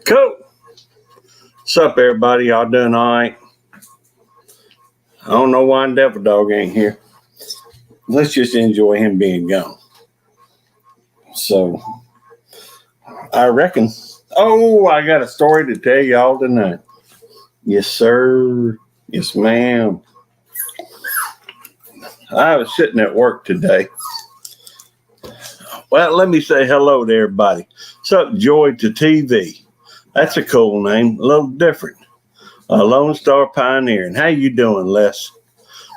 Cool. What's up, everybody? Y'all doing all right? I don't know why Devil Dog ain't here. Let's just enjoy him being gone. So, I reckon. Oh, I got a story to tell y'all tonight. Yes, sir. Yes, ma'am. I was sitting at work today. Well, let me say hello to everybody. What's up, Joy to TV? That's a cool name, a little different. Lone Star Pioneering. How you doing, Les?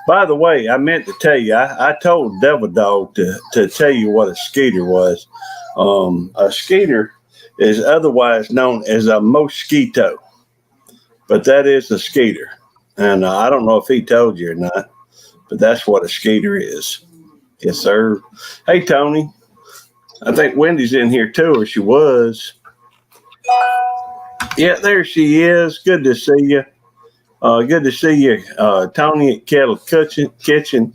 By the way, I meant to tell you, I told Devil Dog to tell you what a skeeter was. A skeeter is otherwise known as a mosquito, but that is a skeeter. And I don't know if he told you or not, but that's what a skeeter is. Yes, sir. Hey, Tony. I think Wendy's in here too, or she was. Yeah, there she is. Good to see you. Good to see you, Tony at Kettle Kitchen.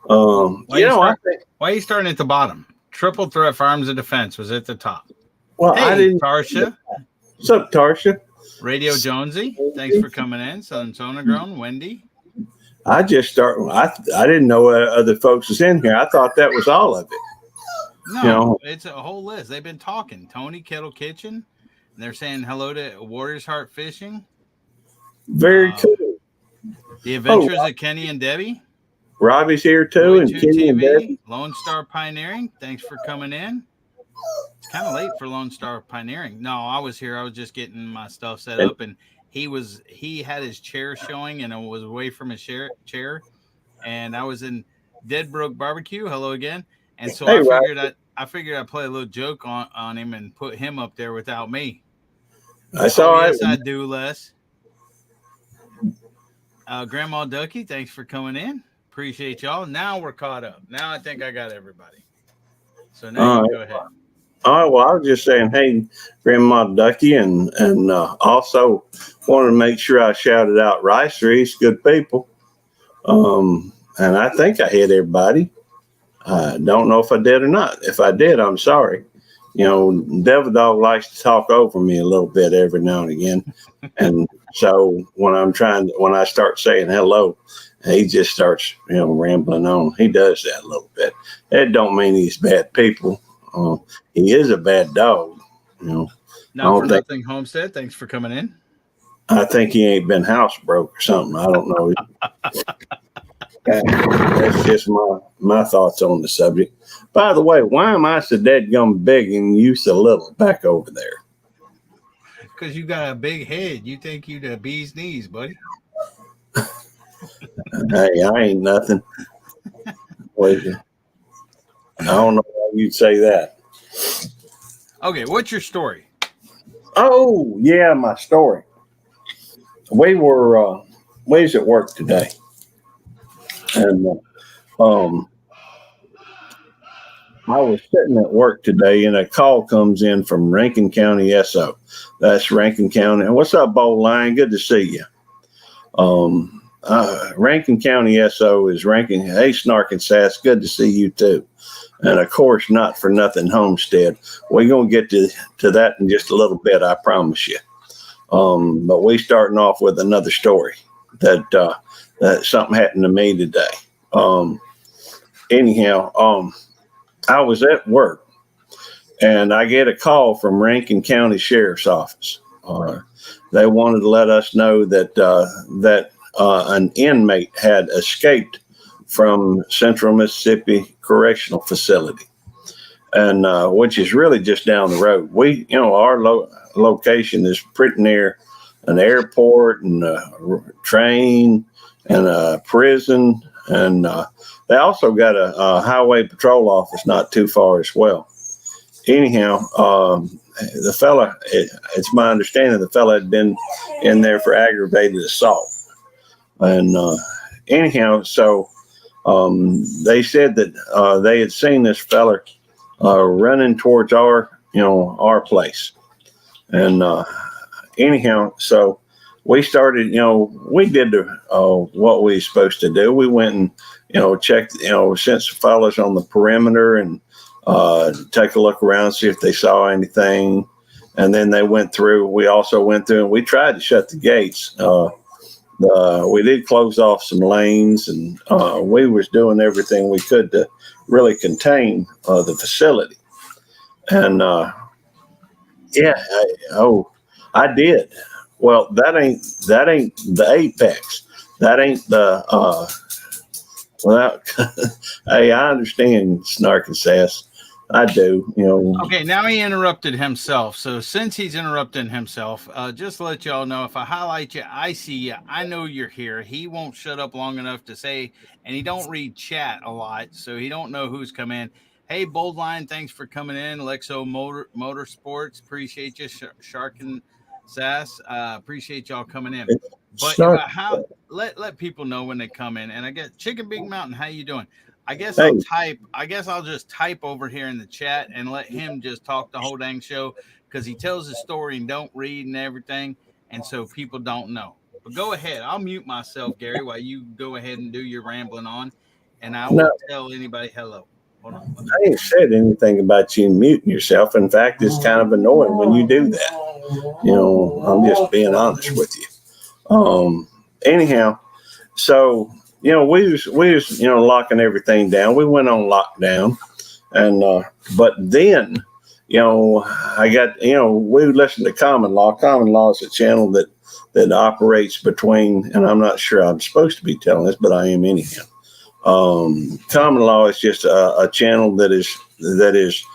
Why are you starting at the bottom? Triple Threat Farms and Defense was at the top. Well, hey, I didn't. Tarsha. What's up, Tarsha? Radio Jonesy, thanks for coming in. Southern Sonagrown, Wendy. I just started. I didn't know other folks was in here. I thought that was all of it. No, it's a whole list. They've been talking. Tony Kettle Kitchen. And they're saying hello to Warriors Heart Fishing. Very cool. The Adventures of Kenny and Debbie. Robbie's here too, and Kenny and Debbie. Lone Star Pioneering. Thanks for coming in. It's kind of late for Lone Star Pioneering. No, I was here. I was just getting my stuff set up, and he had his chair showing, and I was away from his chair, and I was in Deadbrook Barbecue. Hello again. And so I figured I'd play a little joke on him and put him up there without me. That's all right. Yes, I do, Les. Grandma Ducky, thanks for coming in. Appreciate y'all. Now we're caught up. Now I think I got everybody. So now you go ahead. All right. Well, I was just saying, hey, Grandma Ducky, and also wanted to make sure I shouted out Rice Trees, good people. And I think I hit everybody. I don't know if I did or not. If I did, I'm sorry. Devil Dog likes to talk over me a little bit every now and again. And so when I start saying hello, he just starts, rambling on. He does that a little bit. That don't mean he's bad people. He is a bad dog. Now for nothing, Homestead, thanks for coming in. I think he ain't been housebroke or something. I don't know. That's just my thoughts on the subject. By the way, why am I so deadgum big and you so little back over there? Because you got a big head. You think you the bee's knees, buddy. Hey, I ain't nothing. I don't know why you'd say that. Okay, what's your story? Oh, yeah, my story. We was at work today. And I was sitting at work today, and a call comes in from Rankin County SO. That's Rankin County. What's up, Bold Lion? Good to see you. Rankin County SO is Rankin. Hey, Snark and Sass, good to see you too. And of course, not for nothing, Homestead. We're gonna get to that in just a little bit, I promise you. But we starting off with another story that something happened to me today. Anyhow, I was at work and I get a call from Rankin County Sheriff's Office. They wanted to let us know that an inmate had escaped from Central Mississippi Correctional Facility, and which is really just down the road. Our location is pretty near an airport and a train and a prison, and they also got a highway patrol office not too far as well. Anyhow, the fella, it's my understanding the fella had been in there for aggravated assault. And anyhow, so they said that they had seen this fella running towards our place. And anyhow, so we started, we did what we were supposed to do. We went and, checked, sent some fellas on the perimeter and take a look around, see if they saw anything. And then they went through. We also went through, and we tried to shut the gates. We did close off some lanes, and we was doing everything we could to really contain the facility. And I did. Well, that ain't the apex. That ain't the well. Hey, I understand snark and sass. I do. Okay, now he interrupted himself. So since he's interrupting himself, just to let y'all know, if I highlight you, I see you. I know you're here. He won't shut up long enough to say, and he don't read chat a lot, so he don't know who's come in. Hey, Boldline, thanks for coming in. Lexo Motorsports, appreciate you. Shark and Sass, appreciate y'all coming in. But if I let people know when they come in, and I get Chicken Big Mountain, how you doing? I guess I'll just type over here in the chat and let him just talk the whole dang show, because he tells his story and don't read and everything, and so people don't know. But go ahead. I'll mute myself, Gary, while you go ahead and do your rambling on, and I won't tell anybody hello. Hold on. I ain't said anything about you muting yourself. In fact, it's kind of annoying when you do that. I'm just being honest with you. Anyhow, so we was locking everything down. We went on lockdown, and but then I got we listened to Common Law. Common Law is a channel that operates between, and I'm not sure I'm supposed to be telling this, but I am anyhow. Common Law is just a channel that is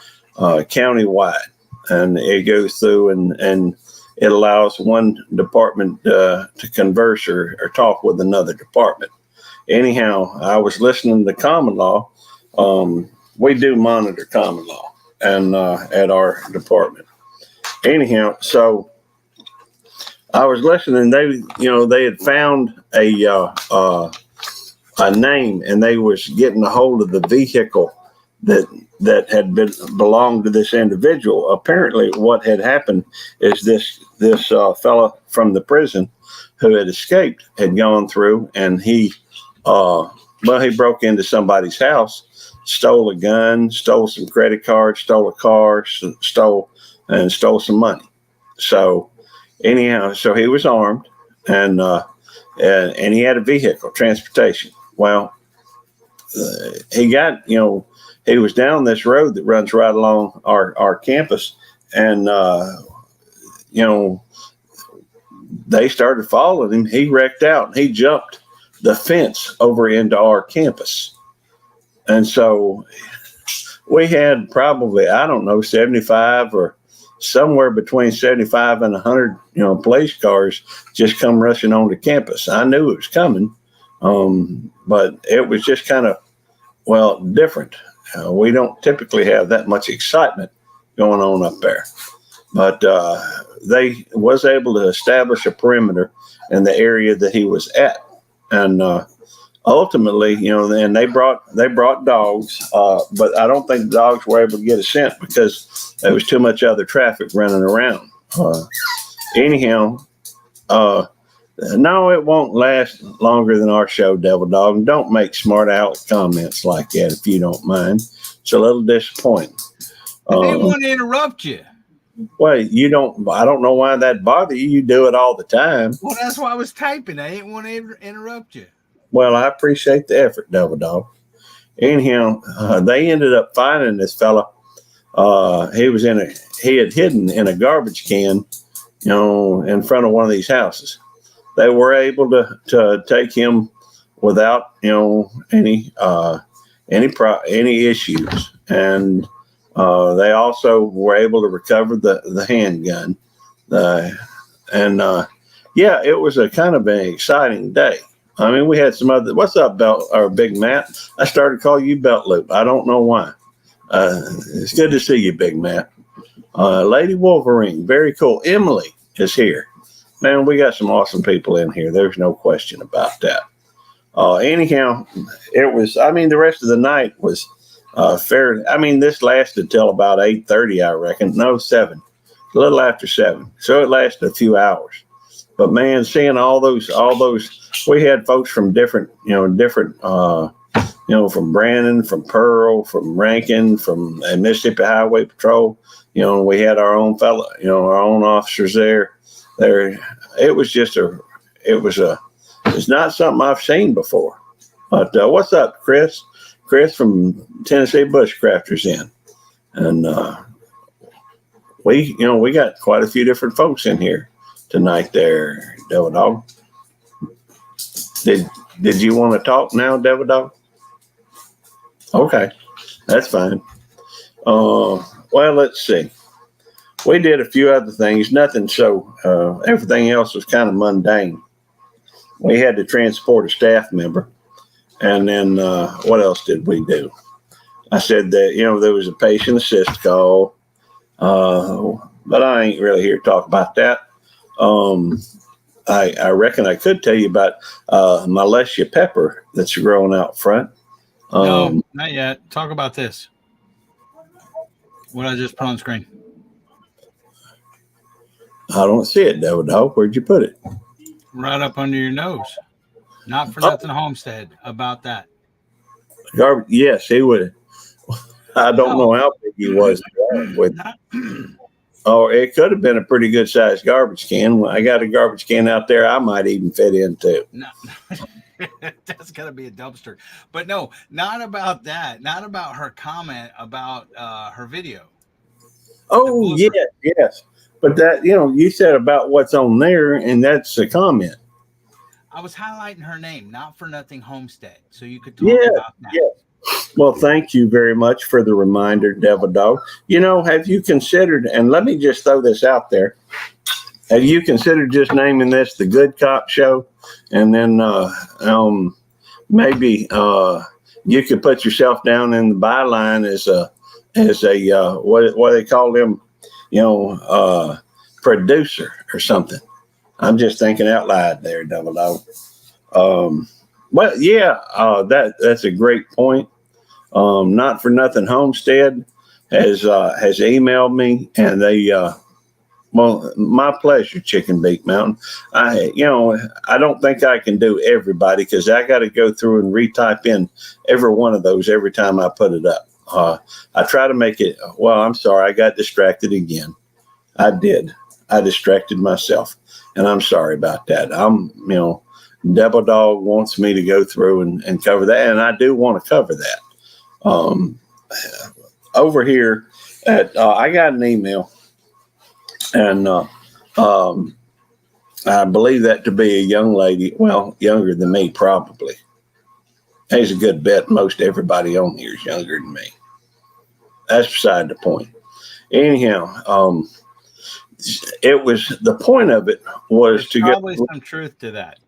county-wide, and it goes through and it allows one department to converse or talk with another department. Anyhow, I was listening to Common Law. We do monitor Common Law and at our department. Anyhow, so I was listening. They had found a name, and they was getting a hold of the vehicle that had belonged to this individual. Apparently, what had happened is this fella from the prison who had escaped had gone through, and he broke into somebody's house, stole a gun, stole some credit cards, stole a car, stole some money. So anyhow, so he was armed, and he had a vehicle, transportation. Well, he was down this road that runs right along our campus, and they started following him. He wrecked out, and he jumped the fence over into our campus. And so we had probably, 75 or somewhere between 75 and 100, police cars just come rushing onto campus. I knew it was coming, but it was just kind of, different. We don't typically have that much excitement going on up there. But they was able to establish a perimeter in the area that he was at. And ultimately, and they brought dogs, but I don't think the dogs were able to get a scent because there was too much other traffic running around. Anyhow, no, it won't last longer than our show, Devil Dog. And don't make smart aleck comments like that if you don't mind. It's a little disappointing. I didn't want to interrupt you. Well, I don't know why that bothers you. You do it all the time. Well, that's why I was typing. I didn't want to interrupt you. Well, I appreciate the effort, Devil Dog. Anyhow, they ended up finding this fella. He had hidden in a garbage can, in front of one of these houses. They were able to take him without, any issues. And they also were able to recover the handgun. It was a kind of an exciting day. I mean, we had some other. What's up, Big Matt? I started calling you Belt Loop. I don't know why. It's good to see you, Big Matt. Lady Wolverine, very cool. Emily is here. Man, we got some awesome people in here. There's no question about that. Anyhow, it was. I mean, the rest of the night was fair. I mean, this lasted till about 8:30, I reckon. No, 7. A little after 7. So it lasted a few hours. But man, seeing all those, we had folks from different, from Brandon, from Pearl, from Rankin, from Mississippi Highway Patrol, We had our own fellow, our own officers there. There, it was just it's not something I've seen before. But what's up, Chris? Chris from Tennessee Bushcrafters in, and we got quite a few different folks in here tonight. There, Devil Dog. Did you want to talk now, Devil Dog? Okay, that's fine. Well, let's see. We did a few other things, nothing so, everything else was kind of mundane. We had to transport a staff member. And then what else did we do? I said that, there was a patient assist call, but I ain't really here to talk about that. I reckon I could tell you about Militia pepper that's growing out front. No, not yet. Talk about this. What I just put on screen. I don't see it, Devil Dog. Where'd you put it? Right up under your nose. Not for nothing, Homestead. About that. Garbage. Yes, he would. I don't know how big he was. Oh, it could have been a pretty good sized garbage can. I got a garbage can out there I might even fit into. No. That's got to be a dumpster. But no, not about that. Not about her comment about her video. Oh, yes. But that, you said about what's on there, and that's a comment. I was highlighting her name, not for nothing Homestead. So you could talk about that. Yeah. Well, thank you very much for the reminder, Devil Dog. Have you considered, and let me just throw this out there, have you considered just naming this the Good Cop Show? And then maybe you could put yourself down in the byline as a what do they call them? Producer or something. I'm just thinking out loud there, Devil Dog. Well, yeah, that's a great point. Not for nothing Homestead has emailed me, and they well, my pleasure, Chicken Beak Mountain. I don't think I can do everybody because I got to go through and retype in every one of those every time I put it up. I try to make it. Well, I'm sorry, I got distracted again. I did. I distracted myself, and I'm sorry about that. Devil Dog wants me to go through and cover that, and I do want to cover that. Over here at I got an email. And I believe that to be a young lady, well, younger than me, probably. There's a good bet most everybody on here is younger than me. That's beside the point. Anyhow, it was the point of it was There's to probably get. some truth to that.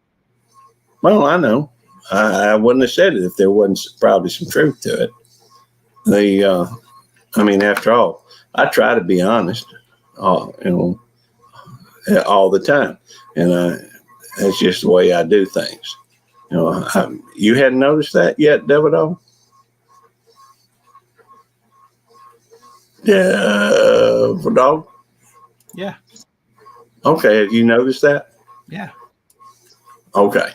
Well, I know. I wouldn't have said it if there wasn't probably some truth to it. After all, I try to be honest. All the time, and that's just the way I do things. You hadn't noticed that yet, Devil Dog? Yeah, Dog. Yeah. Okay, have you noticed that? Yeah. Okay.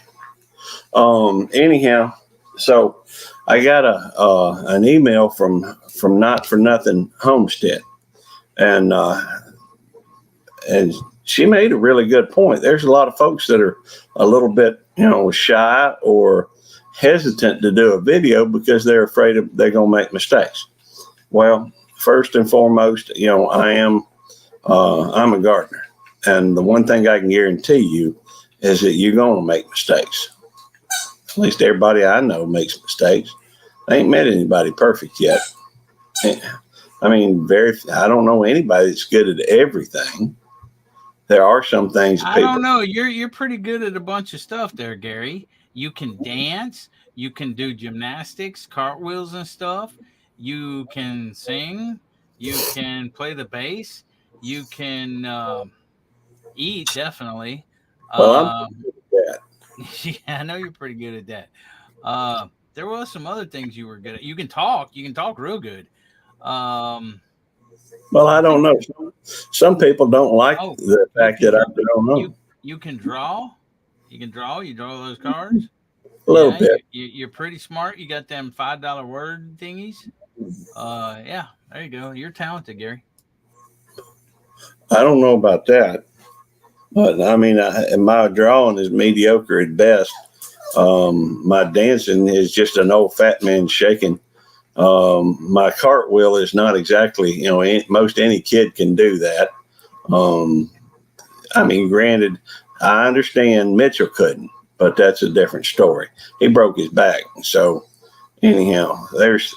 Anyhow, so I got an email from Not for Nothing Homestead, and she made a really good point. There's a lot of folks that are a little bit, shy or hesitant to do a video because they're afraid they're going to make mistakes. Well, first and foremost, I'm a gardener, and the one thing I can guarantee you is that you're going to make mistakes. At least everybody I know makes mistakes. I ain't met anybody perfect yet. I don't know anybody that's good at everything. There are some things. I don't know. You're pretty good at a bunch of stuff there, Gary. You can dance. You can do gymnastics, cartwheels and stuff. You can sing. You can play the bass. You can eat, definitely. Well, I'm good at that. Yeah, I know you're pretty good at that. There was some other things you were good at. You can talk. You can talk real good. Well, I don't know. Some people don't like the fact that I don't know. You can draw. You can draw. You draw those cards. A little bit. You're pretty smart. You got them $5 word thingies. Yeah, there you go. You're talented, Gary. I don't know about that, but I mean, my drawing is mediocre at best. My dancing is just an old fat man shaking. My cartwheel is not exactly, most any kid can do that. Um, I mean, granted, I understand Mitchell couldn't, but that's a different story. He broke his back, so anyhow, there's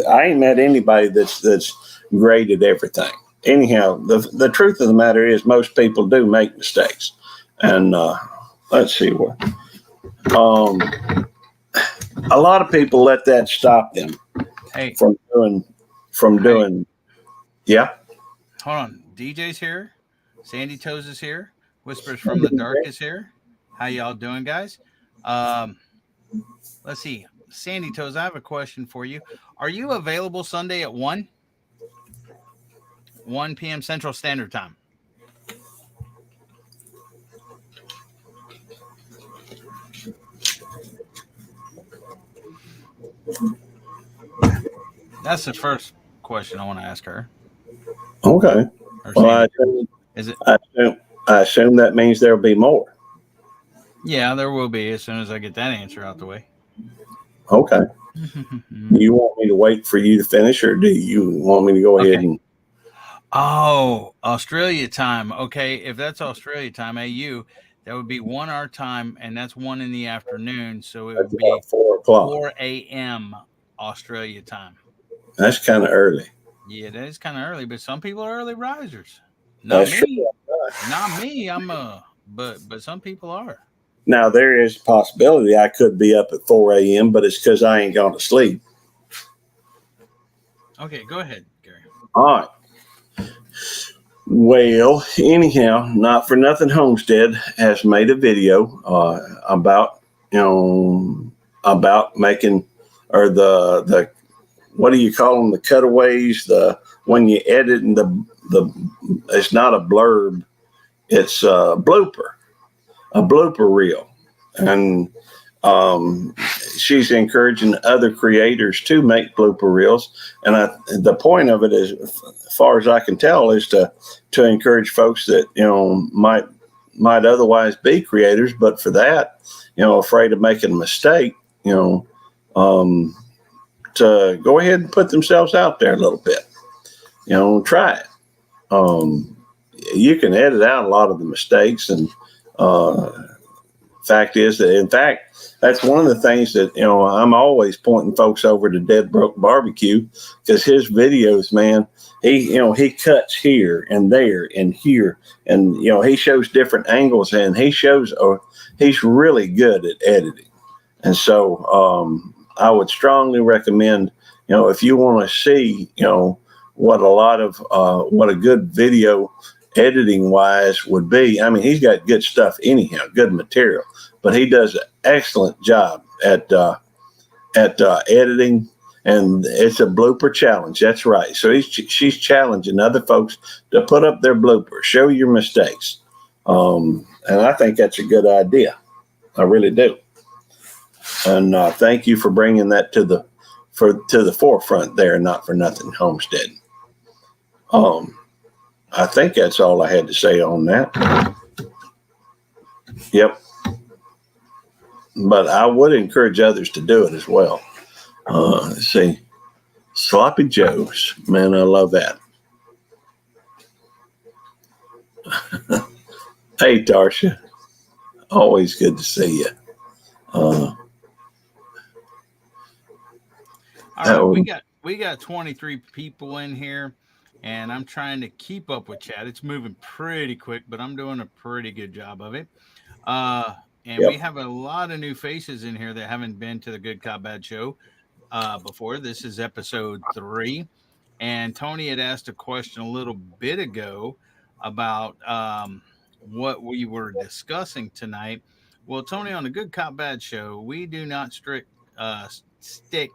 I ain't met anybody that's great at everything. Anyhow, the truth of the matter is most people do make mistakes, and let's see what. Um, a lot of people let that stop them Hey, from doing from hey, doing. Yeah. hold on. DJ's here. Sandy Toes is here. Whispers from the Dark is here. How y'all doing, guys? Um, let's see. Sandy Toes, I have a question for you. Are you available Sunday at 1 p.m. Central Standard Time? That's the first question I want to ask her Okay. or Well, Sandy Toes. Is it? I assume that means there'll be more. Yeah, there will be as soon as I get that answer out the way. Okay. Do you want me to wait for you to finish, or do you want me to go ahead Okay. and? Oh, Australia time. Okay, if that's Australia time, AU, that would be 1 hour time, and that's 1 in the afternoon. So it That's would be about 4 o'clock. 4 a.m. Australia time. That's kind of early. Yeah, that is kind of early, but some people are early risers. Not That's true. me. Not me. But some people are. Now there is a possibility I could be up at 4 a.m., but it's because I ain't gone to sleep. Okay, go ahead, Gary. All right. Well, anyhow, not for nothing. Homestead has made a video about you know about making or the what do you call them, the cutaways, the when you edit and the it's not a blurb, it's a blooper reel, and she's encouraging other creators to make blooper reels. And the point of it is, as far as I can tell, is to encourage folks that might otherwise be creators, but for that, afraid of making a mistake, um, to go ahead and put themselves out there a little bit. Try it. Um, you can edit out a lot of the mistakes, and uh, fact is that, in fact, that's one of the things that I'm always pointing folks over to Dead Broke Barbecue, because his videos, man, he cuts here and there and here, and he shows different angles, and he's really good at editing. And so I would strongly recommend, if you want to see, what a good video editing wise would be. I mean, he's got good stuff anyhow, good material, but he does an excellent job at editing, and it's a blooper challenge. That's right. So she's challenging other folks to put up their bloopers, show your mistakes, and I think that's a good idea. I really do. And thank you for bringing that to the forefront there, not for nothing, Homestead. I think that's all I had to say on that. Yep. But I would encourage others to do it as well. Let's see, Sloppy Joe's, man, I love that. Hey, Tarsha, always good to see you. All right, we got 23 people in here, and I'm trying to keep up with chat. It's moving pretty quick, but I'm doing a pretty good job of it. And we Yep. have a lot of new faces in here that haven't been to the Good Cop Bad Show before. This is episode 3, and Tony had asked a question a little bit ago about what we were discussing tonight. Well, Tony, on the Good Cop Bad Show, we do not stick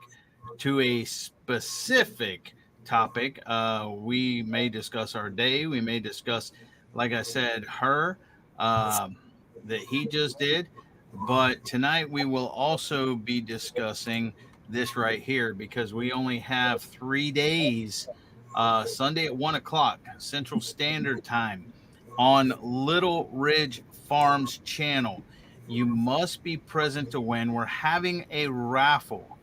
to a specific topic. We may discuss our day. We may discuss, like I said, her that he just did. But tonight we will also be discussing this right here because we only have 3 days Sunday at 1 o'clock Central Standard Time on Little Ridge Farms channel. You must be present to win. We're having a raffle.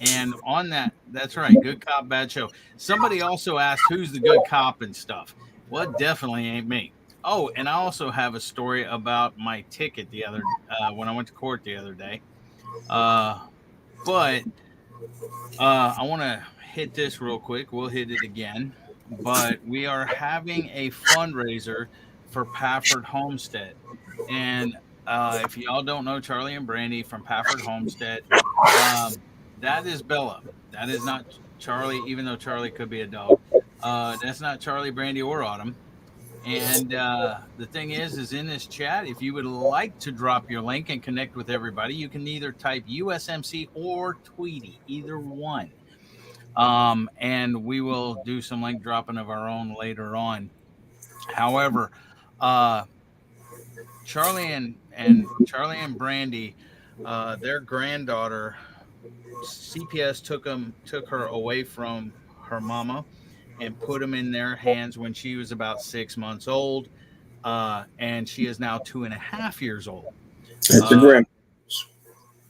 And on that's right, good cop, bad show. Somebody also asked who's the good cop and stuff. Well, it definitely ain't me. Oh, and I also have a story about my ticket when I went to court the other day. But I want to hit this real quick. We'll hit it again. But we are having a fundraiser for Pafford Homestead. And if y'all don't know Charlie and Brandy from Pafford Homestead, that is Bella. That is not Charlie, even though Charlie could be a dog. That's not Charlie, Brandy, or Autumn. And the thing is in this chat, if you would like to drop your link and connect with everybody, you can either type USMC or Tweety, either one. And we will do some link dropping of our own later on. However, Charlie and Brandy, their granddaughter, CPS took her away from her mama and put them in their hands when she was about 6 months old. And she is now 2.5 years old. It's a grandparents.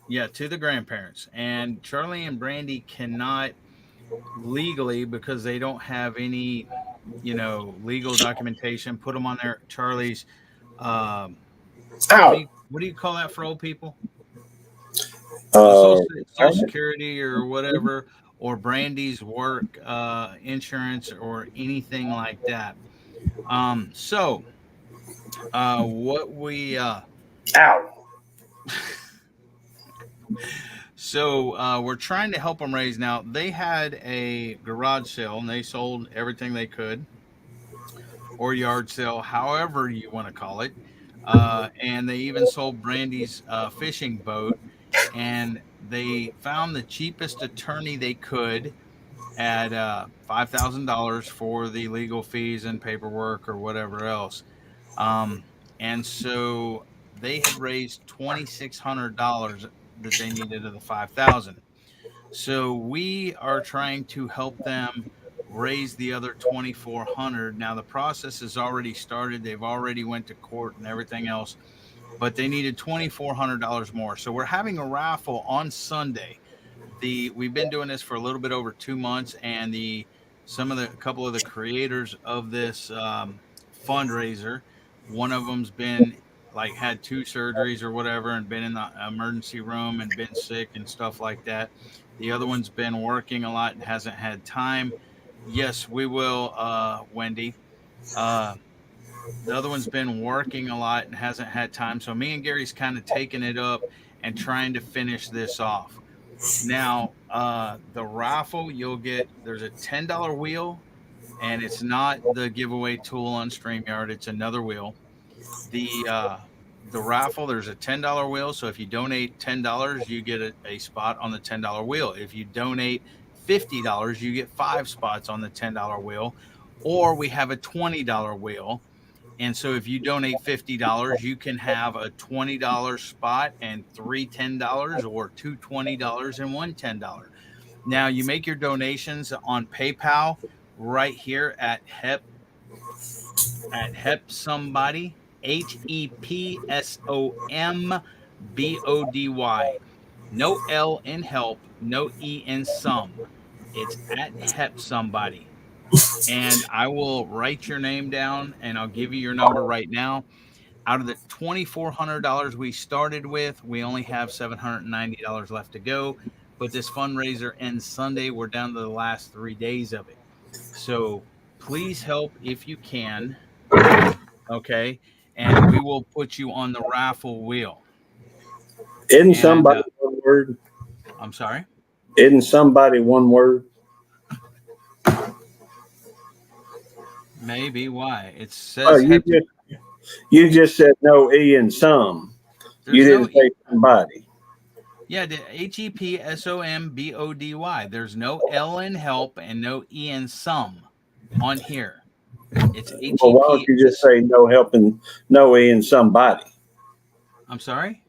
Yeah, to the grandparents. And Charlie and Brandy cannot legally, because they don't have any, legal documentation, put them on their Charlie's. What do you call that for old people? Social Security or whatever, or Brandy's work insurance or anything like that. So what we So we're trying to help them raise. Now, they had a garage sale and they sold everything they could, or yard sale, however you want to call it. And they even sold Brandy's fishing boat, and they found the cheapest attorney they could at $5,000 for the legal fees and paperwork or whatever else. And so they had raised $2,600 that they needed of the $5,000. So we are trying to help them raise the other $2,400. Now the process has already started. They've already went to court and everything else, but they needed $2,400 more. So we're having a raffle on Sunday. We've been doing this for a little bit over 2 months, and a couple of the creators of this fundraiser, one of them's been had 2 surgeries or whatever and been in the emergency room and been sick and stuff like that. The other one's been working a lot and hasn't had time. Yes, we will, Wendy. The other one's been working a lot and hasn't had time. So me and Gary's kind of taking it up and trying to finish this off. Now, the raffle, there's a $10 wheel, and it's not the giveaway tool on StreamYard. It's another wheel. The raffle, there's a $10 wheel. So if you donate $10, you get a spot on the $10 wheel. If you donate $50, you get 5 spots on the $10 wheel. Or we have a $20 wheel. And so if you donate $50, you can have a $20 spot and 3 $10, or 2 $20 and 1 $10. Now you make your donations on PayPal right here at HepSomebody, HepSombody. No L in help, no E in some. It's at HepSomebody. And I will write your name down, and I'll give you your number right now. Out of the $2,400 we started with, we only have $790 left to go. But this fundraiser ends Sunday. We're down to the last 3 days of it. So please help if you can. Okay. And we will put you on the raffle wheel. Isn't somebody one word? I'm sorry? Isn't somebody one word? Maybe. Why? It says you just said no E in some. You didn't say somebody. Yeah, the HepSombody. There's no L in help and no E in some on here. It's HEP. Well, why don't you just say no help and no E in somebody? I'm sorry?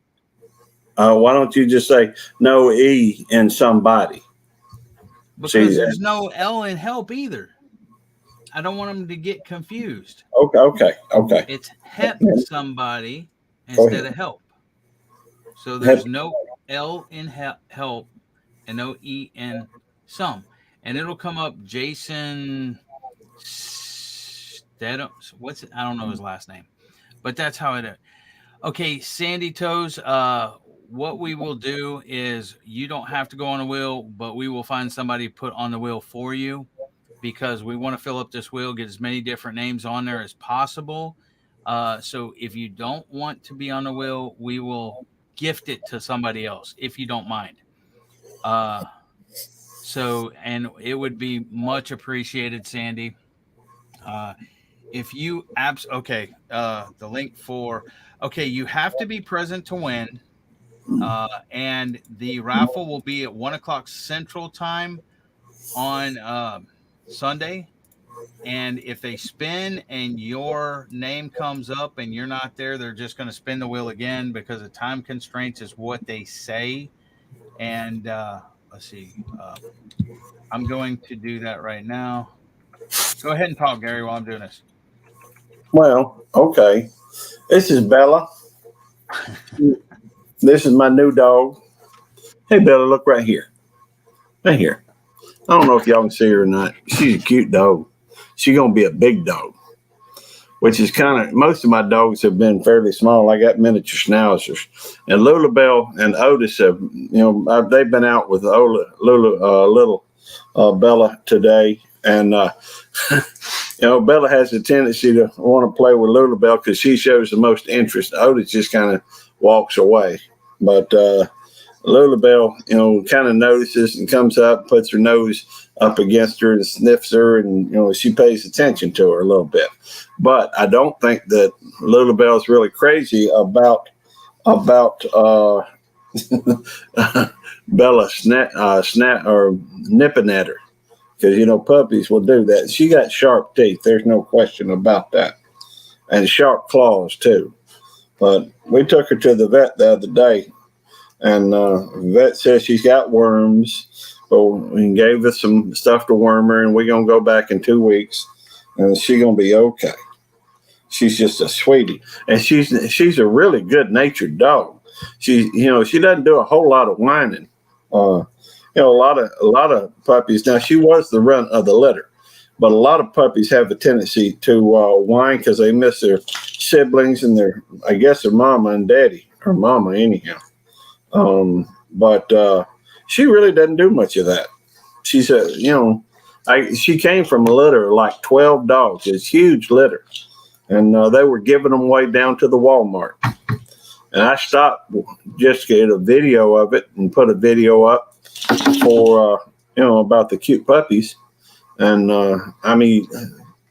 Why don't you just say no E in somebody? because there's no L in help either. I don't want them to get confused. Okay. It's hep somebody Go instead ahead. of help. So Hep- there's no L in help and no E in some. And it'll come up Jason Stedham. What's it? I don't know his last name, but that's how it is. Okay, Sandy Toes. What we will do is you don't have to go on a wheel, but we will find somebody to put on the wheel for you because we want to fill up this wheel, get as many different names on there as possible. So if you don't want to be on the wheel, we will gift it to somebody else if you don't mind. And it would be much appreciated, Sandy. If you the link for you have to be present to win. And the raffle will be at 1 o'clock Central Time on Sunday. And if they spin and your name comes up and you're not there, they're just going to spin the wheel again because the time constraints is what they say. And let's see. I'm going to do that right now. Go ahead and talk, Gary, while I'm doing this. Well, okay. This is Bella. This is my new dog. Hey, Bella, look right here. Right here. I don't know if y'all can see her or not. She's a cute dog. She's gonna be a big dog, which is kind of most of my dogs have been fairly small. I got miniature schnauzers, and Lulabelle and Otis have, they've been out with little Bella today, and Bella has a tendency to want to play with Lulabelle because she shows the most interest. Otis just kind of walks away, but Lulabelle, kind of notices and comes up, puts her nose up against her and sniffs her, and she pays attention to her a little bit. But I don't think that Lulabelle's really crazy about Bella snap or nipping at her, because puppies will do that. She got sharp teeth. There's no question about that, and sharp claws too. But we took her to the vet the other day, and the vet says she's got worms. But we gave us some stuff to worm her, and we're gonna go back in 2 weeks, and she's gonna be okay. She's just a sweetie, and she's a really good natured dog. She doesn't do a whole lot of whining. A lot of puppies. Now she was the runt of the litter, but a lot of puppies have a tendency to whine because they miss their siblings and I guess their mama and daddy, or mama anyhow. But she really doesn't do much of that. She's she came from a litter of like 12 dogs. It's a huge litter, and they were giving them away down to the Walmart. And I stopped just to get a video of it and put a video up for about the cute puppies. And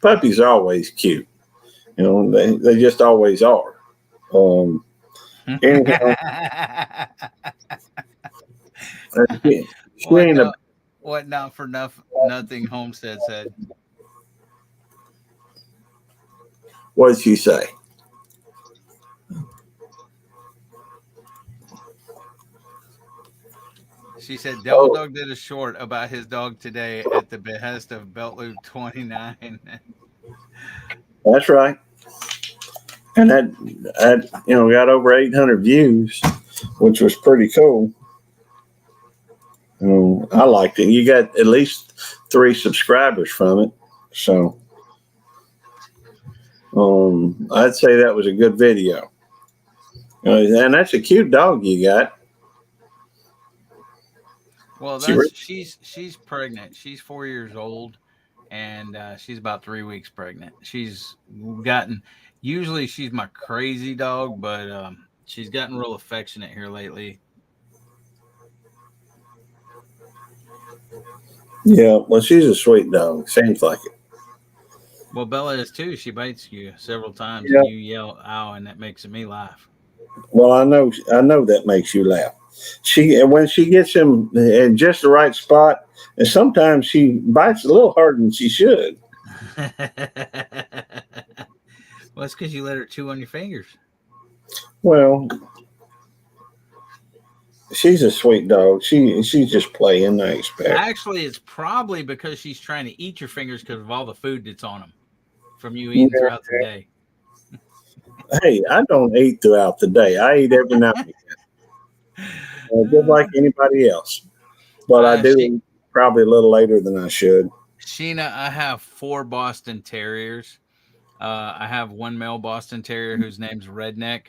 puppies are always cute. They just always are. Anyhow, she ain't a. What not for nothing Homestead said. What did she say? She said Devil Dog did a short about his dog today at the behest of Belt Loop 29. That's right. And that got over 800 views, which was pretty cool. I liked it. You got at least 3 subscribers from it, so I'd say that was a good video. And that's a cute dog you got. Well, she's pregnant. She's 4 years old, and she's about 3 weeks pregnant. Usually she's my crazy dog, but she's gotten real affectionate here lately. Yeah, well, she's a sweet dog. Seems like it. Well, Bella is too. She bites you several times, and you yell "ow," and that makes me laugh. Well, I know that makes you laugh. When she gets him in just the right spot, and sometimes she bites a little harder than she should. Well, it's because you let her chew on your fingers. Well, She's a sweet dog. She's just playing, I expect. Actually, it's probably because she's trying to eat your fingers because of all the food that's on them from you eating Yeah. throughout the day. Hey, I don't eat throughout the day. I eat every now and then, just like anybody else. But I do She, eat probably a little later than I should. Sheena, I have 4 Boston Terriers. I have one male Boston Terrier whose name's Redneck.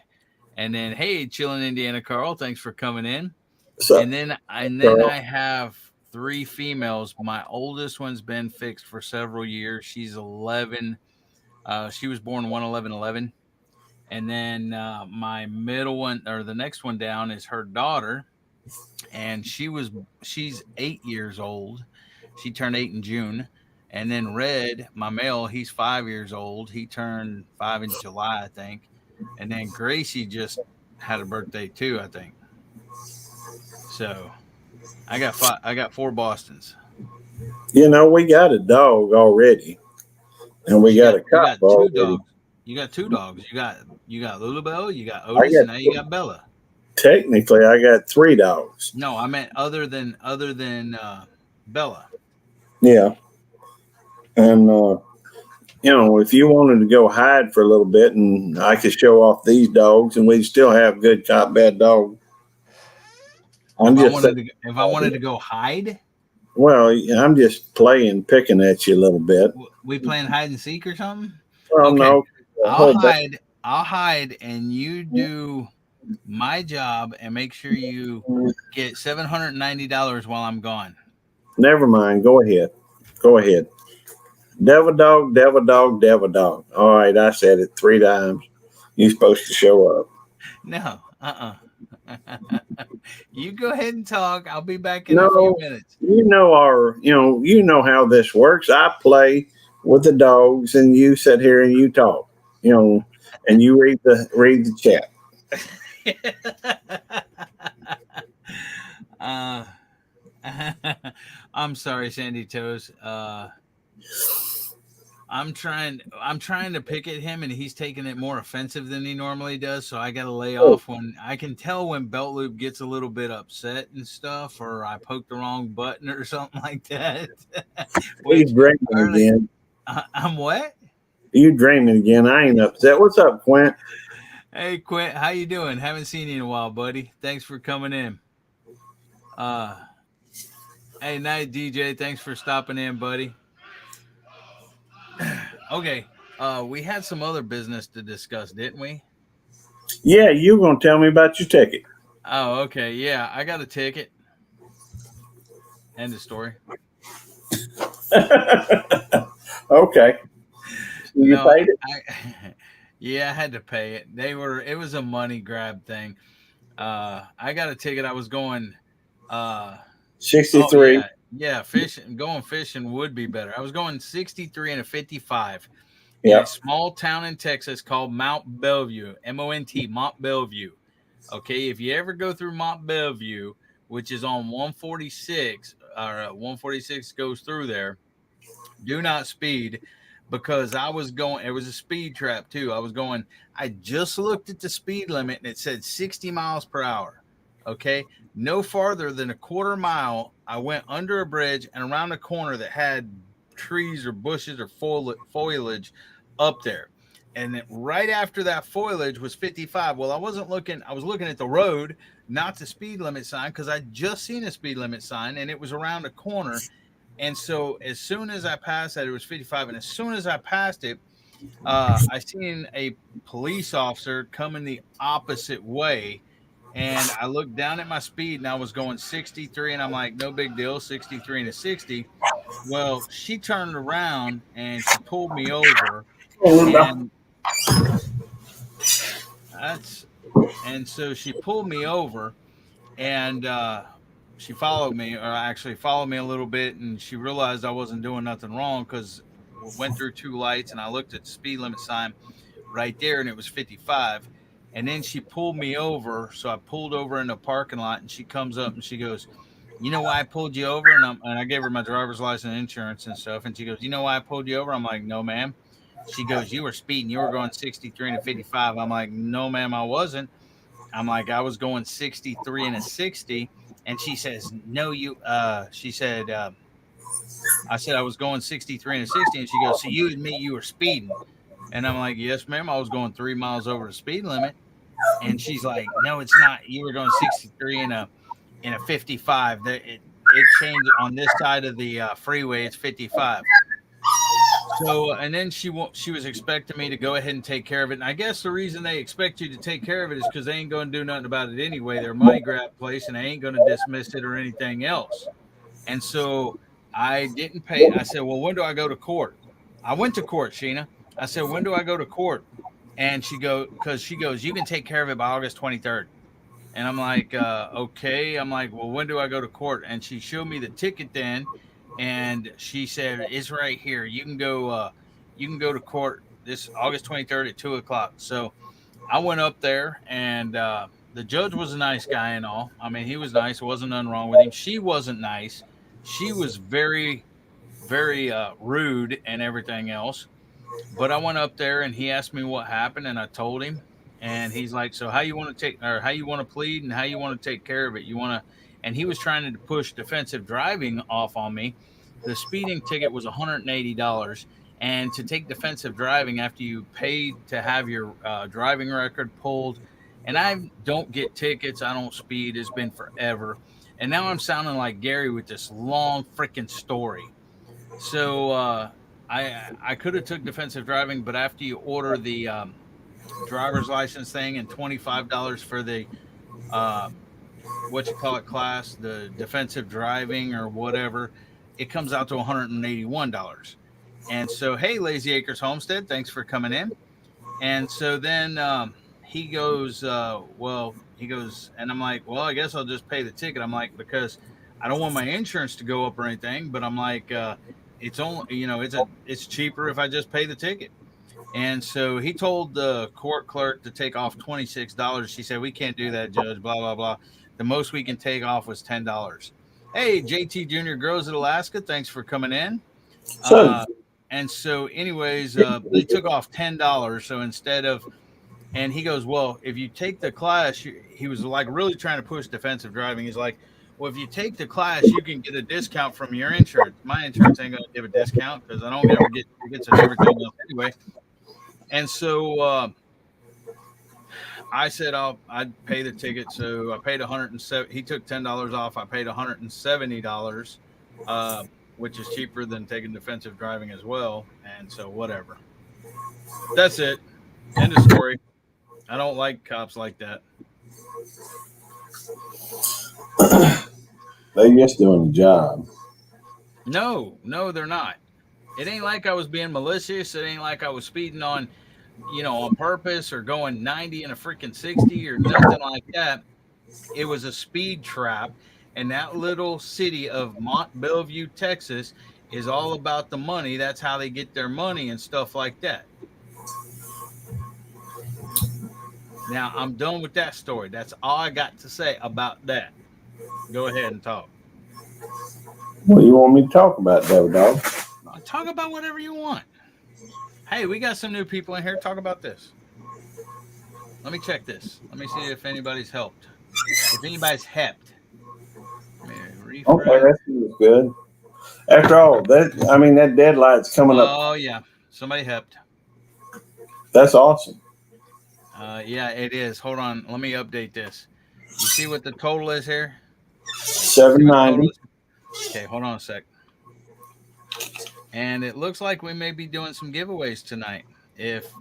And then, hey, chillin' Indiana Carl, thanks for coming in. So, And then girl, I have 3 females. My oldest one's been fixed for several years. She's 11. She was born 1/11/11. And then my middle one, or the next one down, is her daughter, and she's 8 years old. She turned 8 in June. And then Red, my male, he's 5 years old. He turned 5 in July, I think. And then Gracie just had a birthday too, I think. So I got 4 Bostons. we got a dog already, and we got a You cop got two already. dogs. You got 2 dogs. You got Lulabelle, you got I Otis, got and now you got Bella. technically I got 3 dogs. No, I meant other than Bella. Yeah, and if you wanted to go hide for a little bit, and I could show off these dogs, and we'd still have good cop, bad dog. I'm just saying. If I wanted to go hide, Well, I'm just playing, picking at you a little bit. we playing hide and seek or something. Well, Okay, no, the whole bit. I'll hide, and you do my job and make sure you get $790 while I'm gone. Never mind. Go ahead. Go ahead. Devil dog, devil dog, devil dog. All right, I said it 3 times. You're supposed to show up. No, you go ahead and talk. I'll be back in a few No, minutes. you know how this works. I play with the dogs, and you sit here and you talk. And you read the chat. uh, I'm sorry, Sandy Toes. I'm trying to pick at him, and he's taking it more offensive than he normally does. So I got to lay Oh, off when I can tell when Belt Loop gets a little bit upset and stuff, or I poke the wrong button or something like that. he's Which dreaming early, again. I'm what? You dreaming again? I ain't upset. What's up, Quint? Hey, Quint, how you doing? Haven't seen you in a while, buddy. Thanks for coming in. Uh, hey, night DJ. Thanks for stopping in, buddy. Okay. We had some other business to discuss, didn't we? Yeah, you gonna tell me about your ticket? Oh, okay. Yeah, I got a ticket. End of story. Okay, you No, paid it. yeah, I had to pay it. It was a money grab thing. I got a ticket. I was going, uh, oh 63. yeah, fishing, going fishing would be better. I was going 63 and a 55 in a Yep. small town in Texas called Mount Bellevue, MONT, Mont Bellevue. Okay, if you ever go through Mont Bellevue, which is on 146, or 146 goes through there, do not speed because I was going, it was a speed trap too. I just looked at the speed limit and it said 60 miles per hour. Okay. No farther than a quarter mile, I went under a bridge and around a corner that had trees or bushes or foliage up there. And then right after that foliage was 55. Well, I was looking at the road, not the speed limit sign, because I just seen a speed limit sign and it was around a corner. And so as soon as I passed that, it was 55. And as soon as I passed it, I seen a police officer coming the opposite way. And I looked down at my speed and I was going 63. And I'm like, no big deal, 63 and a 60. Well, she turned around and she pulled me over. And that's, and so she pulled me over and she followed me, or actually followed me a little bit, and she realized I wasn't doing nothing wrong because went through 2 lights, and I looked at the speed limit sign right there, and it was 55. And then she pulled me over, so I pulled over in the parking lot, and she comes up and she goes, "You know why I pulled you over?" And I gave her my driver's license, and insurance, and stuff, and she goes, "You know why I pulled you over?" I'm like, "No, ma'am." She goes, "You were speeding. You were going 63 and a 55." I'm like, "No, ma'am, I wasn't." I'm like, I was going 63 and a 60. And she says, no, she said, I said I was going 63 and a 60. And she goes, so you admit you were speeding? And I'm like, yes, ma'am. I was going 3 miles over the speed limit. And she's like, no, it's not. You were going 63 in a 55. It changed on this side of the freeway. It's 55. So, and then she was expecting me to go ahead and take care of it. And I guess the reason they expect you to take care of it is because they ain't going to do nothing about it anyway. They're a money grab place, and they ain't going to dismiss it or anything else. And so I didn't pay. I said, well, when do I go to court? I went to court, Sheena. I said, when do I go to court? And she goes, you can take care of it by August 23rd. And I'm like, okay. I'm like, well, when do I go to court? And she showed me the ticket then, and she said, it's right here. You can go to court this August 23rd at 2:00. So I went up there, and the judge was a nice guy and all. I mean, he was nice. There wasn't nothing wrong with him. She wasn't nice. She was very, very rude and everything else. But I went up there and he asked me what happened, and I told him. And he's like, so how you want to plead and how you want to take care of it? And he was trying to push defensive driving off on me. The speeding ticket was $180. And to take defensive driving after you paid to have your driving record pulled, and I don't get tickets, I don't speed, it's been forever. And now I'm sounding like Gary with this long freaking story. So I could have took defensive driving, but after you order the driver's license thing and $25 for the class, the defensive driving or whatever, it comes out to $181. And so, hey, Lazy Acres Homestead, thanks for coming in. And so then he goes, and I'm like, well, I guess I'll just pay the ticket. I'm like, because I don't want my insurance to go up or anything, but I'm like, it's only, it's cheaper if I just pay the ticket. And so he told the court clerk to take off $26. She said, we can't do that, Judge, blah, blah, blah. The most we can take off was $10. Hey, JT Jr. Grows at Alaska, thanks for coming in. And so anyways, they took off $10. So instead of, and he goes, well, if you take the class, he was like really trying to push defensive driving. He's like, well, if you take the class, you can get a discount from your insurance. My insurance ain't going to give a discount because I don't ever get tickets and everything else anyway. And so I said I'd pay the ticket. So I paid $107. He took $10 off. I paid $170, which is cheaper than taking defensive driving as well. And so whatever. That's it. End of story. I don't like cops like that. They just doing the job. No, they're not. It ain't like I was being malicious. It ain't like I was speeding on purpose or going 90 in a freaking 60 or nothing like that. It was a speed trap. And that little city of Mont Belvieu, Texas, is all about the money. That's how they get their money and stuff like that. Now, I'm done with that story. That's all I got to say about that. Go ahead and talk. What do you want me to talk about, though, dog? Talk about whatever you want. Hey, we got some new people in here. Talk about this. Let me check this. Let me see if anybody's helped. If anybody's helped. Okay, that seems good. After all, that deadline's coming up. Oh, yeah. Somebody helped. That's awesome. Yeah, it is. Hold on. Let me update this. You see what the total is here? 790. Okay, hold on a sec. And it looks like we may be doing some giveaways tonight. If,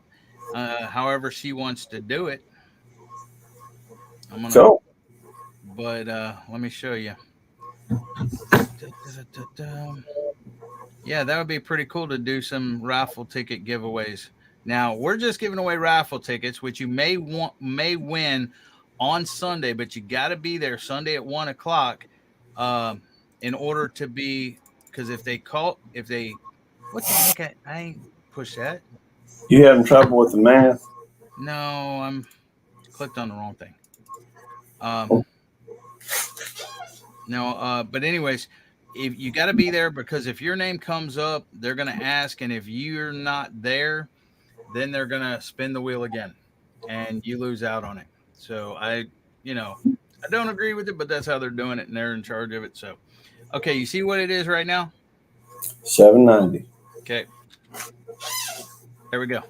however she wants to do it. Cool. But let me show you. Yeah, that would be pretty cool to do some raffle ticket giveaways. Now, we're just giving away raffle tickets, which you may win on Sunday, but you got to be there Sunday at 1:00 in order to be, because what the heck, I ain't push that. You having trouble with the math? No, I'm clicked on the wrong thing. But anyways, if you got to be there, because if your name comes up, they're going to ask, and if you're not there, then they're going to spin the wheel again and you lose out on it. So I don't agree with it, but that's how they're doing it, and they're in charge of it. So, okay, you see what it is right now? $7.90. Okay, there we go.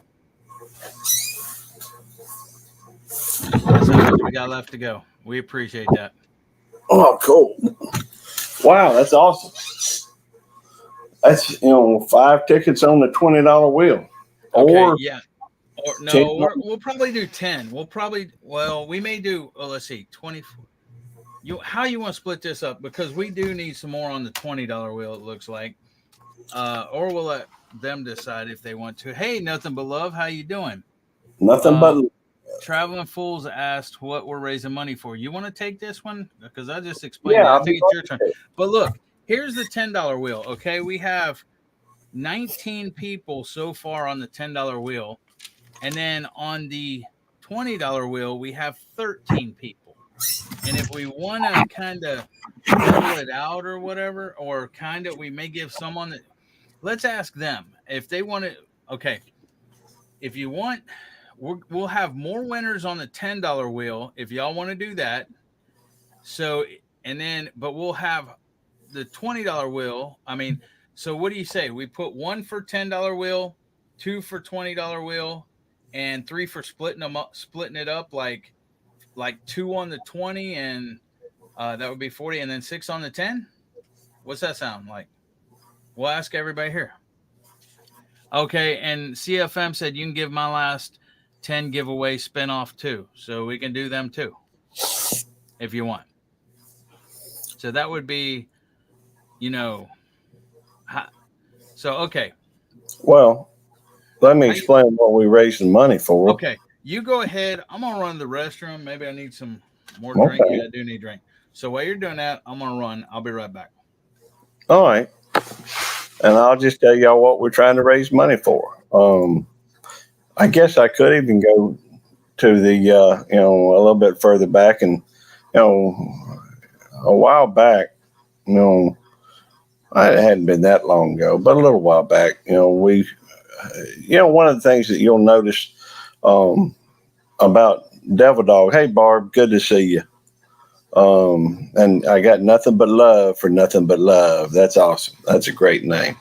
That's how much we got left to go. We appreciate that. Oh, cool. Wow, that's awesome. That's 5 tickets on the $20 wheel. Okay, Or yeah. Or 10. no, we'll probably do 10. We may do. Well, let's see, 24. How you want to split this up? Because we do need some more on the $20 wheel. It looks like, or we'll let them decide if they want to. Hey, nothing but love. How you doing? Nothing but Traveling Fools asked what we're raising money for. You want to take this one? Because I just explained yeah. it. I I'll think be it's your glad turn. to. But look, here's the $10 wheel. Okay, we have 19 people so far on the $10 wheel, and then on the $20 wheel we have 13 people. And if we want to kind of level it out or whatever, or kind of, we may give someone that. Let's ask them if they want to. Okay, if you want, we'll have more winners on the $10 wheel if y'all want to do that. So, and then, but we'll have the $20 wheel. I mean, so what do you say? We put 1 for $10 wheel, 2 for $20 wheel, and 3 for splitting it up like 2 on the 20, and that would be 40, and then 6 on the 10. What's that sound like? We'll ask everybody here. Okay, and CFM said you can give my last 10 giveaway spinoff too, so we can do them too if you want. So that would be, so okay. Well, let me explain what we raised the money for. Okay, you go ahead. I'm gonna run to the restroom. Maybe I need some more drink. Okay. Yeah, I do need drink. So while you're doing that, I'm gonna run. I'll be right back. All right. And I'll just tell y'all what we're trying to raise money for. I guess I could even go to the, a little bit further back, and, a while back, it hadn't been that long ago, but a little while back, we, one of the things that you'll notice about Devil Dog. Hey, Barb, good to see you. And I got nothing but love for Nothing But Love. That's awesome. That's a great name.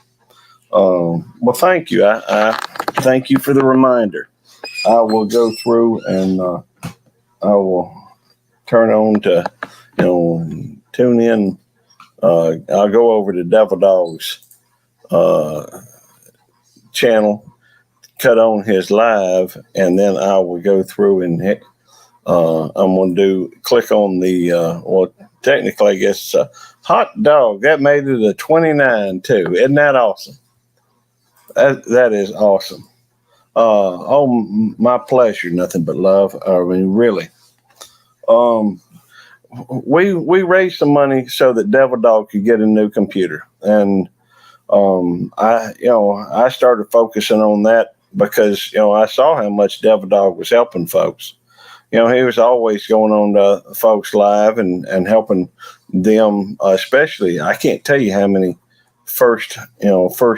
Well, thank you. I thank you for the reminder. I will go through and I will turn on to, tune in. I'll go over to Devil Dog's channel, cut on his live, and then I will go through and I'm going to click on the, technically, I guess, hot dog. That made it a 29 too. Isn't that awesome? That is awesome. My pleasure. Nothing but love. I mean, really. We raised some money so that Devil Dog could get a new computer, and I started focusing on that because I saw how much Devil Dog was helping folks. He was always going on to folks live and helping them, especially. I can't tell you how many first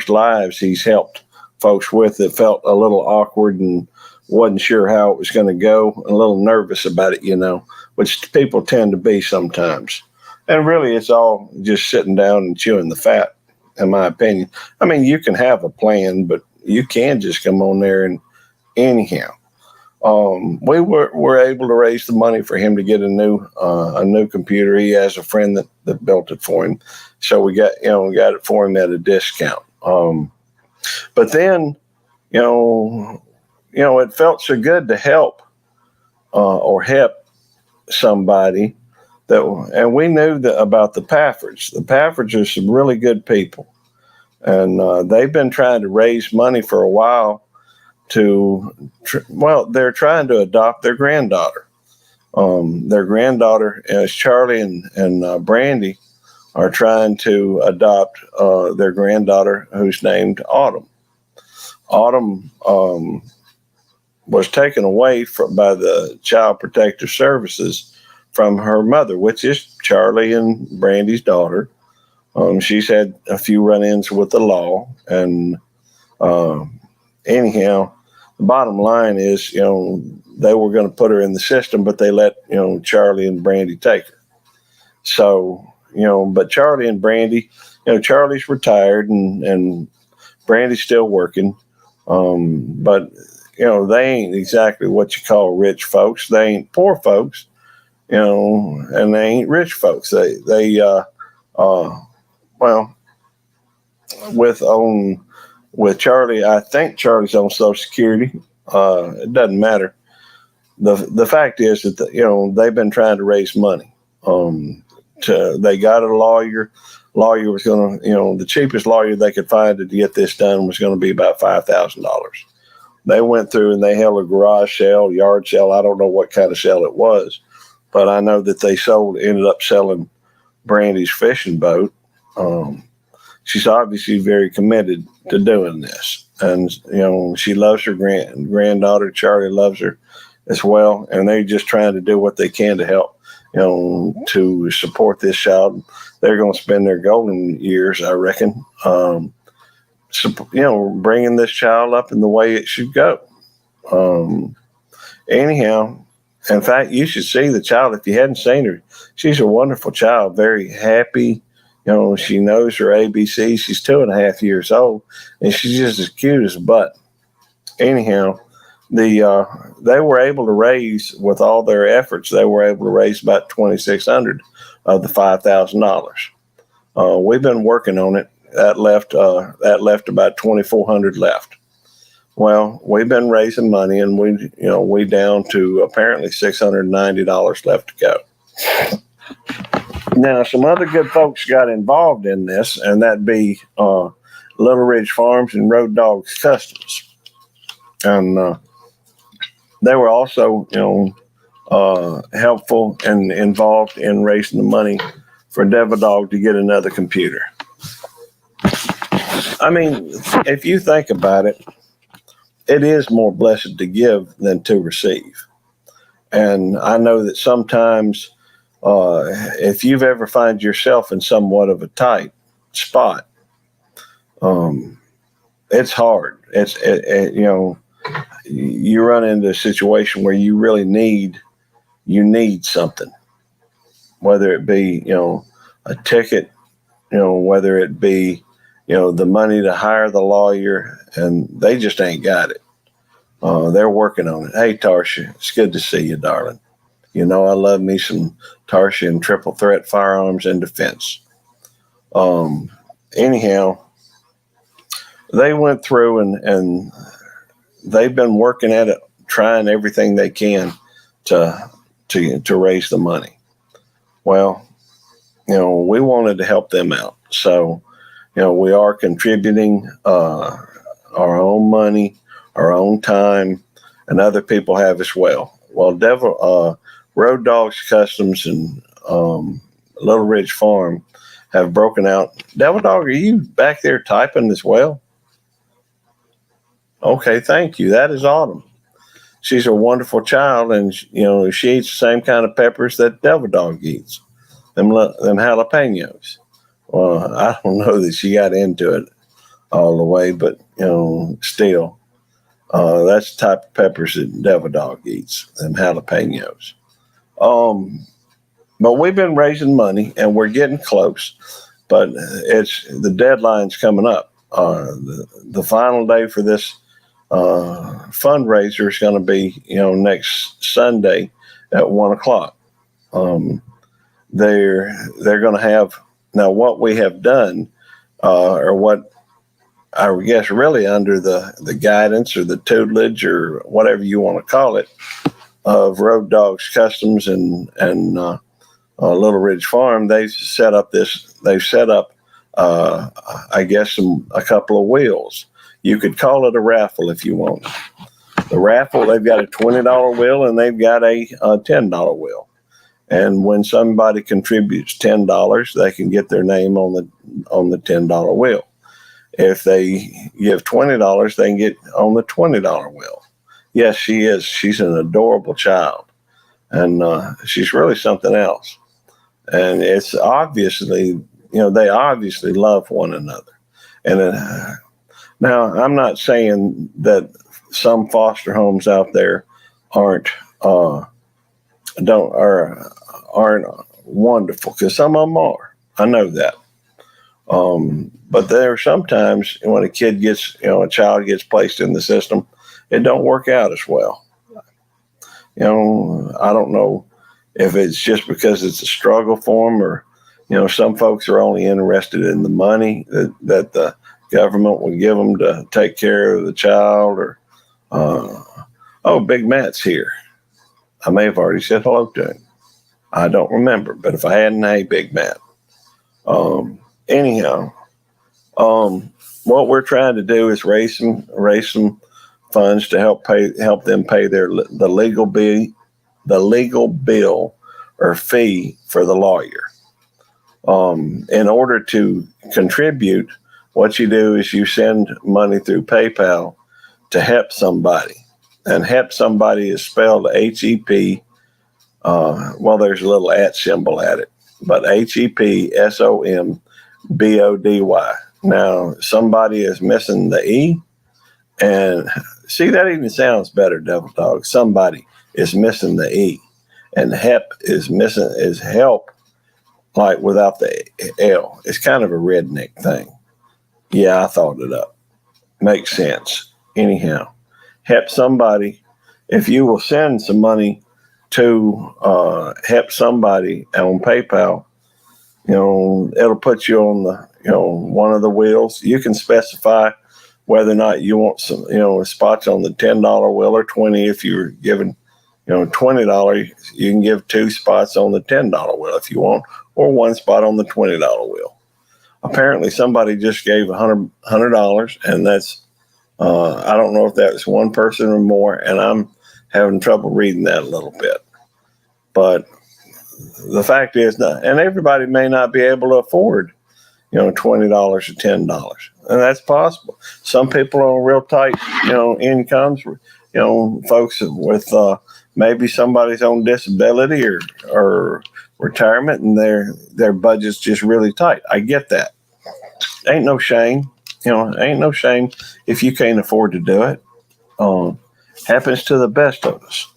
lives he's helped folks with that felt a little awkward and wasn't sure how it was going to go, a little nervous about it, which people tend to be sometimes. And really, it's all just sitting down and chewing the fat, in my opinion. I mean, you can have a plan, but you can just come on there and anyhow. We were able to raise the money for him to get a new computer. He has a friend that built it for him, so we got it for him at a discount. But then, it felt so good to help or help somebody and we knew about the Paffords. The Paffords are some really good people, and they've been trying to raise money for a while. They're trying to adopt their granddaughter. Their granddaughter, as Charlie and Brandy, are trying to adopt their granddaughter, who's named Autumn. Autumn was taken away by the Child Protective Services from her mother, which is Charlie and Brandy's daughter. She's had a few run-ins with the law, and anyhow, the bottom line is, they were going to put her in the system, but they let, Charlie and Brandy take her. So, but Charlie and Brandy, Charlie's retired and Brandy's still working. But, they ain't exactly what you call rich folks. They ain't poor folks, and they ain't rich folks. Well, with Charlie, I think Charlie's on Social Security. It doesn't matter. The fact is that they've been trying to raise money. They got a lawyer. Lawyer was going to, the cheapest lawyer they could find to get this done was going to be about $5,000. They went through and they held a garage sale, yard sale. I don't know what kind of sale it was, but I know that they ended up selling Brandy's fishing boat. She's obviously very committed to doing this, and she loves her granddaughter. Charlie loves her as well, and they're just trying to do what they can to help, to support this child. They're going to spend their golden years, I reckon, bringing this child up in the way it should go. Anyhow, in fact, you should see the child if you hadn't seen her. She's a wonderful child, very happy. She knows her ABC. She's 2.5 years old, and she's just as cute as a butt. Anyhow, they were able to raise, with all their efforts, they were able to raise about $2,600 of the $5,000. We've been working on it. That left about $2,400 left. Well, we've been raising money, and we down to apparently $690 left to go. Now, some other good folks got involved in this, and that'd be Little Ridge Farms and Road Dogs Customs. And they were also, helpful and involved in raising the money for Devil Dog to get another computer. I mean, if you think about it, it is more blessed to give than to receive. And I know that sometimes, if you've ever find yourself in somewhat of a tight spot, it's hard. You run into a situation where you really need something, whether it be, a ticket, whether it be, the money to hire the lawyer, and they just ain't got it. They're working on it. Hey, Tarsha, it's good to see you, darling. I love me some Tarsha and triple threat firearms and defense. Anyhow, they went through and they've been working at it, trying everything they can to raise the money. Well, we wanted to help them out. So, we are contributing our own money, our own time, and other people have as well. Well, Road Dogs Customs and Little Ridge Farm have broken out. Devil Dog, are you back there typing as well? Okay, thank you. That is Autumn. She's a wonderful child, and she eats the same kind of peppers that Devil Dog eats, them jalapenos. Well, I don't know that she got into it all the way, but still, that's the type of peppers that Devil Dog eats, them jalapenos. But we've been raising money, and we're getting close. But the deadline's coming up. The final day for this fundraiser is going to be next Sunday at 1:00. They're going to have, now what we have done, or what I guess really under the guidance or the tutelage or whatever you want to call it of Road Dogs Customs and Little Ridge Farm, they've set up I guess a couple of wheels. You could call it a raffle if you want. The raffle, they've got a $20 wheel and they've got a $10 wheel. And when somebody contributes $10, they can get their name on the $10 wheel. If they give $20, they can get on the $20 wheel. Yes, she is. She's an adorable child, and she's really something else. And it's obviously, they obviously love one another. And now I'm not saying that some foster homes out there aren't aren't wonderful, because some of them are. I know that. But there are sometimes when a child gets placed in the system, it don't work out as well. I don't know if it's just because it's a struggle for them, or some folks are only interested in the money that the government will give them to take care of the child. Or oh, Big Matt's here. I may have already said hello to him. I don't remember, but if I hadn't, hey, Big Matt. Anyhow, what we're trying to do is raise some funds to help them pay the legal bill or fee for the lawyer. In order to contribute, what you do is you send money through PayPal to help somebody, and help somebody is spelled HEP. Well, there's a little at symbol at it, but HEPSOMBODY. Now, somebody is missing the E, and see, that even sounds better, Devil Dog. Somebody is missing the E, and HEP is help, like without the L. It's kind of a redneck thing. Yeah, I thought it up. Makes sense. Anyhow, help somebody. If you will send some money to help somebody on PayPal, it'll put you on the one of the wheels. You can specify whether or not you want some spots on the $10 wheel or 20. If you're giving $20, you can give 2 spots on the $10 wheel if you want, or 1 spot on the $20 wheel. Apparently somebody just gave $100, and that's I don't know if that was one person or more, and I'm having trouble reading that a little bit. But the fact is, and everybody may not be able to afford $20 or $10, and that's possible. Some people are real tight incomes, folks with maybe somebody's on disability or retirement, and their budget's just really tight. I get that. Ain't no shame. Ain't no shame if you can't afford to do it. Happens to the best of us.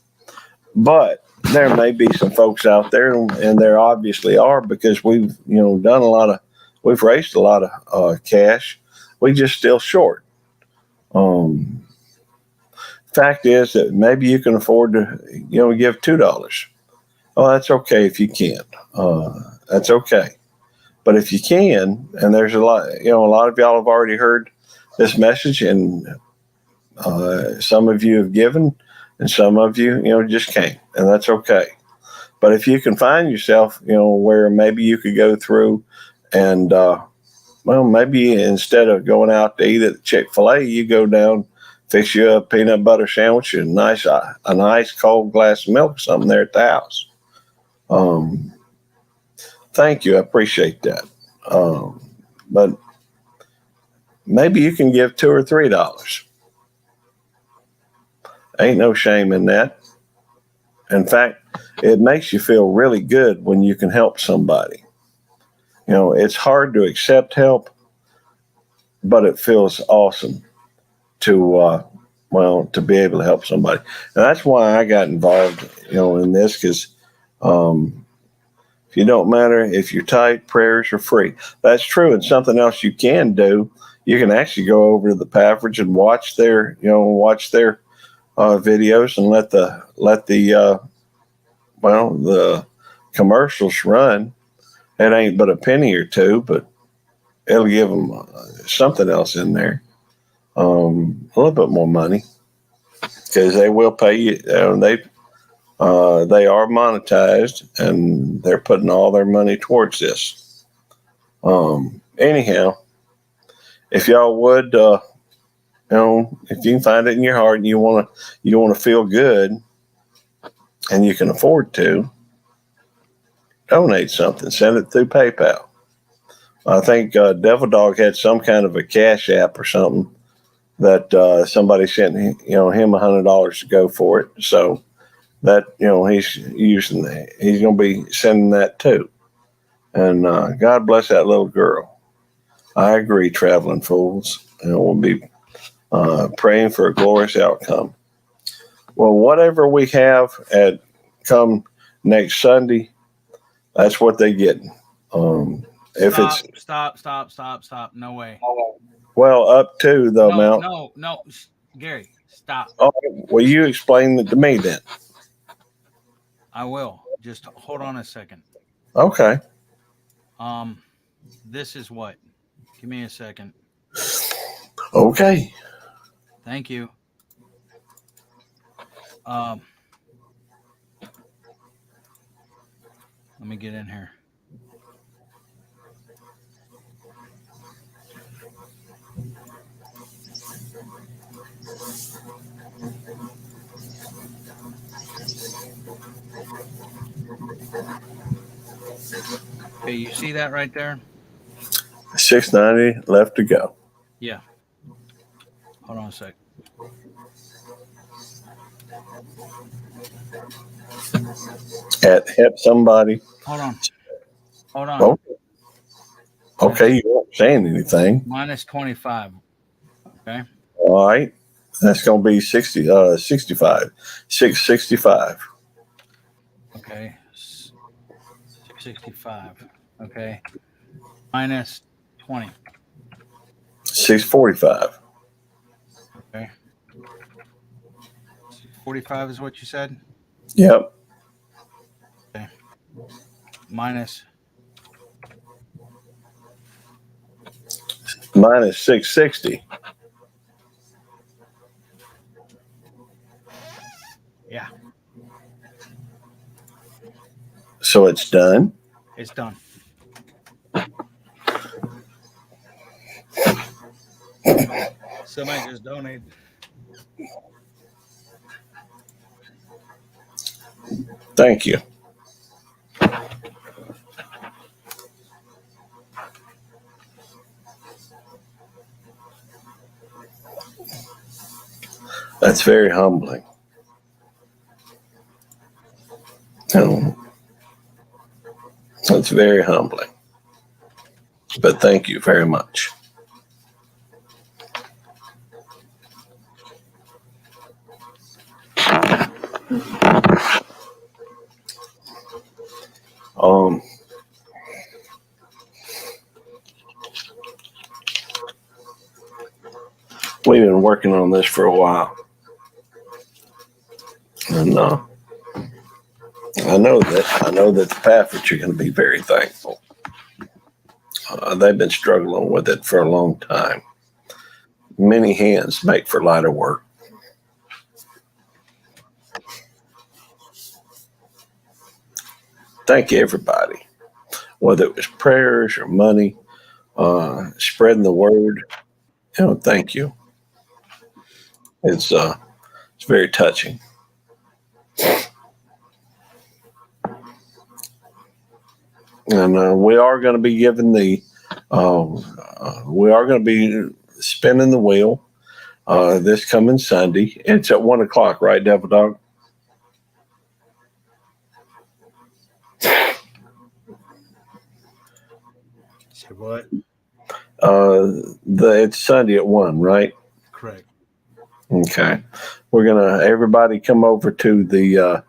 But there may be some folks out there, and there obviously are, because we've we've raised a lot of cash. We just still short. Fact is that maybe you can afford to give $2. Oh, that's okay if you can't. That's okay. But if you can, and there's a lot of y'all have already heard this message, and some of you have given, and some of you, just can't, and that's okay. But if you can find yourself, where maybe you could go through and, maybe instead of going out to eat at Chick-fil-A, you go down, fix you a peanut butter sandwich and a nice cold glass of milk or something there at the house. Thank you. I appreciate that. But maybe you can give $2 or $3. Ain't no shame in that. In fact, it makes you feel really good when you can help somebody. It's hard to accept help, but it feels awesome to be able to help somebody. And that's why I got involved, in this, because if you don't matter, if you're tight, prayers are free. That's true. And something else you can do, you can actually go over to the Paffords and watch their videos, and let the commercials run. It ain't but a penny or two, but it'll give them something else in there, a little bit more money, because they will pay you. They are monetized, and they're putting all their money towards this. Anyhow, if y'all would, if you can find it in your heart and you want to feel good, and you can afford to, donate something. Send it through PayPal. I think Devil Dog had some kind of a Cash App or something that somebody sent him $100 to go for it. So that he's going to be sending that too. And God bless that little girl. I agree, traveling fools. We'll be praying for a glorious outcome. Well, whatever we have at come next Sunday, that's what they get. If Stop. No way. well, up to the amount. No. Gary, stop. Oh, well, you explain it to me then. I will. Just hold on a second. Okay. This is what? Give me a second. Okay. Thank you. Let me get in here. Okay, you see that right there? 690 left to go. Yeah. Hold on a sec. Help somebody. Hold on. Oh, okay, you weren't saying anything. Minus 25. Okay. All right. That's going to be 65. 665. Okay. 665. Okay. Minus 20. 645. Okay. 45 is what you said? Yep. Okay. Minus 660. Yeah. So it's done? It's done. Somebody just donated. Thank you. That's very humbling. That's very humbling. But thank you very much. We've been working on this for a while. And I know that the Paffords are going to be very thankful. They've been struggling with it for a long time. Many hands make for lighter work. Thank you, everybody, whether it was prayers or money, spreading the word. Thank you. It's very touching. And we are going to be giving we are going to be spinning the wheel this coming Sunday. It's at 1:00, right, Devil Dog? Say what? It's Sunday at 1, right? Correct. Okay. We're gonna everybody come over to the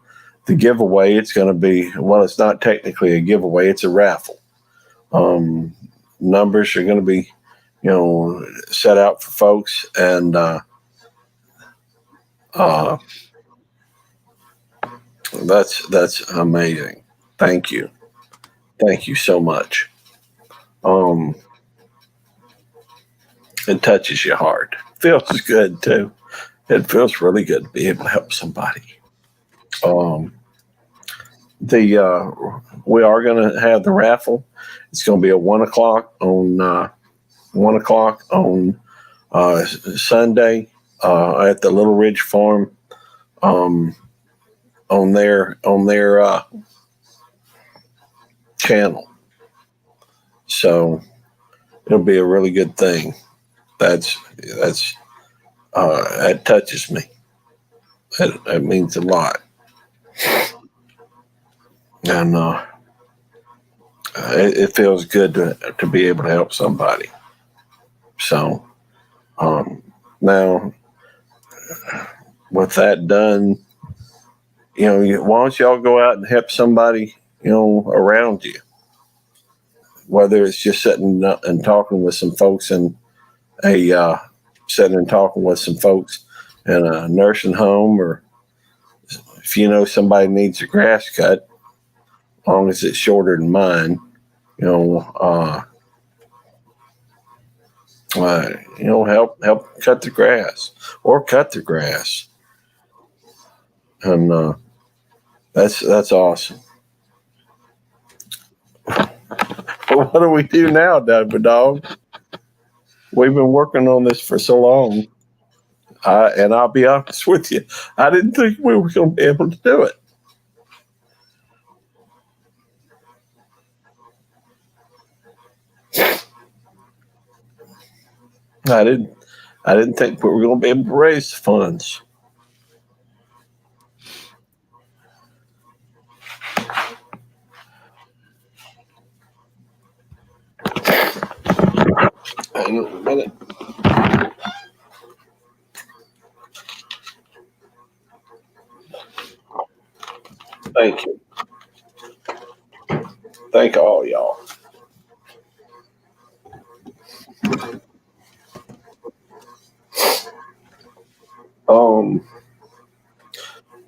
giveaway. It's gonna be, well, it's not technically a giveaway, it's a raffle. Numbers are gonna be, set out for folks, and that's amazing. Thank you so much. It touches your heart. Feels good too. It feels really good to be able to help somebody. We are going to have the raffle. It's going to be at 1:00 on Sunday at the Little Ridge Farm on their channel. So it'll be a really good thing. That touches me. That means a lot. And it feels good to be able to help somebody. So Now, with that done, why don't y'all go out and help somebody, around you, whether it's just sitting and talking with some folks in a sitting and talking with some folks in a nursing home, or if you know somebody needs a grass cut, as long as it's shorter than mine, you know, uh, help cut the grass or cut the grass, and that's awesome. But what do we do now, Dad, dog? We've been working on this for so long. And I'll be honest with you, I didn't think we were going to be able to do it. I didn't. I didn't think we were going to be able to raise the funds. Hang on a minute. Thank you. Thank all y'all. Um,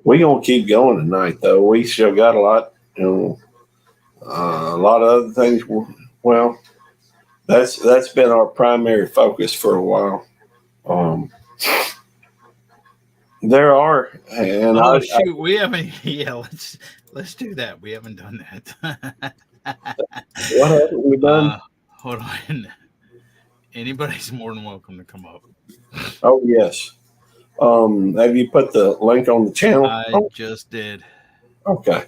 we gonna keep going tonight, though. We still got a lot, a lot of other things. Well, that's been our primary focus for a while. Um, there are, and Oh shoot, we haven't. Yeah, let's do that. We haven't done that. what haven't we done? Hold on. Anybody's more than welcome to come up. Oh yes. Have you put the link on the channel? I Oh, just did. okay.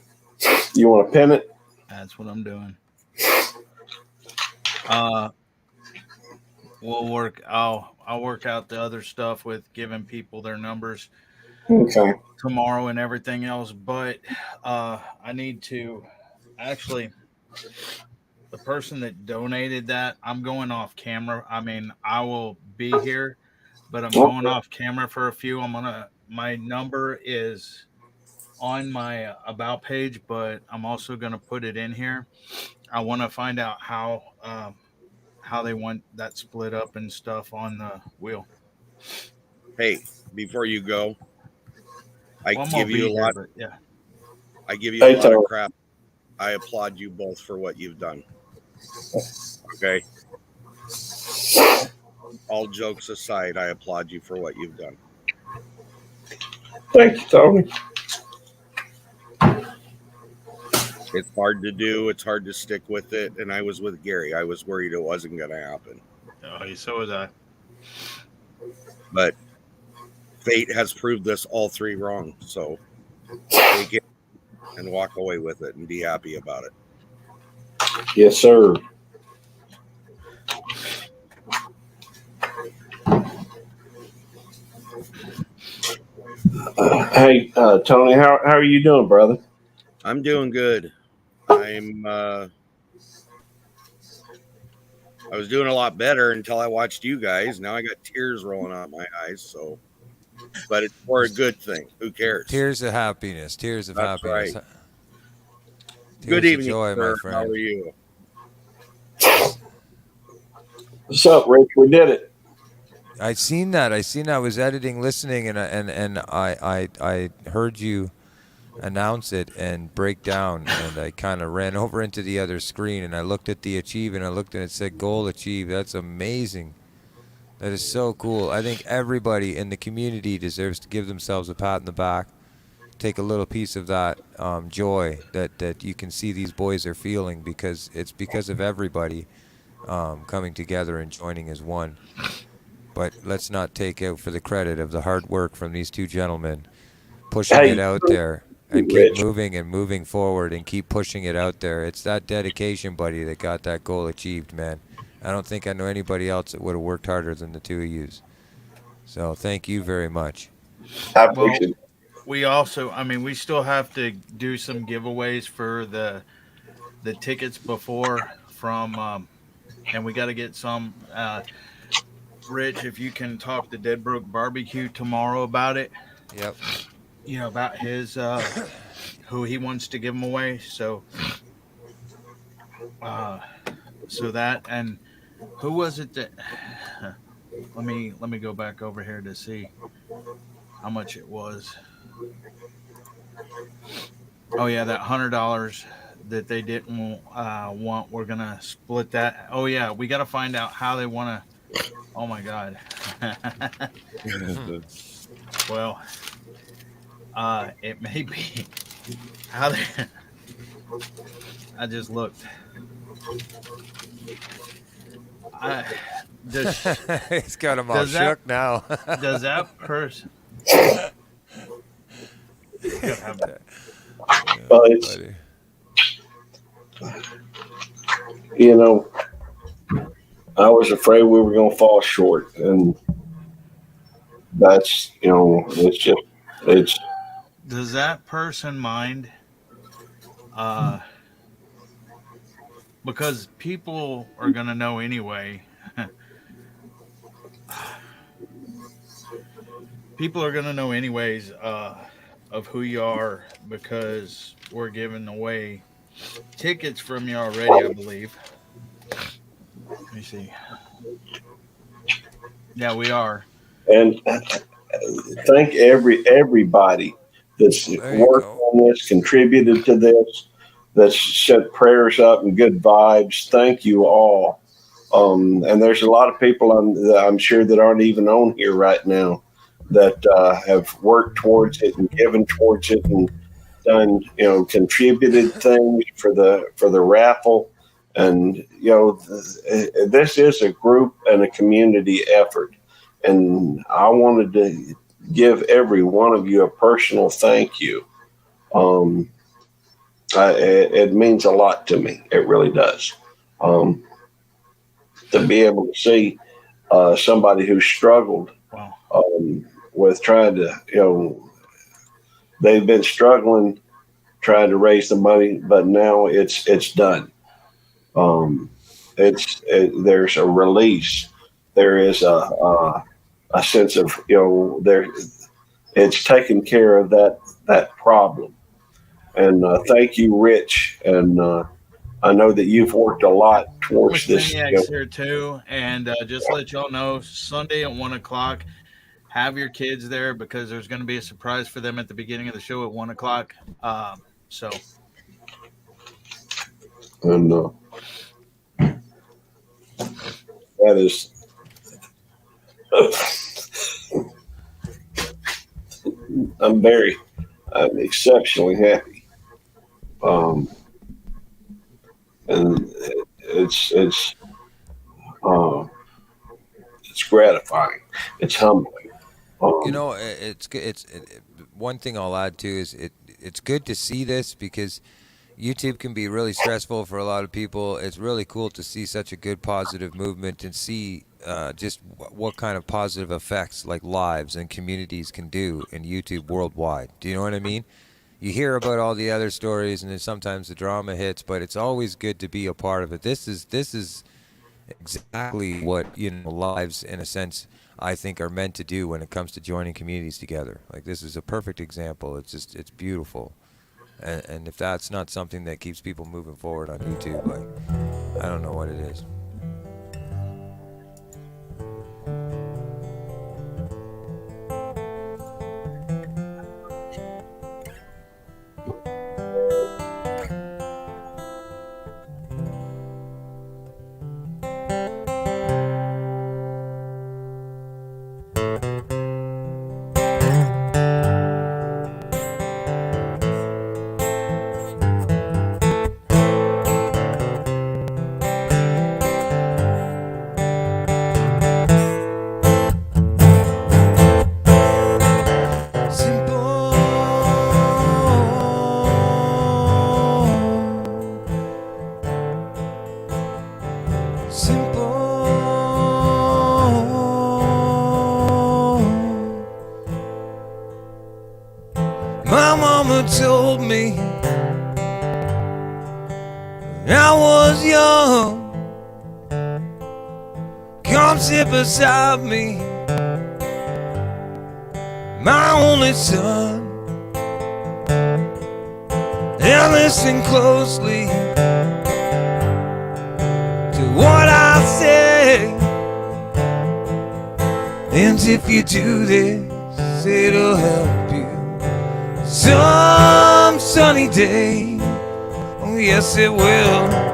You want to pin it? That's what I'm doing. Uh, we'll work. I'll work out the other stuff with giving people their numbers Okay. tomorrow and everything else. But I need to actually. The person that donated that, I'm going off camera. I mean, I will be here, but I'm going Okay. off camera for a few. My number is on my about page, but I'm also gonna put it in here. I want to find out how they want that split up and stuff on the wheel. Hey, before you go, I Well, I'm gonna give you be a here, lot. but yeah. I give you a Hey, lot of Tony. crap. I applaud you both for what you've done. Okay. All jokes aside, I applaud you for what you've done. Thank you, Tony. It's hard to do. It's hard to stick with it. And I was with Gary. I was worried it wasn't going to happen. Oh, so was I. But fate has proved us all three wrong. So take it and walk away with it and be happy about it. Yes, sir. Hey, Tony, how are you doing, brother? I'm doing good. I was doing a lot better until I watched you guys. Now I got tears rolling out my eyes. So, but it's for a good thing. Who cares? Tears of happiness. Tears of That's happiness. right. Good Tears of evening, joy, my sir. How friend. are you? What's up, Rich? We did it. I seen that. I seen that. I was editing, listening, and I heard you announce it and break down, and I kind of ran over into the other screen, and I looked at the achieve, and I looked and it said goal achieved. That's amazing. That is so cool. I think everybody in the community deserves to give themselves a pat in the back, take a little piece of that joy that you can see these boys are feeling, because it's because of everybody coming together and joining as one. But let's not take out for the credit of the hard work from these two gentlemen pushing it Hey, out there and keep Rich. moving and moving forward and keep pushing it out there. It's that dedication, buddy, that got that goal achieved, man. I don't think I know anybody else that would have worked harder than the two of yous. So thank you very much. I Well, appreciate it. we also, I mean, we still have to do some giveaways for the tickets before from, and we got to get some. Rich, if you can talk to Deadbrook Barbecue tomorrow about it, Yep. about his who he wants to give them away. Uh, so that, and who was it that? Let me go back over here to see how much it was. Oh yeah, that $100 that they didn't want. We're gonna split that. Oh yeah, we got to find out how they want to. Oh my god. Well, it may be how they. I just looked. I does He's got him all does that shook now. does that person gotta have Well, it's, Buddy. you know, I was afraid we were going to fall short, and that's, it's just, it's, does that person mind? Uh, because people are gonna know anyway. People are gonna know anyways of who you are because we're giving away tickets from you already, I believe. Let me see. Yeah, we are. and thank everybody that's There you worked go. on this, contributed to this, that's sent prayers up and good vibes. Thank you all. And there's a lot of people I'm sure that aren't even on here right now that have worked towards it and given towards it and done, contributed things for the raffle. And this is a group and a community effort, and I wanted to give every one of you a personal thank you. Um, it means a lot to me. It really does. Um, to be able to see somebody who struggled Wow. with trying to, they've been struggling trying to raise the money, but now it's done. Um, there's a release. There is a sense of there. It's taken care of that problem. And thank you, Rich. And I know that you've worked a lot towards Miss this. Maniac's here too, and just let y'all know Sunday at 1 o'clock. Have your kids there because there's going to be a surprise for them at the beginning of the show at 1 o'clock. So And that is. I'm exceptionally happy. Um, and uh, it's gratifying. It's humbling. You Um, know, one thing I'll add too is it's good to see this because YouTube can be really stressful for a lot of people. It's really cool to see such a good positive movement and see just what kind of positive effects like lives and communities can do in YouTube worldwide. Do you know what I mean? You hear about all the other stories and then sometimes the drama hits, but it's always good to be a part of it. This is exactly what lives in a sense I think are meant to do when it comes to joining communities together. Like this is a perfect example. It's beautiful. And if that's not something that keeps people moving forward on YouTube, like I don't know what it is. My mama told me when I was young, Come sit beside me, my only son, and listen closely to what I say. And if you do this, it'll help you some sunny day. Oh yes, it will.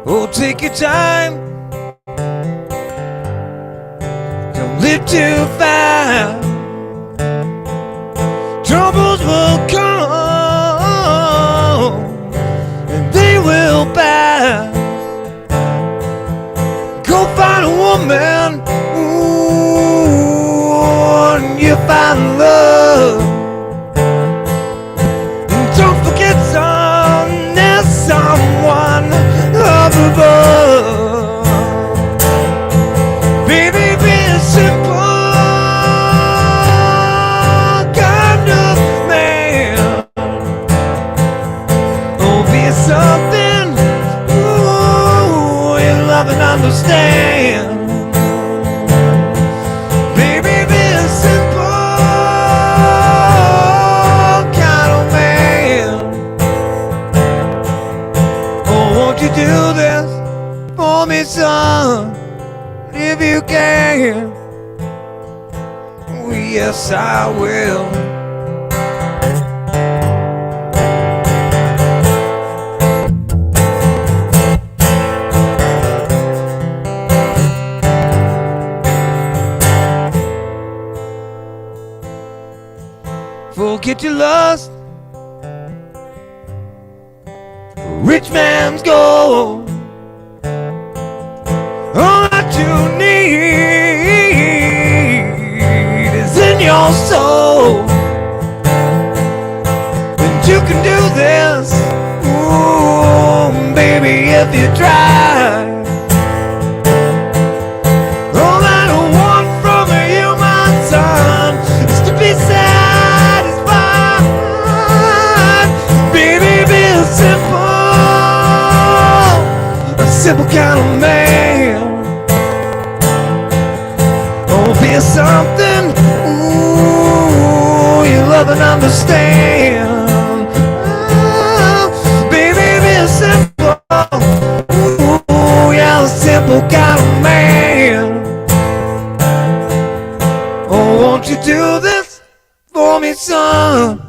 Oh, take your time, don't live too fast. Troubles will come and they will pass. Go find a woman, ooh, and you find love. And don't forget there's someone up above. Baby, be simple kind of man. Oh, be something, ooh, you love and understand. Baby, be a simple kind of man. Oh, won't you do this for me, son, if you can? Oh, yes, I will. Forget your lust, rich man's gold. All that you need is in your soul. And you can do this, ooh, baby, if you try. All that I want from you, my son, is to be satisfied. Baby, be a simple kind of man. Oh, be something, ooh, you love and understand. Oh, baby, be simple, ooh, yeah, a simple kind of man. Oh, won't you do this for me, son,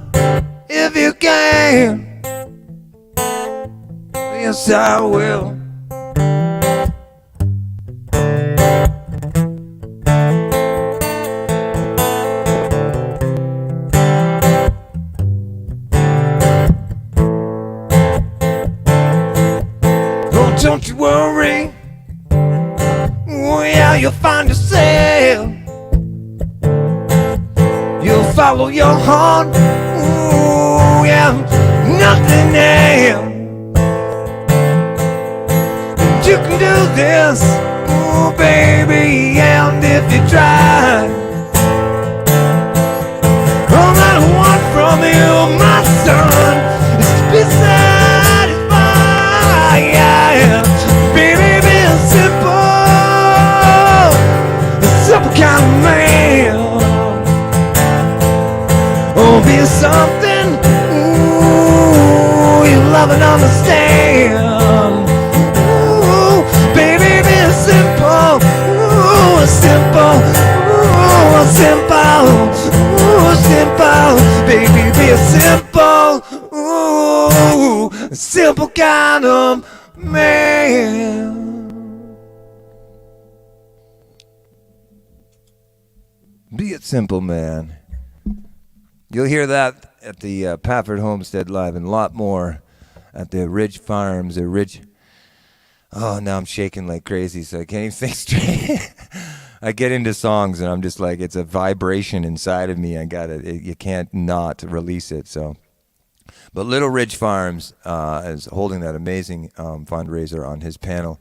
if you can? Yes, I will. Oh, don't you worry. Oh, yeah, you'll find yourself. You'll follow your heart. Oh, yeah, nothing else. You can do this, oh baby, and if you try. All that I want from you, my son, is to be satisfied. Yeah. Baby, be a simple kind of man. Oh, be something, ooh, you love and understand. Simple, ooh, simple, ooh, simple, baby, be a simple, ooh, simple kind of man. Be it simple, man. You'll hear that at the Pafford Homestead Live and a lot more at the Ridge Farms, the Ridge. Oh, now I'm shaking like crazy, so I can't even think straight. I get into songs and I'm just like, it's a vibration inside of me. I got it. You can't not release it. So, but Little Ridge Farms is holding that amazing fundraiser on his panel,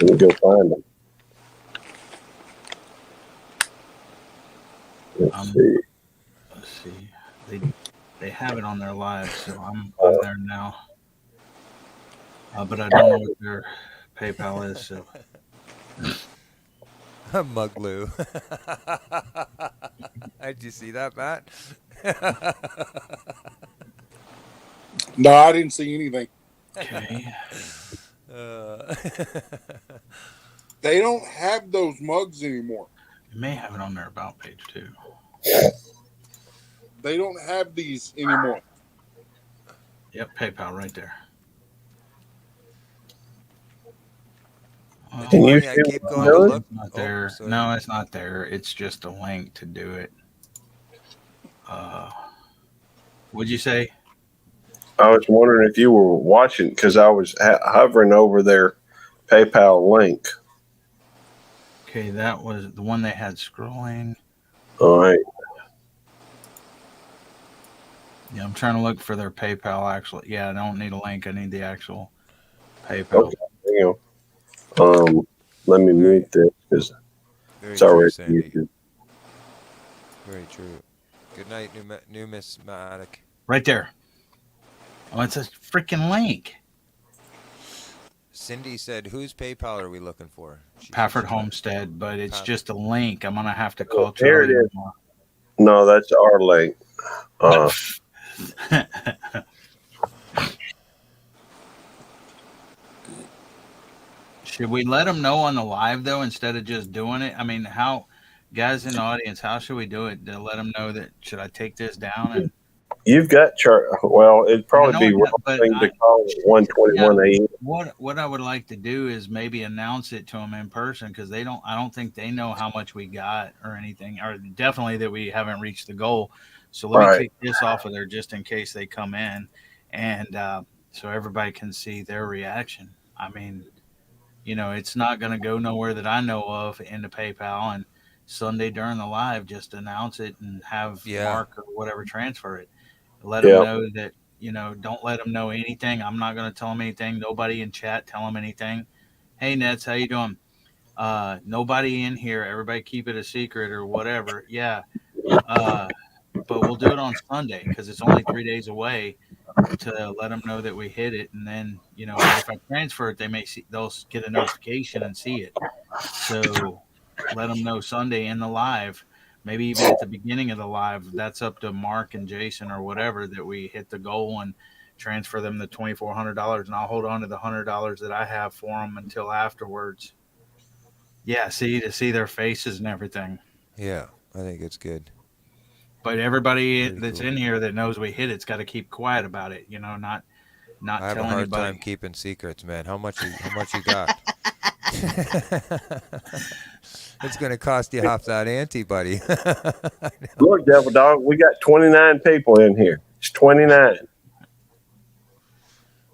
Let me go find them. Let's see. Let's see. They have it on their live, so I'm there now. But I don't know what their PayPal is. So Mugloo. Did you see that, Matt? No, I didn't see anything. okay, They don't have those mugs anymore. you may have it on their about page too. They don't have these anymore. Yep, PayPal right there. Well, Can you Funny, I see keep what going I'm to doing? look. it's not Oh, there. sorry. No, it's not there. It's just a link to do it. What'd you say? I was wondering if you were watching because I was hovering over their PayPal link. Okay, that was the one they had scrolling. All right. Yeah, I'm trying to look for their PayPal. Actually, yeah, I don't need a link. I need the actual PayPal. Okay. Hang on. Let me mute this because Very it's true, already Sandy. muted. Very true. Good night, numismatic. Right there. Oh, it's a freaking link. Cindy said, "Whose PayPal are we looking for?" Pafford Homestead, but it's just a link. I'm gonna have to call Here it Charlie is. tomorrow. No, that's our link. Should we let them know on the live though instead of just doing it? I mean, how guys in the audience, how should we do it to let them know that should I take this down? And You've got well, it'd I probably know be it, wrong but thing to call it 121 AM. what I would like to do is maybe announce it to them in person because I don't think they know how much we got or anything, or definitely that we haven't reached the goal. So let me kick this off of there just in case they come in, and so everybody can see their reaction. I mean, it's not going to go nowhere that I know of into PayPal. And Sunday during the live, just announce it and have Mark or whatever transfer it. Let them know that, don't let them know anything. I'm not going to tell them anything. Nobody in chat tell them anything. Hey, Nets, how you doing? Nobody in here. Everybody keep it a secret or whatever. Yeah. But we'll do it on Sunday because it's only 3 days away to let them know that we hit it. And then, if I transfer it, they'll get a notification and see it. So let them know Sunday in the live, maybe even at the beginning of the live. That's up to Mark and Jason or whatever that we hit the goal and transfer them the $2,400, and I'll hold on to the $100 that I have for them until afterwards. Yeah, to see their faces and everything. Yeah, I think it's good. But everybody that's in here that knows we hit it's got to keep quiet about it. Not I have tell a hard anybody. time keeping secrets, man. How much you got? It's going to cost you half that ante, buddy. Look, Devil Dog, we got 29 people in here. It's 29.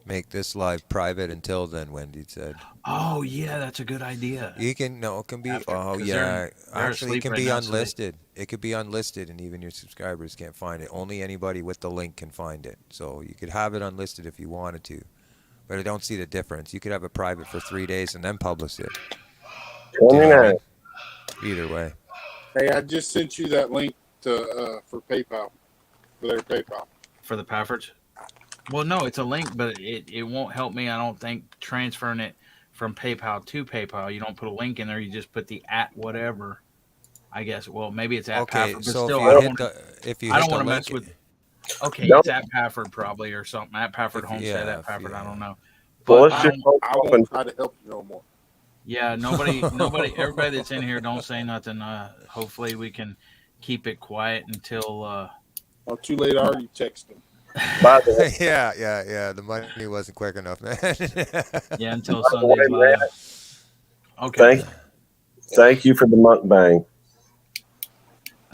Make this live private until then, Wendy said. Oh yeah, that's a good idea. You can it can be After, they're actually it can right be now, unlisted. It could be unlisted and even your subscribers can't find it. Only anybody with the link can find it. So you could have it unlisted if you wanted to. But I don't see the difference. You could have it private for 3 days and then publish it. 29. You know what I mean? Either way. Hey, I just sent you that link for PayPal, for their PayPal. For the Paffords? Well, no, it's a link, but it won't help me, I don't think, transferring it from PayPal to PayPal. You don't put a link in there. You just put the at whatever, I guess. Well, maybe it's at Okay, Pafford, but so still, if I you don't hit want the if you I hit don't the want to link, mess with. Okay, No. it's at Pafford probably or something. At Pafford Homestead, at Pafford. I don't know. But Well, let's just I won't try to help you no more. Yeah, nobody, everybody that's in here, don't say nothing. Hopefully, we can keep it quiet until. Oh, too late. I already texted them. by the way, yeah. The money wasn't quick enough, man. Yeah, until by the way, Sunday's live. Matt, Okay. thank you for the mukbang.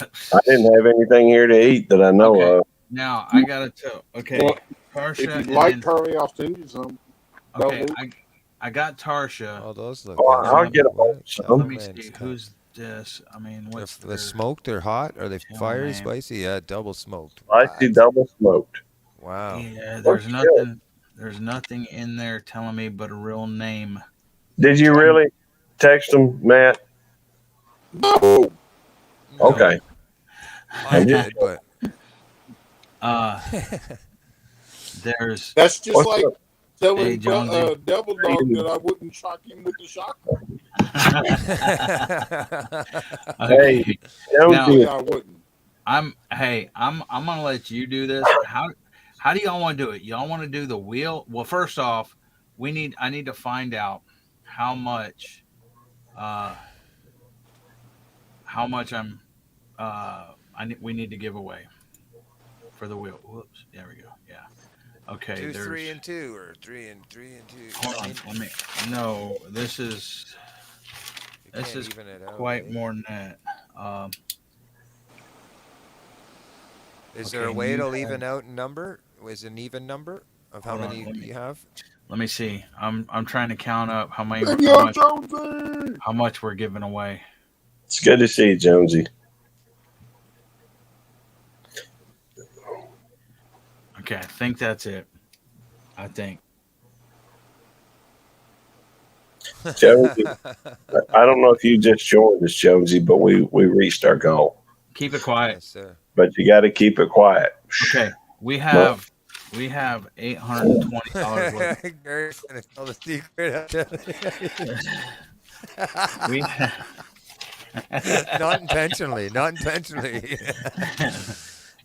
I didn't have anything here to eat that I know of. Now I gotta tell. Okay, Well, Tarsha. If you'd and like, then- Charlie, I'll send you some. Okay, I got Tarsha. Oh, those look Oh, good. I'll get a What bunch of Let them. me see who's this. I mean, what's They're smoked or hot? Are they channel fiery, name? spicy? Yeah, double smoked. Spicy double smoked. Wow. Yeah, What's there's nothing in there telling me but a real name. Did you really text them, Matt? No. Okay. I did, but Uh, there's That's just What's like up? telling Hey, Jonesy. Devil Dog that I wouldn't shock him with the shotgun. Hey, Okay. Now Jonesy, I wouldn't. I'm gonna let you do this. How do y'all want to do it? Y'all want to do the wheel? Well, first off, I need to find out how much uh how much we need to give away for the wheel. Whoops. There we go. Yeah. Okay. 2, There's 3, and 2, or 3 and 3 and 2. hold on. Let me. No, this is You this can't is even it out. quite Eh? more than that. Is Okay, there a way you it'll have- even out number? Is an even number of how Hold on, many let me- you have? Let me see. I'm trying to count up how Yo, Jonesy! much we're giving away. it's good to see you, Jonesy. Okay, I think that's it. I think. Jonesy, I don't know if you just joined us, Jonesy, but we reached our goal. Keep it quiet. Yes, sir. But you got to keep it quiet. Okay, we have $820 worth. Gary's gonna tell the secret. We Not intentionally. Not intentionally.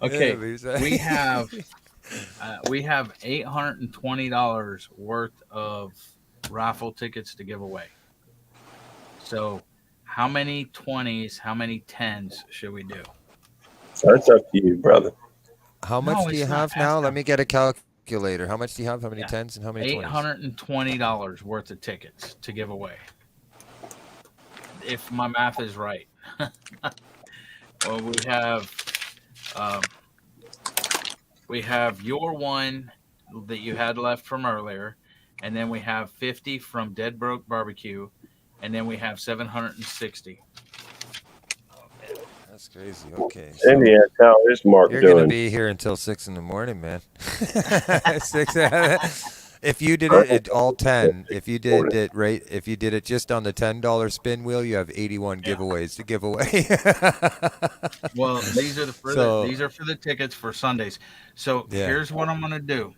okay. Yeah, but he's like- We have $820 worth of raffle tickets to give away. So, how many 20s? How many 10s should we do? That's up to you, brother. How No, much do you it's not have past now? time. Let me get a calculator. How much do you have? How many Yeah. tens and how many 20s? $820 worth of tickets to give away. If my math is right. Well, we have your one that you had left from earlier, and then we have 50 from Dead Broke Barbecue, and then we have 760. That's crazy. Okay. Cindy, how is Mark You're gonna doing? be here until 6 in the morning, man. 6. If you did it at all 10, if you did it right, if you did it just on the $10 spin wheel, you have 81 giveaways to give away. Well, these are these are for the tickets for Sundays. So Yeah. here's what I'm gonna do.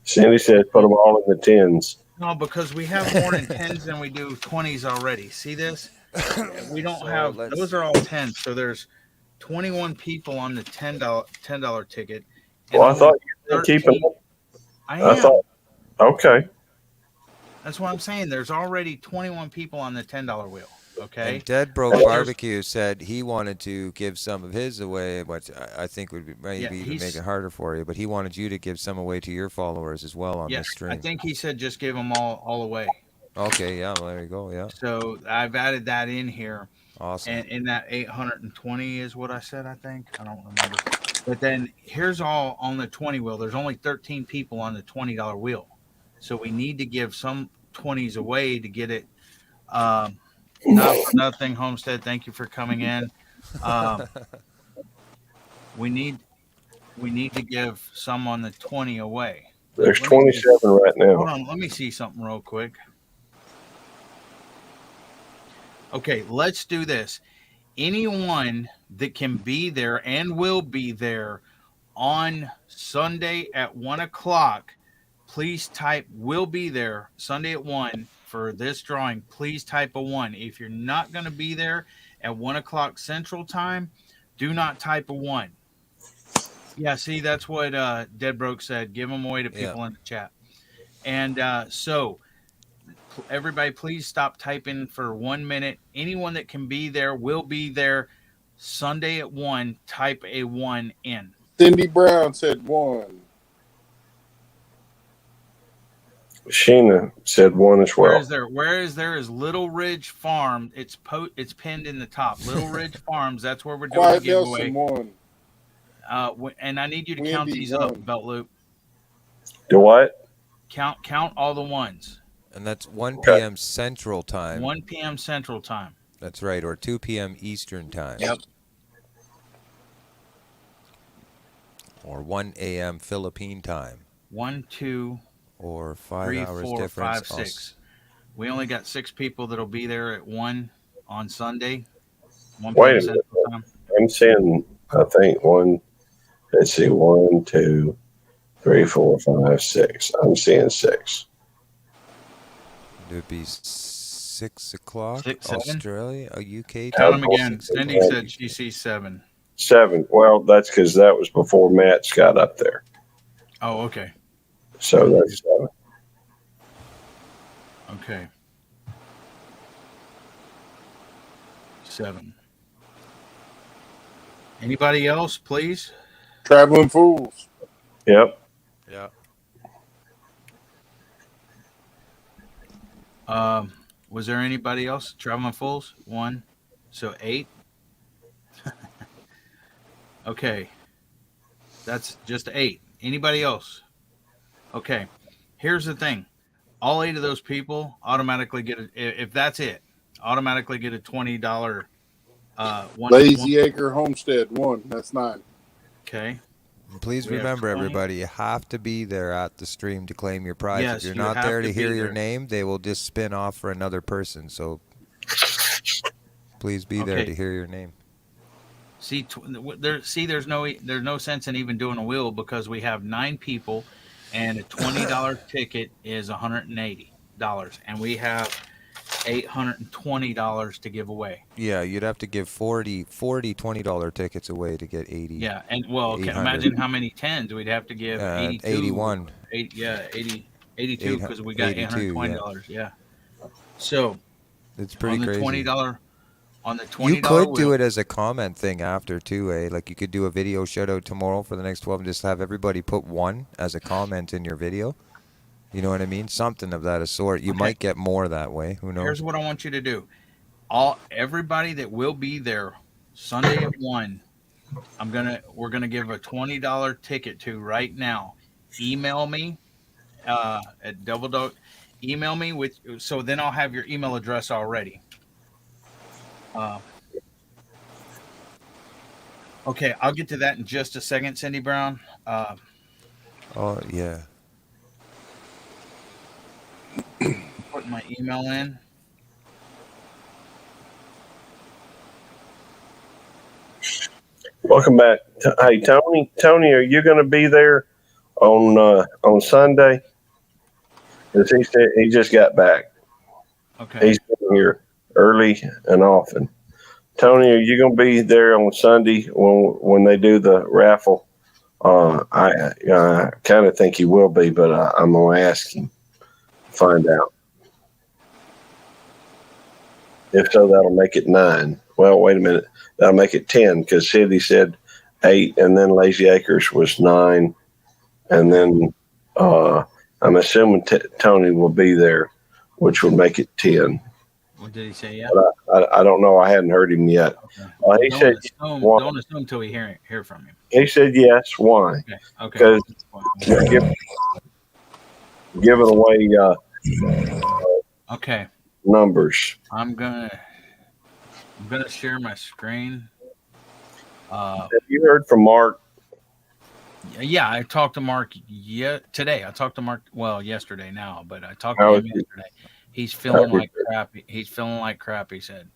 Cindy said put them all in the tins. No, because we have more in 10s than we do 20s already. See this? We don't So have let's those see. are all 10s. So there's 21 people on the $10 ticket. Well, I only thought you were 13 keeping. I I am. thought. Okay. That's what I'm saying. There's already 21 people on the $10 wheel. Okay. And Dead Broke There's- Barbecue said he wanted to give some of his away, which I think would be maybe even make it harder for you. But he wanted you to give some away to your followers as well on Yeah, this stream. I think he said just give them all away. Okay, yeah, well, there you go. Yeah, So I've added that in here. awesome. And in that 820 is what I said, I think. I don't remember. But then here's all on the 20 wheel. There's only 13 people on the $20 wheel. So we need to give some 20s away to get it. Not for nothing, Homestead. Thank you for coming in. We need to give some on the 20 away. But There's let me 27 right hold now. on, let me see something real quick. Okay, let's do this. Anyone that can be there and will be there on Sunday at 1:00, please type "will be there" Sunday at 1 for this drawing. Please type a 1. If you're not going to be there at 1:00 Central Time, do not type a 1. Yeah, see, that's what Dead Broke said. Give them away to people in the chat. And so everybody, please stop typing for 1 minute. Anyone that can be there will be there Sunday at 1. Type a 1 in. Cindy Brown said 1. Sheena said 1 as well. Where is there is Little Ridge Farm. It's pinned in the top. Little Ridge Farms. That's where we're doing Quiet the giveaway. Nelson 1. And I need you to Wendy, count these 1. up, Belt Loop. Do what? Count all the ones. And that's 1 Okay. p.m. Central Time. 1 p.m. Central Time. That's right, or 2 p.m. Eastern Time. Yep. Or 1 a.m. Philippine Time. 1, 2, Or 5 3, hours 4, difference. 5, 6. We only got 6 people that'll be there at 1 on Sunday, 1 Wait p.m. a minute. Central Time. I'm seeing, I think one, let's see, 1, 2, 3, 4, 5, 6. I'm seeing 6. It would be 6 o'clock 6, 7. Australia, UK Tell time. them again. 6 Cindy o'clock. said she sees 7. 7. Well, that's because that was before Matt's got up there. Oh, okay. So that's 7. Okay. 7. Anybody else, please? Traveling fools. Yep. Yeah. Was there anybody else? Traveling Fools? 1. So 8. Okay. That's just 8. Anybody else? Okay. Here's the thing. All 8 of those people automatically get if that's it, automatically get a $20 Lazy Acre Homestead 1. That's 9. Okay. And please We have remember, 20. everybody, you have to be there at the stream to claim your prize. Yes, if you're you not have there to to be hear your there. name, they will just spin off for another person. So please be there Okay. to hear your name. See, there's no sense in even doing a wheel because we have 9 people, and a $20 ticket is $180, and we have $820 to give away. Yeah, you'd have to give 40 $20 tickets away to get 80. Yeah, and well, okay, 800. imagine how many 10s we'd have to give. 82, 81. 82 because we got 82, $820. Yeah. So It's pretty on the crazy. $20 You could wheel, do it as a comment thing after too, eh? Like you could do a video shout out tomorrow for the next 12 and just have everybody put 1 as a comment in your video. You know what I mean? Something of that sort. You Okay. might get more that way. Who knows? Here's what I want you to do. Everybody that will be there Sunday at 1, we're gonna give a $20 ticket to right now. Email me at double dog. Email me so then I'll have your email address already. Okay, I'll get to that in just a second, Cindy Brown. Oh, yeah. Put my email in. Welcome back. Hey, Tony. Tony, are you going to be there on Sunday? Because he said he just got back. Okay. He's been here early and often. Tony, are you going to be there on Sunday when they do the raffle? I kind of think he will be, but I'm going to ask him. Find out. If so, that'll make it 9. Well, wait a minute. That'll make it 10 because Cindy said 8, and then Lazy Acres was 9, and then I'm assuming Tony will be there, which would make it 10. What did he say? Yeah. But I don't know. I hadn't heard him yet. Okay. He said don't assume until we hear from him. He said yes. Why? Okay. Because giving away okay. numbers. I'm gonna share my screen. Have you heard from Mark? Yeah, I talked to Mark today. I talked to Mark yesterday now, but I talked to him yesterday. He's feeling like crap. He's feeling like crap, he said.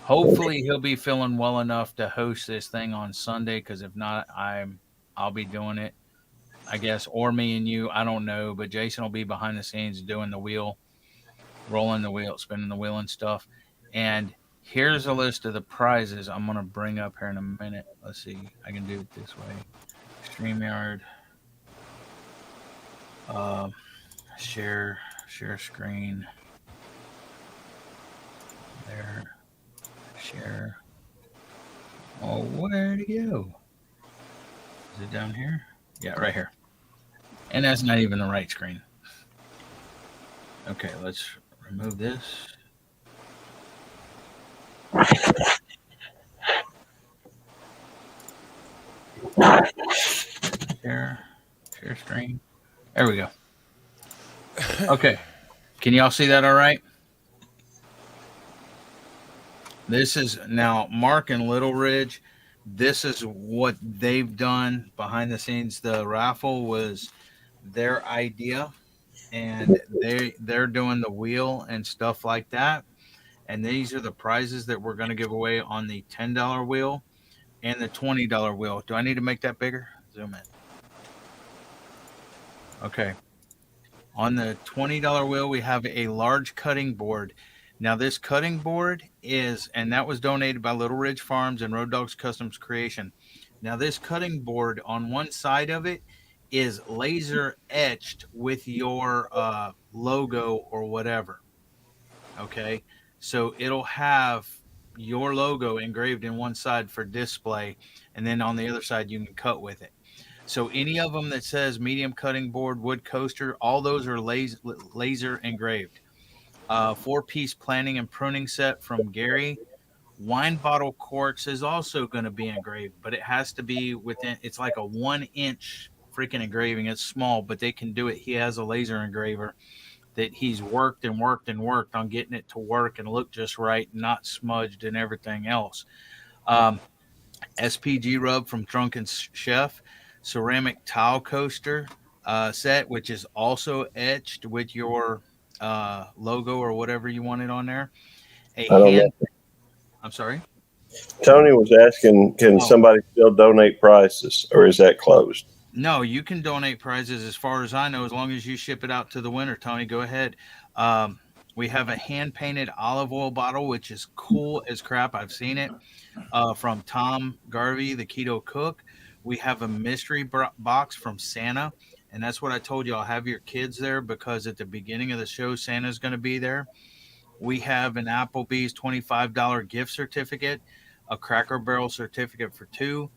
Hopefully he'll be feeling well enough to host this thing on Sunday, because if not, I'll be doing it, I guess, or me and you. I don't know, but Jason will be behind the scenes doing the wheel, rolling the wheel, spinning the wheel and stuff. And here's a list of the prizes I'm going to bring up here in a minute. Let's see. I can do it this way. StreamYard. Share screen. There. Share. Oh, where'd it go? Is it down here? Yeah, right here. And that's not even the right screen. Okay, let's remove this. Share screen. There we go. Okay. Can y'all see that all right? This is now Mark and Little Ridge. This is what they've done behind the scenes. The raffle was their idea. and they're doing the wheel and stuff like that. And these are the prizes that we're going to give away on the $10 wheel and the $20 wheel. Do I need to make that bigger? Zoom in. Okay. On the $20 wheel, we have a large cutting board. Now, this cutting board is, and that was donated by Little Ridge Farms and Road Dogs Customs Creation. Now, this cutting board on one side of it is laser etched with your logo or whatever. Okay. So it'll have your logo engraved in one side for display, and then on the other side, you can cut with it. So any of them that says medium cutting board, wood coaster, all those are laser engraved. 4-piece planting and pruning set from Gary. Wine bottle corks is also going to be engraved, but it has to be within. It's like a 1-inch freaking engraving. It's small, but they can do it. He has a laser engraver that he's worked and worked and worked on getting it to work and look just right, not smudged and everything else. SPG rub from Drunken Chef, ceramic tile coaster set, which is also etched with your logo or whatever you wanted on there. A I don't hand. know. I'm sorry. Tony was asking, can somebody still donate prizes, or is that closed? No, you can donate prizes as far as I know, as long as you ship it out to the winner, Tony. Go ahead. We have a hand painted olive oil bottle, which is cool as crap. I've seen it from Tom Garvey, the keto cook. We have a mystery box from Santa. And that's what I told you. I'll have your kids there because at the beginning of the show, Santa's going to be there. We have an Applebee's $25 gift certificate, a Cracker Barrel certificate for 2,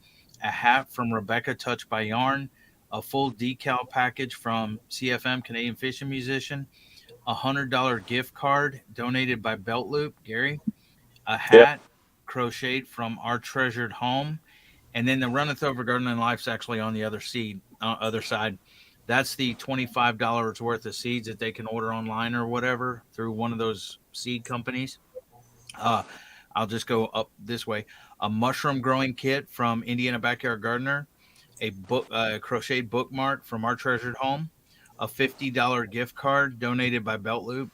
a hat from Rebecca Touched by Yarn, a full decal package from CFM, Canadian Fishing Musician, a $100 gift card donated by Belt Loop, Gary, a hat crocheted from Our Treasured Home, and then the Runneth Over Garden and Life's actually on the other side. That's the $25 worth of seeds that they can order online or whatever through one of those seed companies. I'll just go up this way. A mushroom growing kit from Indiana Backyard Gardener, a crocheted bookmark from Our Treasured Home, a $50 gift card donated by Belt Loop.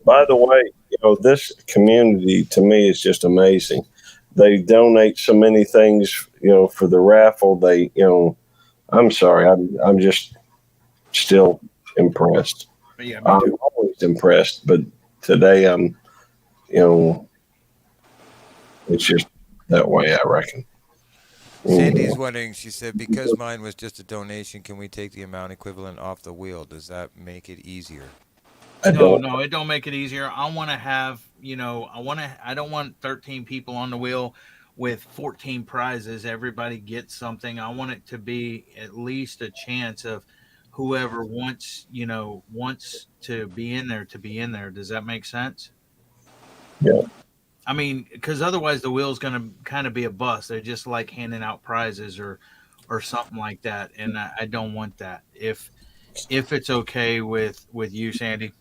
By the way, this community to me is just amazing. They donate so many things, for the raffle. I'm sorry, I'm just still impressed. Yeah, me I'm too. always impressed, but today it's just that way, I reckon. Sandy's wondering, she said, because mine was just a donation, can we take the amount equivalent off the wheel? Does that make it easier? No, it don't make it easier. I want to have, I don't want 13 people on the wheel with 14 prizes. Everybody gets something. I want it to be at least a chance of whoever wants to be in there to be in there. Does that make sense? Yeah. I mean, because otherwise the wheel's going to kind of be a bust. They're just like handing out prizes or something like that, and I don't want that. If it's okay with you, Sandy.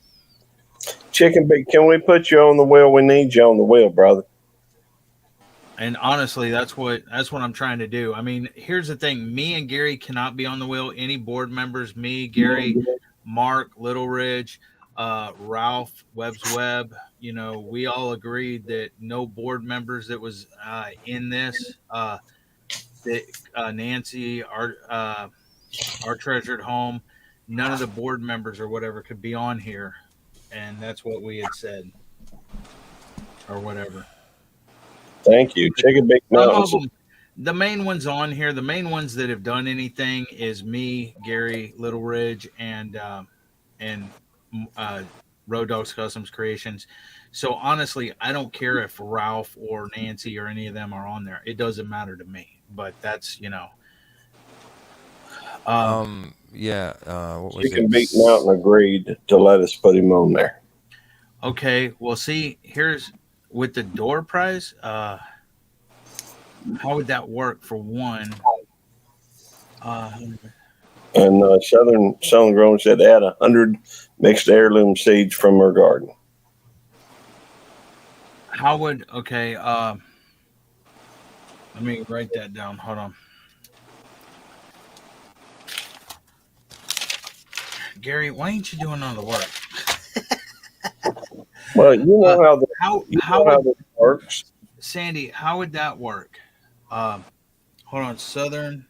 Chicken Bake, can we put you on the wheel? We need you on the wheel, brother. And honestly, that's what I'm trying to do. I mean, here's the thing: me and Gary cannot be on the wheel. Any board members, me, Gary, Mark, Little Ridge, Ralph, Webb's Web, we all agreed that no board members that was in this. That Nancy, our treasured home, none of the board members or whatever could be on here, and that's what we had said, or whatever. Thank you, Chicken Bake Some Mountains. of them, the main ones on here, the main ones that have done anything is me, Gary, Little Ridge, and Road Dogs Customs Creations. So honestly, I don't care if Ralph or Nancy or any of them are on there. It doesn't matter to me. But that's yeah. What was Chicken it? Bake Mountain agreed to let us put him on there. Okay. Well, see, here's with the door prize. How would that work for one? And Southern Grown said add 100 mixed heirloom seeds from her garden. How would okay? Let me write that down. Hold on. Gary, why ain't you doing all the work? Well, you know how the, How you how know how would this works. Sandy? How would that work? Hold on, Southern,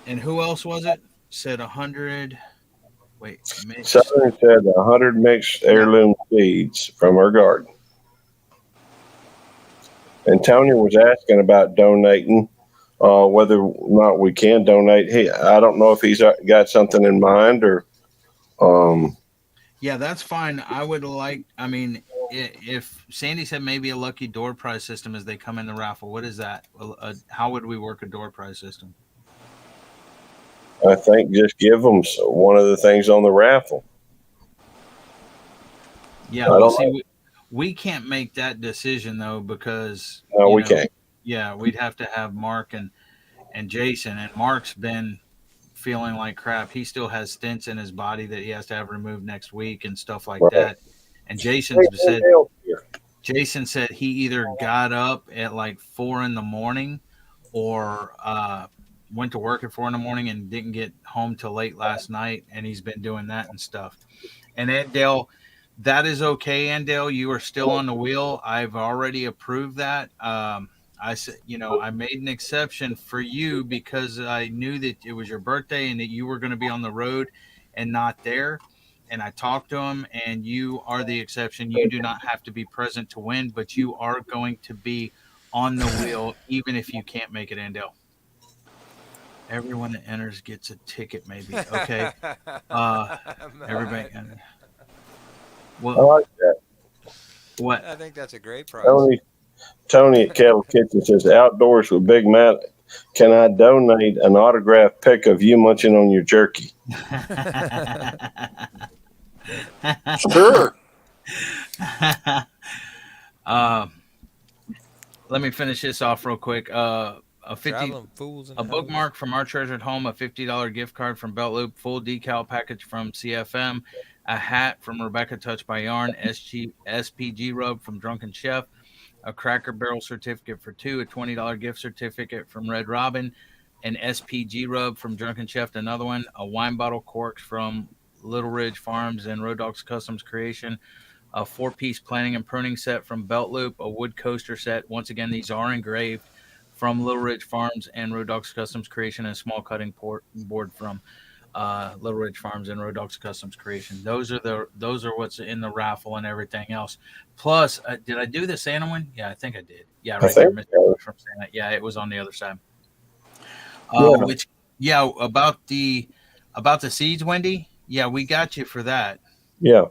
and who else was it? Said 100. Wait, mixed. Southern said 100 mixed heirloom seeds from her garden. And Tony was asking about donating, whether or not we can donate. Hey, I don't know if he's got something in mind or. Um, Yeah, that's fine. I would like. I mean, if Sandy said maybe a lucky door prize system as they come in the raffle, what is that? How would we work a door prize system? I think just give them one of the things on the raffle. Yeah, I well, don't see, know. we can't make that decision though because No, we can't. yeah, we'd have to have Mark and Jason, and Mark's been feeling like crap. He still has stents in his body that he has to have removed next week and stuff like Right. that. And Hey, Jason said he either got up at like 4 a.m. or went to work at 4 a.m. and didn't get home till late last night, and he's been doing that and stuff. And Ed Dale, that is okay, Andale. You are still on the wheel. I've already approved that. I said, I made an exception for you because I knew that it was your birthday and that you were going to be on the road and not there. And I talked to him, and you are the exception. You do not have to be present to win, but you are going to be on the wheel, even if you can't make it, Andale. Everyone that enters gets a ticket, maybe. Okay. Everybody. I Well, like that. what? I think that's a great prize. Tony at Kettle Kitchen says, outdoors with Big Matt, can I donate an autographed pic of you munching on your jerky? Sure. Let me finish this off real quick. A bookmark from Our Treasured Home, a $50 gift card from Belt Loop, full decal package from CFM, a hat from Rebecca Touched by Yarn, SPG rub from Drunken Chef, a Cracker Barrel certificate for 2, a $20 gift certificate from Red Robin, an SPG rub from Drunken Chef, another one, a wine bottle corks from Little Ridge Farms and Road Dogs Customs Creation, a 4-piece planting and pruning set from Belt Loop, a wood coaster set. Once again, these are engraved from Little Ridge Farms and Road Dogs Customs Creation, and a small cutting board from Little Ridge Farms and Road Dogs Customs Creation. Those are what's in the raffle and everything else. Plus, did I do the Santa one? Yeah, I think I did. Yeah, right there, Mr. So. From Santa. Yeah, it was on the other side. Yeah. About the seeds, Wendy. Yeah, we got you for that. Yeah.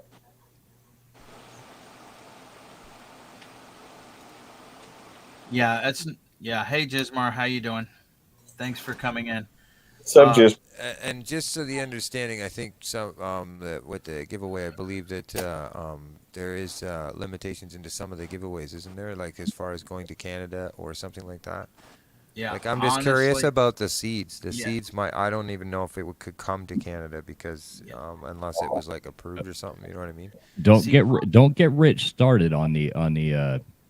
Yeah, Hey, Jismar, how you doing? Thanks for coming in. And just so the understanding, I think with the giveaway, I believe that there is limitations into some of the giveaways, isn't there? Like as far as going to Canada or something like that. Yeah. Like I'm just curious about the seeds. The seeds I don't even know if it could come to Canada because unless it was like approved or something. You know what I mean? Don't get rich started on the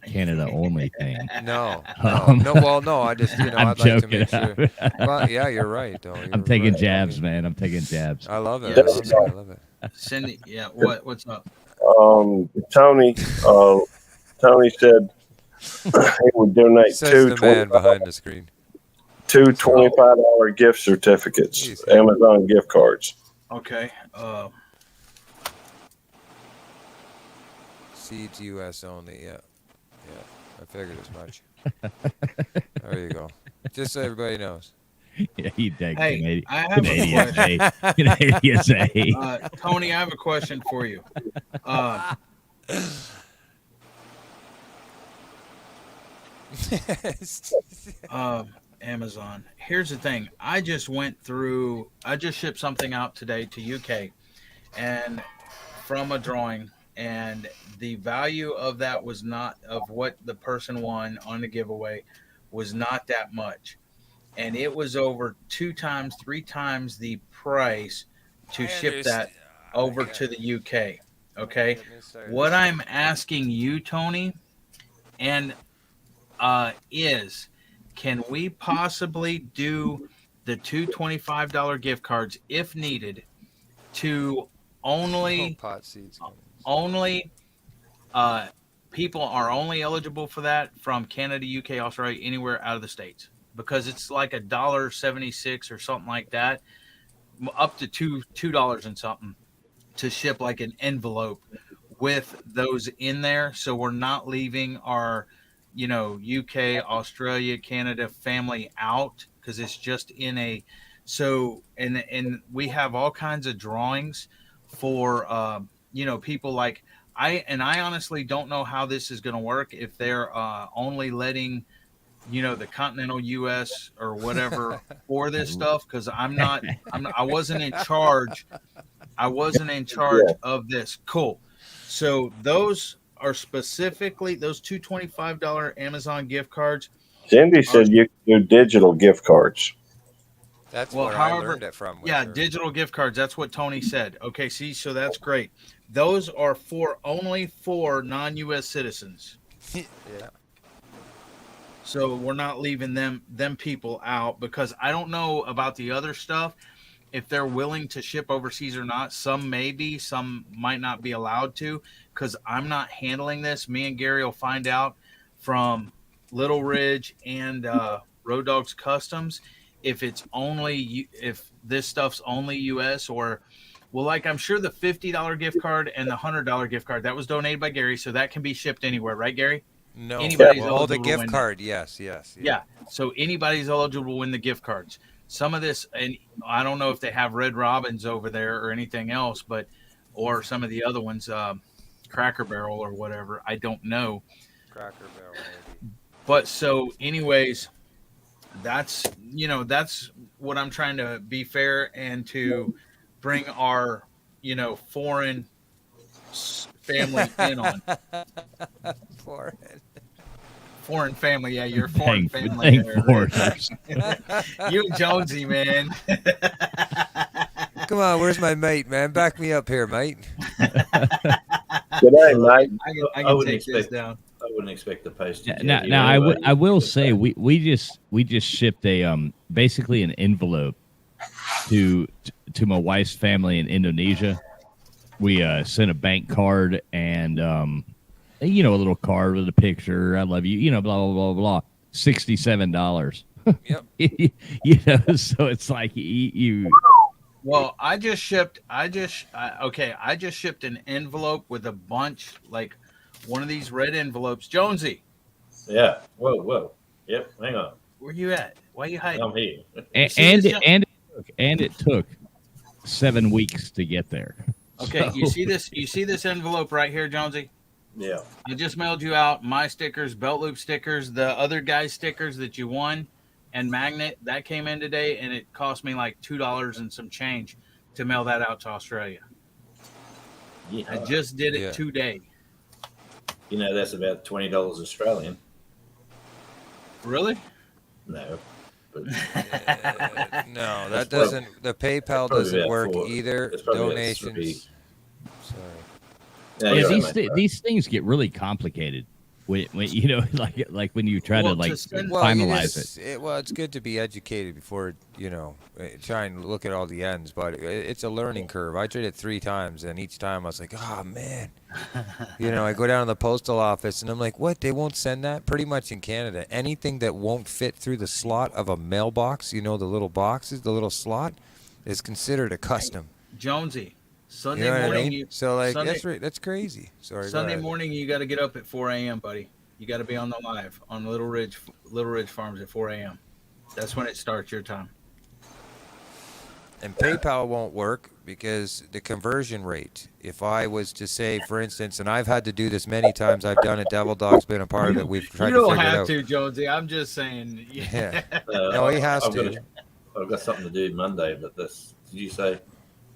Canada only thing. No. I just I'd like to make sure. Well, yeah, you're right. Though. I'm taking jabs, man. I'm taking jabs. I love it. Yeah, I love it. Cindy, yeah. What's up? Tony said he would donate the man behind the screen. Two $25 gift certificates, Jeez, Amazon gift cards. Okay. Seeds US only. Yeah. I figured as much. There you go. Just so everybody knows. Yeah, he did. Hey, I have Canadians. Tony, I have a question for you. Amazon. Here's the thing. I just shipped something out today to UK, and from a drawing, and the value of that was not of what the person won on the giveaway was not that much. And it was over 2 times, 3 times the price to ship that over to the UK. Okay. What I'm asking you, Tony, and is, can we possibly do the two $25 gift cards, if needed, to only pot seeds. only people are only eligible for that from Canada, UK, Australia, anywhere out of the States, because it's like $1.76 or something like that, up to $2 and something to ship like an envelope with those in there. So we're not leaving our, UK, Australia, Canada family out, because it's just in a, so, and we have all kinds of drawings for, people like, I honestly don't know how this is going to work, if they're only letting, the continental US or whatever for this stuff, because I wasn't in charge. I wasn't in charge of this. Cool. So those are specifically those two $25 Amazon gift cards. Cindy said you can do digital gift cards. That's where I learned it from. Yeah, digital gift cards. That's what Tony said. Okay, see, so that's great. Those are only for non-US citizens. Yeah. So we're not leaving them people out, because I don't know about the other stuff, if they're willing to ship overseas or not. Some may be, some might not be allowed to, because I'm not handling this. Me and Gary will find out from Little Ridge and Road Dogs Customs if this stuff's only US, or, well, like, I'm sure the $50 gift card and the $100 gift card, that was donated by Gary, so that can be shipped anywhere, right, Gary? No. Anybody's the gift card, yes. Yeah, so anybody's eligible to win the gift cards. Some of this, and I don't know if they have Red Robins over there or anything else, or some of the other ones, Cracker Barrel or whatever, I don't know. Cracker Barrel, maybe. But so, anyways, that's what I'm trying to be fair and to bring our, foreign family in on. Foreign family, yeah, you're foreign family. Foreigners. You and Jonesy, man. Come on, where's my mate, man? Back me up here, mate. Good day, mate. I can take this down. I wouldn't expect the postage. Now I will say we just shipped a basically an envelope to my wife's family in Indonesia. We sent a bank card and a little card with a picture. I love you. Blah blah blah blah. $67. Yep. So it's like you. Well, I just shipped an envelope with a bunch, like one of these red envelopes. Jonesy. Yeah. Whoa. Yep. Hang on. Where you at? Why are you hiding? I'm here. And it took 7 weeks to get there. Okay, you see this? You see this envelope right here, Jonesy? Yeah. I just mailed you out my stickers, belt loop stickers, the other guy's stickers that you won, and magnet that came in today, and it cost me like $2 and some change to mail that out to Australia. Yeah. I just did it today. That's about $20 Australian. Really? No. But No, that doesn't. The PayPal doesn't work either. It's probably Donations. Sorry. Yeah, Yeah, you're right, these things get really complicated when like when you try to finalize it. Well, it's good to be educated before try and look at all the ends, but it's a learning curve. I tried it 3 times, and each time I was like, oh man, I go down to the postal office, and I'm like, what? They won't send that? Pretty much in Canada, anything that won't fit through the slot of a mailbox, the little boxes, the little slot, is considered a custom. Jonesy. Sunday You know what morning, I mean? So that's crazy. Sorry. Sunday morning, you got to get up at 4 a.m., buddy. You got to be on the live on Little Ridge Farms at 4 a.m. That's when it starts your time. And PayPal won't work because the conversion rate. If I was to say, for instance, and I've had to do this many times, I've done it. Devil Dog's been a part of it. We've tried to figure it out. You don't have to, Jonesy. I'm just saying. Yeah. No, he has to. I've got something to do Monday, but did you say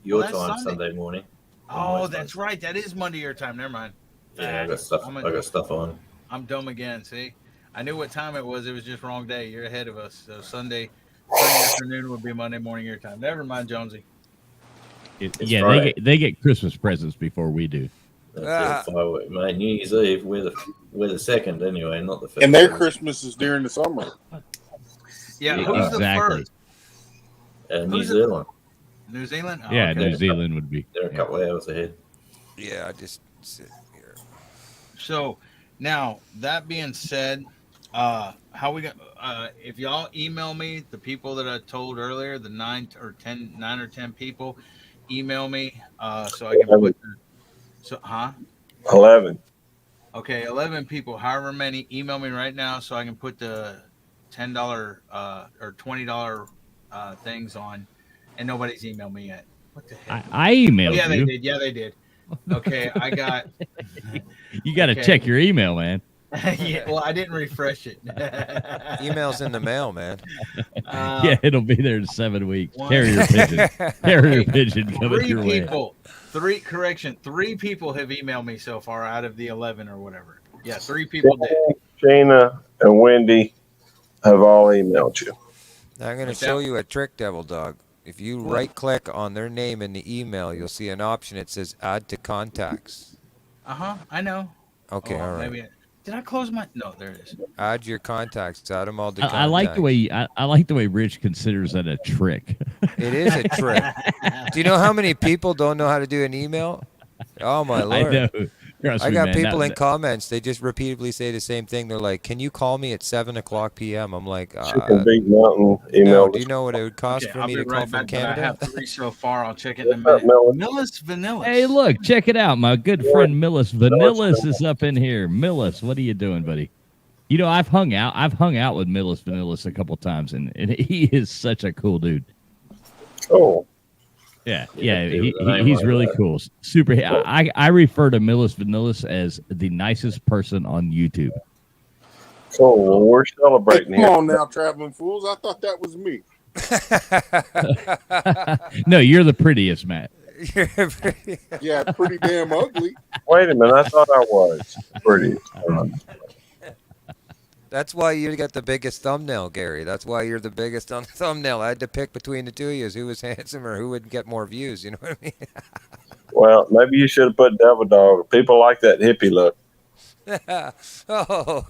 your time Sunday morning? Oh, that's right. That is Monday your time. Never mind. Yeah, I got stuff on. I'm dumb again. See, I knew what time it was. It was just wrong day. You're ahead of us. So Sunday afternoon would be Monday morning your time. Never mind, Jonesy. They get Christmas presents before we do. That's firework, mate. New Year's Eve. We're the second anyway, not the first. And their Christmas is during the summer. Yeah, who's the first? New Who's it? Zealand. New Zealand? Oh, Yeah, okay. New Zealand would be. They're a couple of hours ahead. Yeah, I just sit here. So now that being said, how we got? If y'all email me the people that I told earlier, the 9 or 10 people, email me so I can put. So, huh? 11. Okay, 11 people, however many, email me right now so I can put the $10 or $20 things on, and nobody's emailed me yet. What the heck? I Oh, emailed yeah, they you. did. Yeah, they did. Okay, I got. You got to Okay. check your email, man. Yeah, well, I didn't refresh it. Email's in the mail, man. Yeah, it'll be there in 7 weeks. one- Carrier pigeon. Carrier pigeon coming Three your way. people. Three people have emailed me so far out of the 11 or whatever. Yeah, 3 people did. Sheena and Wendy have all emailed you. Now I'm going to Like show that? you a trick, Devil Dog. If you right-click on their name in the email, you'll see an option that says Add to Contacts. I know. Okay, all right. Maybe. Did I close my? No, there it is. Add your contacts. Add them all to contacts. I like the way I like the way Rich considers that a trick. It is a trick. Do you know how many people don't know how to do an email? Oh my lord! I know. Trust I me, got man, people that- in comments. They just repeatedly say the same thing. They're like, "Can you call me at 7:00 p.m.?" I'm like, Chicken Beat Mountain "No." email. Do you know what it would cost Okay, for I'll me be to call right from back. But I Canada? have 3 so far. I'll check it in a What's up, minute. Millis? Millis Vanillis. Hey, look, check it out. My good friend Millis Vanillis is up in here. Millis, what are you doing, buddy? You know, I've hung out with Millis Vanillis a couple times, and he is such a cool dude. Oh, Yeah, Yeah, he's really cool. Super. I refer to Millis Vanillis as the nicest person on YouTube. cool. Well, we're celebrating Come here. on now, traveling fools. I thought that was me. No, you're the prettiest, Matt. Yeah, pretty damn ugly. Wait a minute. I thought I was pretty. That's why you got the biggest thumbnail, Gary. That's why you're the biggest on the thumbnail. I had to pick between the two of you, who was handsomer, who would get more views. You know what I mean? Well, maybe you should have put Devil Dog. People like that hippie look. Oh.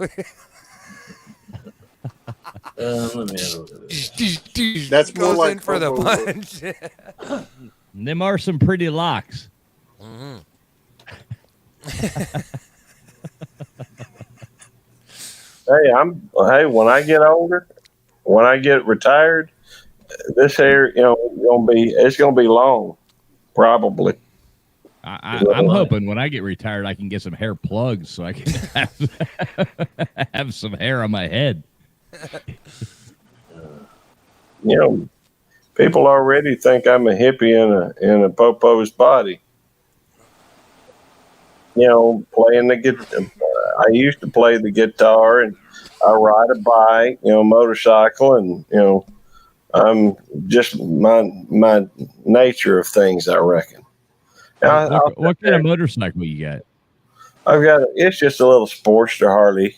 Let me have a look at this. That's more Goes like in for the hobo punch. Them are some pretty locks. Mhm. Hey, when I get older, when I get retired, this hair, it's gonna be long, probably. I'm hoping when I get retired, I can get some hair plugs so I can have some hair on my head. People already think I'm a hippie in a popo's body. Playing the guitar. I used to play the guitar, and I ride a bike, motorcycle, and I'm just my nature of things, I reckon. What kind of motorcycle you got? It's just a little Sportster Harley,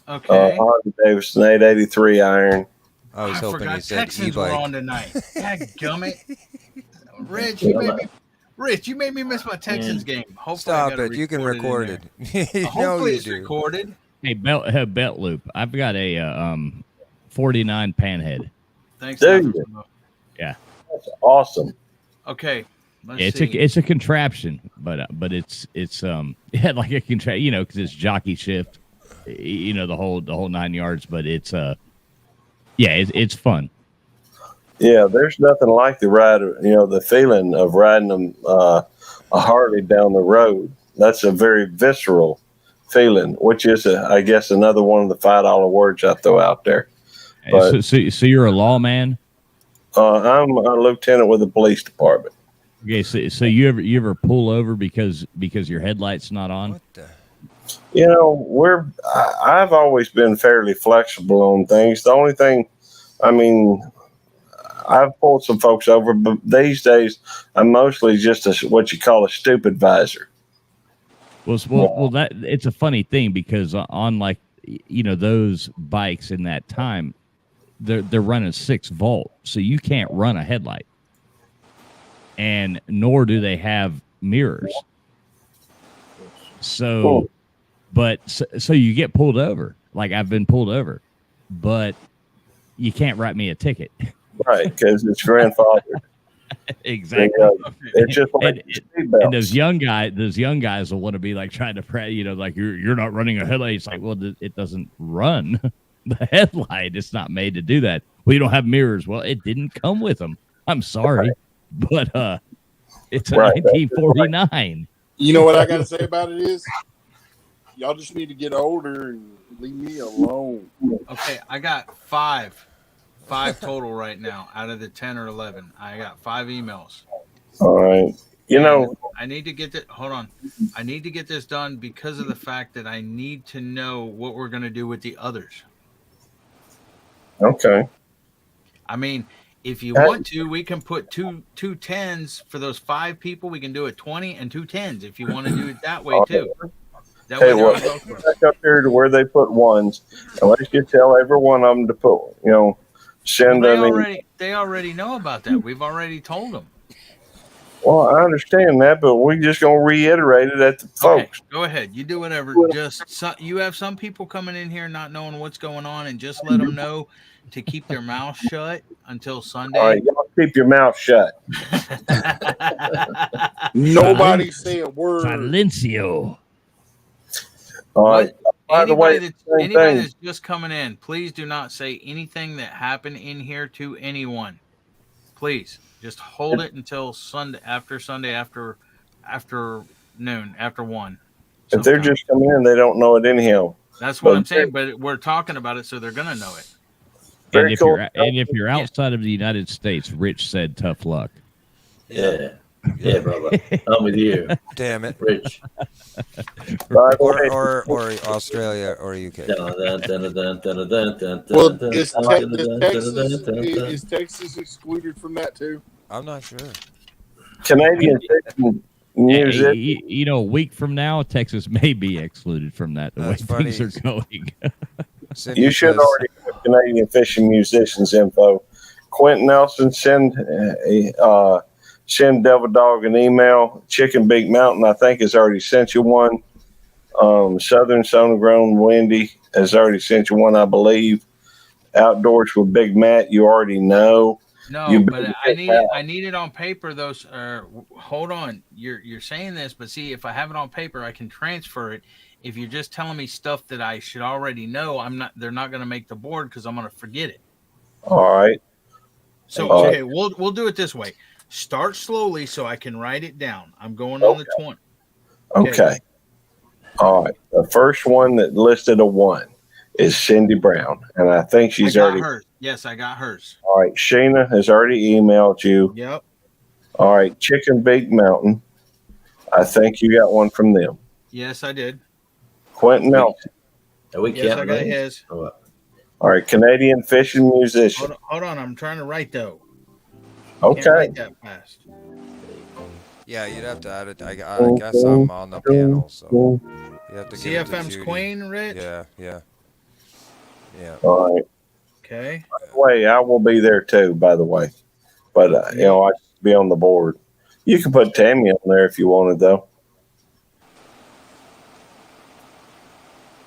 Okay. Harley Davidson 883 iron. I was I hoping forgot you said Texans were e-bike. on tonight. Dadgummit. Rich, you made me miss my Texans game. Hopefully I Stop got it. You can record it. there. You know Hopefully you it's do. recorded. Hey, belt loop. I've got a 49 panhead. Thanks. Dude. Alfred. That's awesome. Okay. Let's It's see. it's a contraption, but it's yeah, like a contraption, because it's jockey shift, the whole 9 yards. But it's it's fun. Yeah, there's nothing like the ride, the feeling of riding a Harley down the road. That's a very visceral feeling, which is, I guess, another one of the $5 words I throw out there. But, So you're a lawman. I'm a lieutenant with the police department. Okay, so you ever pull over because your headlight's not on? What the? I've always been fairly flexible on things. The only thing, I've pulled some folks over, but these days I'm mostly just what you call a stupid visor. Well, that it's a funny thing because on those bikes in that time, they're running 6 volt, so you can't run a headlight, and nor do they have mirrors. So, Cool. but so you get pulled over. Like I've been pulled over, but you can't write me a ticket right, because it's grandfather. Exactly. It's just like and those young guys will want to be like trying to pray, like you're not running a headlight. It's like, well, it doesn't run the headlight. It's not made to do that. Well, you don't have mirrors. Well, it didn't come with them. I'm sorry, but it's a 1949. You know what I got to say about it is, y'all just need to get older and leave me alone. Okay, I got five total right now out of the 10 or 11. I got 5 emails. All right. I need to get that. Hold on. I need to get this done because of the fact that I need to know what we're going to do with the others. Okay. I mean, if you want to, we can put two 10s for those 5 people. We can do a 20 and 2 10s if you want to do it that way too. That way well, back up here to where they put ones, and let's just tell every one of them to put, send them. They already know about that. We've already told them. Well, I understand that, but we're just gonna reiterate it at the folks. Go ahead. You do whatever. You have some people coming in here not knowing what's going on, and just let them know to keep their mouth shut until Sunday. All right, y'all keep your mouth shut. Nobody say a word. Silencio. All right. By the way, anybody that's just coming in, please do not say anything that happened in here to anyone. Please just hold it until Sunday after noon, after 1. If they're just coming in, they don't know it anyhow. That's what I'm saying, but we're talking about it, so they're gonna know it. And if you're outside of the United States, Rich said tough luck. Yeah. Yeah, brother. I'm with you. Damn it. Rich. Or Australia or UK. Well, is Texas excluded from that too? I'm not sure. Canadian music. A week from now, Texas may be excluded from that. The way things are going. You should already have Canadian fishing musicians info. Quentin Nelson, send Devil Dog an email. Chicken Big Mountain, I think, has already sent you one. Southern Sona Grown Wendy has already sent you one, I believe. Outdoors with Big Matt, you already know. No, but I need it on paper. Hold on. You're saying this, but see, if I have it on paper, I can transfer it. If you're just telling me stuff that I should already know, they're not going to make the board because I'm going to forget it. All right. So okay, we'll do it this way. Start slowly so I can write it down. I'm going on the 20. Okay. All right. The first one that listed a 1 is Cindy Brown, and I think she's already hers. Yes, I got hers. All right. Sheena has already emailed you. Yep. All right. Chicken Big Mountain. I think you got one from them. Yes, I did. Quentin Nelson. Yes, I got his. All right. Canadian fishing musician. Hold on. I'm trying to write though. Okay. Can't write that fast. Yeah, you'd have to add it. I guess I'm on the panel, so you have to give CFM's it to Queen, Rich? Yeah. All right. Okay. By the way, I will be there too, by the way. But, I should be on the board. You can put Tammy on there if you wanted, though.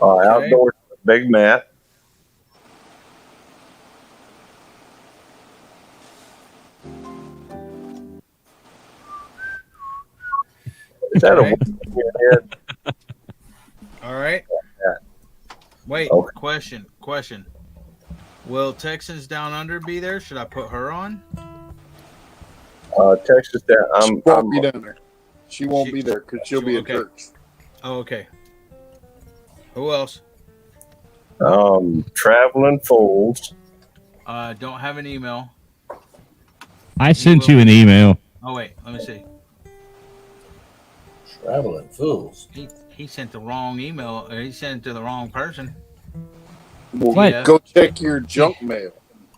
Outdoors with Big Matt. Is that a in your head? All right. Wait, question. Will Texans Down Under be there? Should I put her on? Texas Down. She won't be down there. She won't be there because she'll be at church. Oh, okay. Who else? Traveling Fools. Don't have an email. I sent you an email. Oh wait, let me see. Traveling Fools. He sent the wrong email. He sent it to the wrong person. Well, go check your junk mail.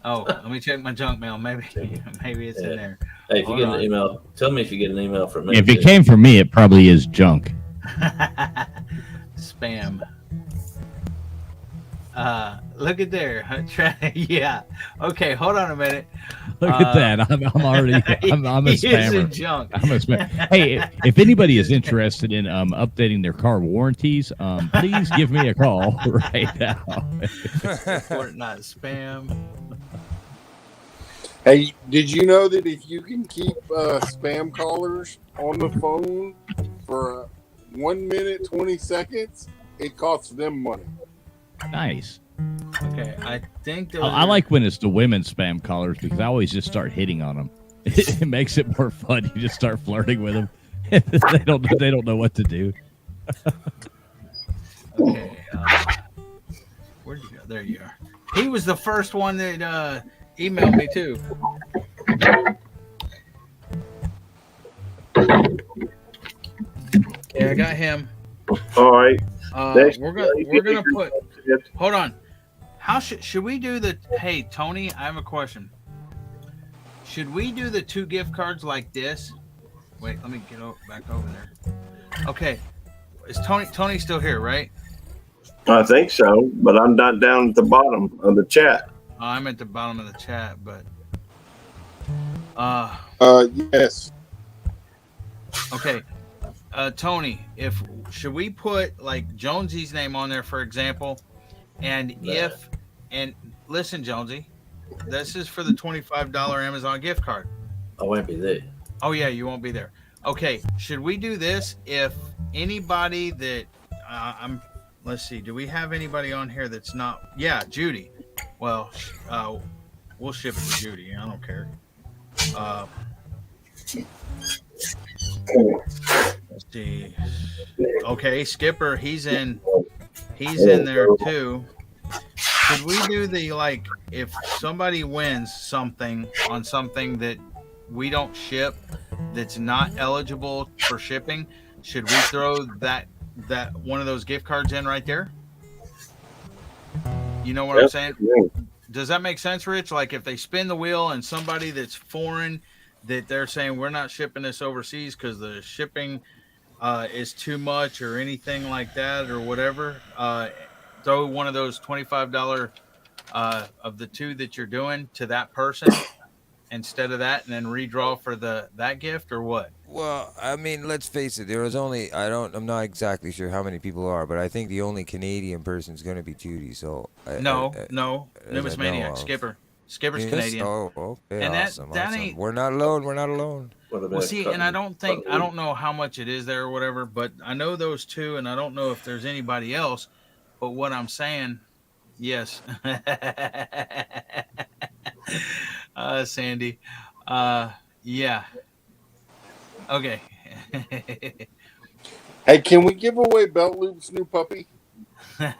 Oh, let me check my junk mail. Maybe it's in there. Hey, if you get an email, tell me if you get an email from me. If it came from me, it probably is junk. Spam. Look at there. Yeah. Okay, hold on a minute. Look at that. I'm already. I'm a spammer. Junk. I'm a spammer. Hey, if anybody is interested in updating their car warranties, please give me a call right now. Report not spam. Hey, did you know that if you can keep spam callers on the phone for 1 minute 20 seconds, it costs them money? Nice. Okay, I think those I are- like when it's the women spam callers because I always just start hitting on them. It makes it more fun. You just start flirting with them. They don't know what to do. Okay, where'd you go? There you are. He was the first one that emailed me too. Yeah, I got him. All right. We're gonna put. Hold on. How should we do the? Hey Tony, I have a question. Should we do the 2 gift cards like this? Wait, let me get back over there. Okay, is Tony still here, right? I think so, but I'm not down at the bottom of the chat. I'm at the bottom of the chat, but Yes. okay. Tony, should we put like Jonesy's name on there, for example, and listen, Jonesy, this is for the $25 Amazon gift card. I won't be there. Oh yeah, you won't be there. Okay, should we do this if anybody that let's see, do we have anybody on here that's not? Yeah, Judy. Well, we'll ship it to Judy. I don't care. Let's see. Okay, Skipper, he's in there too. Should we do the like if somebody wins something on something that we don't ship that's not eligible for shipping, should we throw that one of those gift cards in right there? You know what I'm saying? Does that make sense, Rich? Like if they spin the wheel and somebody that's foreign that they're saying we're not shipping this overseas because the shipping is too much or anything like that or whatever, throw one of those $25 of the 2 that you're doing to that person instead of that, and then redraw for that gift, or what? Well, I mean, let's face it. There was only I'm not exactly sure how many people are, but I think the only Canadian person is going to be Judy. So No, as Numis I know Maniac, of. Skipper's Yes? Canadian. Oh, okay, And that awesome. ain't- We're not alone. We're not alone. What about Well, see, and I don't cutting- know how much it is there or whatever, but I know those 2, and I don't know if there's anybody else. But what I'm saying, yes, Sandy, yeah, okay. Hey, can we give away Belt Loop's new puppy? Gary,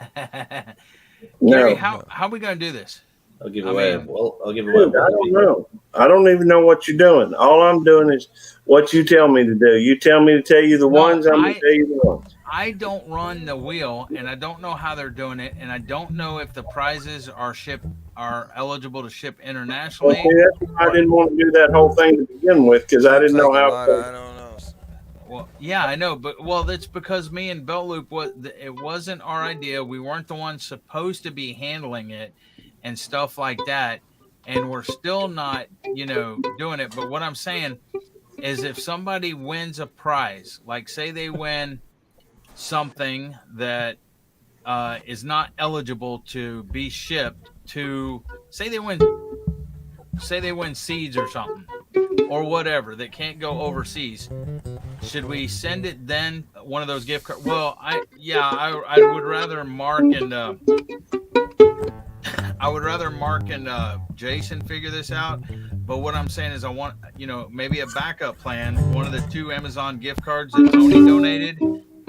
No, how are we gonna do this? I'll give I away. mean- I'll give away. dude, I don't know. I don't even know what you're doing. All I'm doing is what you tell me to do. You tell me to tell you the ones, I'm going to tell you the ones. I don't run the wheel, and I don't know how they're doing it, and I don't know if the prizes are eligible to ship internationally. Okay, that's why I didn't want to do that whole thing to begin with because I didn't know how. I don't know. Well, yeah, I know, but that's because me and Belt Loop it wasn't our idea. We weren't the ones supposed to be handling it and stuff like that, and we're still not, doing it. But what I'm saying is, if somebody wins a prize, like say they win something that is not eligible to be shipped to, say they win seeds or something or whatever that can't go overseas, should we send it then one of those gift cards? Well, I would rather Mark and Jason figure this out. But what I'm saying is I want, maybe a backup plan, one of the 2 Amazon gift cards that Tony donated,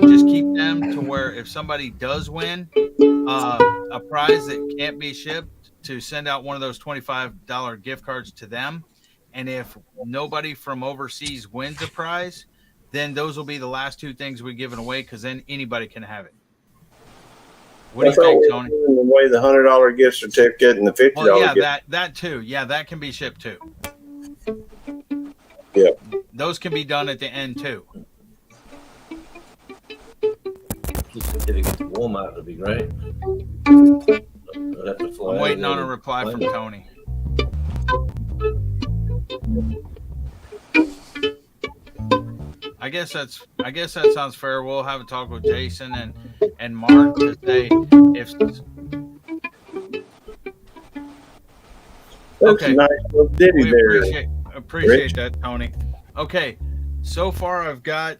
just keep them to where if somebody does win a prize that can't be shipped, to send out one of those $25 gift cards to them. And if nobody from overseas wins a prize, then those will be the last 2 things we're giving away, because then anybody can have it. What do you think, Tony? The way the $100 gift certificate and the $50 Well, yeah, gift. that too. Yeah, that can be shipped too. Yeah. Those can be done at the end too. Certificate to Walmart would be great. I'd have to fly I'm waiting over on a there reply and from find it. Tony. I guess that sounds fair. We'll have a talk with Jason and Mark to say if That's Okay. a nice little ditty We there. appreciate Rich. that, Tony. Okay, so far I've got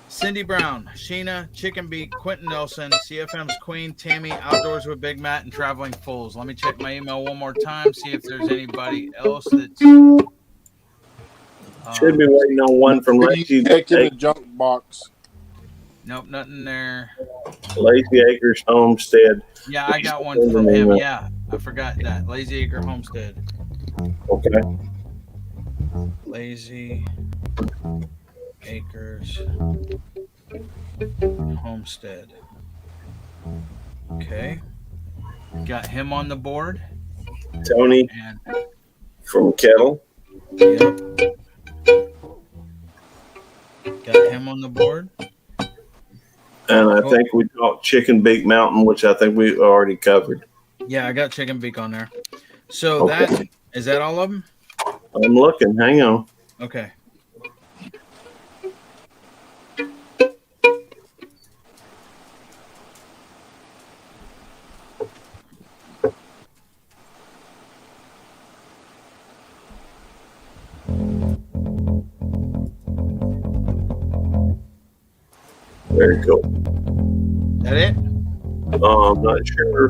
Cindy Brown, Sheena, Chicken Beak, Quentin Nelson, CFM's Queen, Tammy, Outdoors with Big Matt, and Traveling Fools. Let me check my email one more time, see if there's anybody else that's. Should be waiting on one from Lazy, Check in the junk box. Nope, nothing there. Lazy Acres Homestead. Yeah, I got one from him. Yeah, I forgot that. Lazy Acre Homestead. Okay. Lazy Acres Homestead. Okay. Got him on the board. Tony And from Kettle. yep. Got him on the board. And I think we talked Chicken Beak Mountain, which I think we already covered. Yeah, I got Chicken Beak on there. So Okay. is that all of them? I'm looking. Hang on. Okay. Very cool. That it? I'm not sure.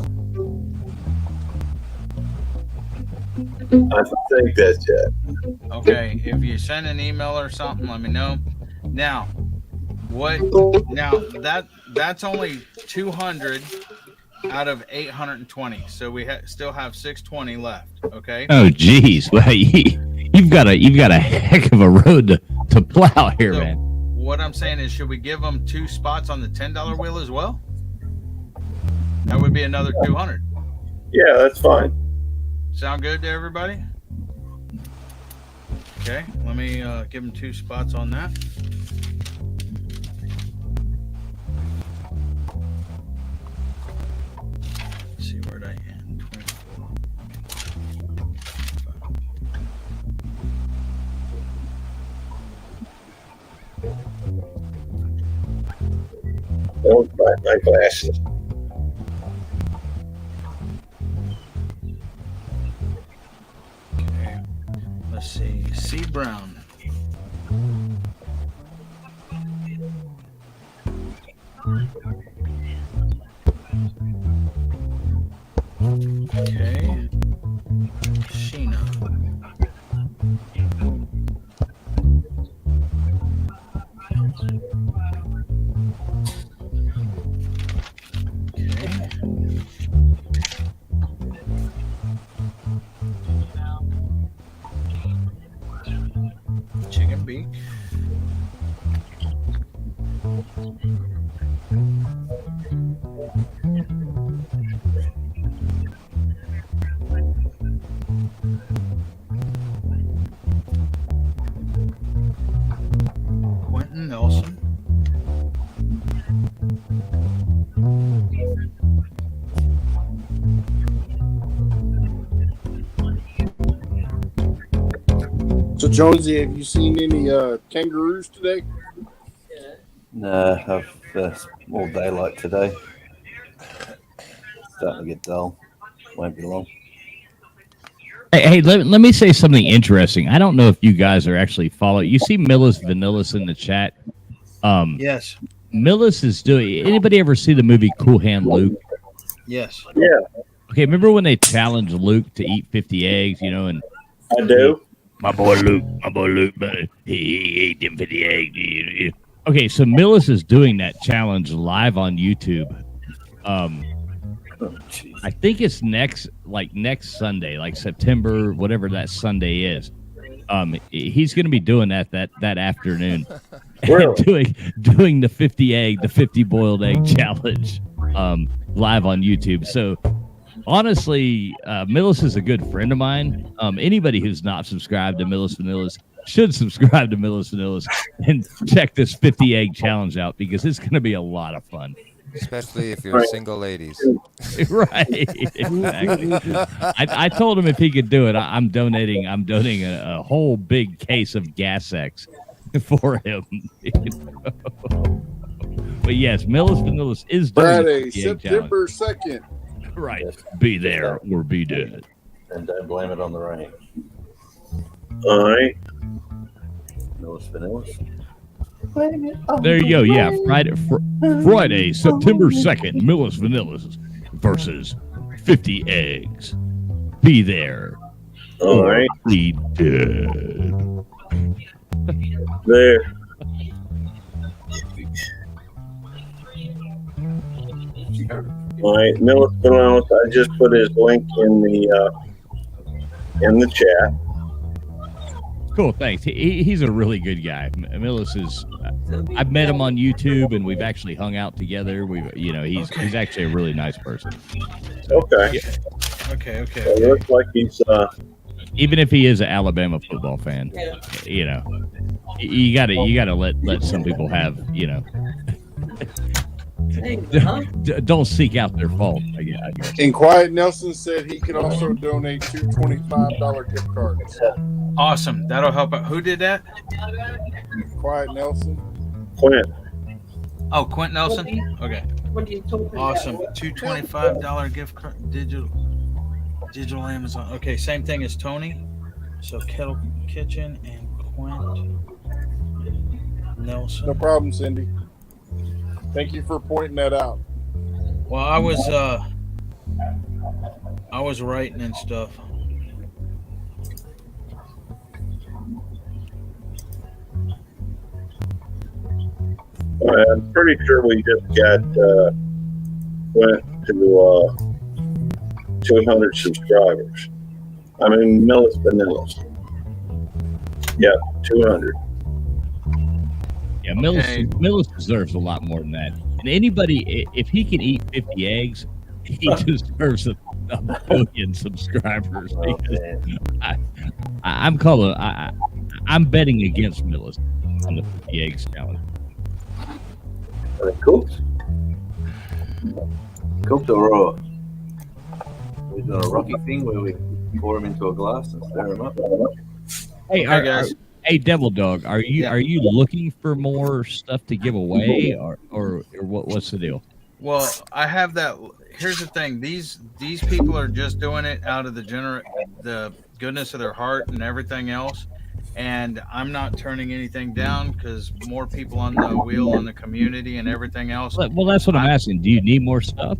I think that's it. Okay. If you send an email or something, let me know. Now, that's only 200 out of 820. So we still have 620 left. Okay. Oh, geez. Well, you've got a heck of a road to plow here, So, man. what I'm saying is, should we give them 2 spots on the $10 wheel as well? That would be another 200. Yeah, that's fine. Sound good to everybody? Okay, let me give them 2 spots on that. Let's see where'd I end. 24. Don't buy my glasses. Okay, let's see. C. Brown. Okay. Sheena. Okay. Chicken Beak. Quentin Nelson. So Jonesy, have you seen any kangaroos today? No, I've all daylight today. Starting to get dull. Won't be long. Hey, let me say something interesting. I don't know if you guys are actually following. You see Millis Vanillis in the chat. Yes. Millis is doing. Anybody ever see the movie Cool Hand Luke? Yes. Yeah, Okay, remember when they challenged Luke to eat 50 eggs? You know, and I do. my boy Luke, but he ate them 50 eggs. Okay, so Millis is doing that challenge live on YouTube. Oh, jeez. I think it's next Sunday, like September, whatever that Sunday is. He's going to be doing that afternoon, Really? doing the 50 boiled egg challenge, live on YouTube. So honestly, Millis is a good friend of mine. Anybody who's not subscribed to Millis Vanillis should subscribe to Millis Vanillis and check this 50 egg challenge out because it's going to be a lot of fun. Especially if you're single ladies. Right, exactly. I told him if he could do it, I'm donating a whole big case of Gas X for him. But yes, Millis Vanillis is doing Friday, the 50 egg challenge. September 2nd. Right. Yes. Be there or be dead. And don't blame it on the rain. All right. Millis Vanillis. There you go. Yeah, Friday, September 2nd, Millis Vanillas versus 50 Eggs. Be there All or right. be dead. There. All right. Millis Vanillis, I just put his link in the chat. Cool, thanks. He's a really good guy. Millis is. I've met him on YouTube, and we've actually hung out together. He's actually a really nice person. Okay. Okay. It looks like he's Even if he is an Alabama football fan, you gotta let some people have, don't seek out their fault. I guess. And Quiet Nelson said he can also donate two $25 gift cards. Awesome. That'll help out. Who did that? Quiet Nelson. Quint. Oh, Quint Nelson. Okay. What are you talking Awesome. about? Two $25 gift card. Digital Amazon. Okay, same thing as Tony. So Kettle Kitchen and Quint Nelson. No problem, Cindy. Thank you for pointing that out. Well, I was writing and stuff. I'm pretty sure we just went to 200 subscribers. I mean, Millis Vanillas. Yeah, 200. Yeah, Millis deserves a lot more than that. And anybody, if he can eat 50 eggs, he deserves a billion subscribers. I'm betting against Millis on the 50 eggs challenge. Are they cooked? Cooked or raw? We've done a Rocky thing where we pour them into a glass and stir them up. Hey, Okay, guys. Hey, Devil Dog, are you looking for more stuff to give away, or what's the deal? Well, I have that. Here's the thing: these people are just doing it out of the goodness of their heart and everything else. And I'm not turning anything down because more people on the wheel on the community and everything else. Well, that's what I'm asking. Do you need more stuff?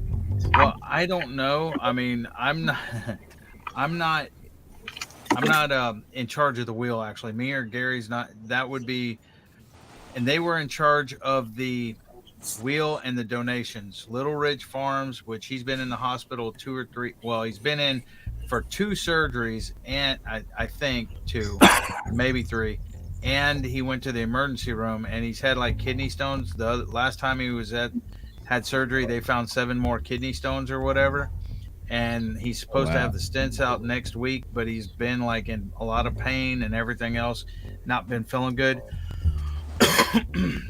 Well, I don't know. I mean, I'm not in charge of the wheel. Actually, me or Gary's not. That would be, and they were in charge of the wheel and the donations. Little Ridge Farms, which he's been in the hospital 2 or 3. Well, he's been in for 2 surgeries, and I think 2, maybe 3. And he went to the emergency room, and he's had like kidney stones. The last time he was had surgery, they found 7 more kidney stones or whatever. And he's supposed to have the stents out next week, but he's been like in a lot of pain and everything else, not been feeling good.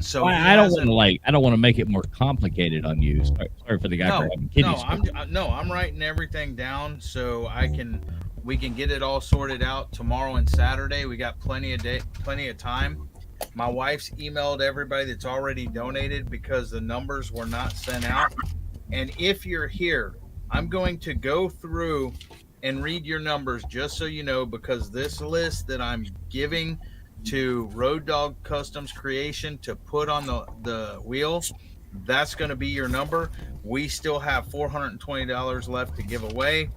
So I don't want to make it more complicated on you. Sorry for the guy for having kidney stones. I'm writing everything down so we can get it all sorted out tomorrow and Saturday. We got plenty of time. My wife's emailed everybody that's already donated because the numbers were not sent out. And if you're here, I'm going to go through and read your numbers just so you know, because this list that I'm giving to Road Dog Customs Creation to put on the wheel, that's going to be your number. We still have $420 left to give away,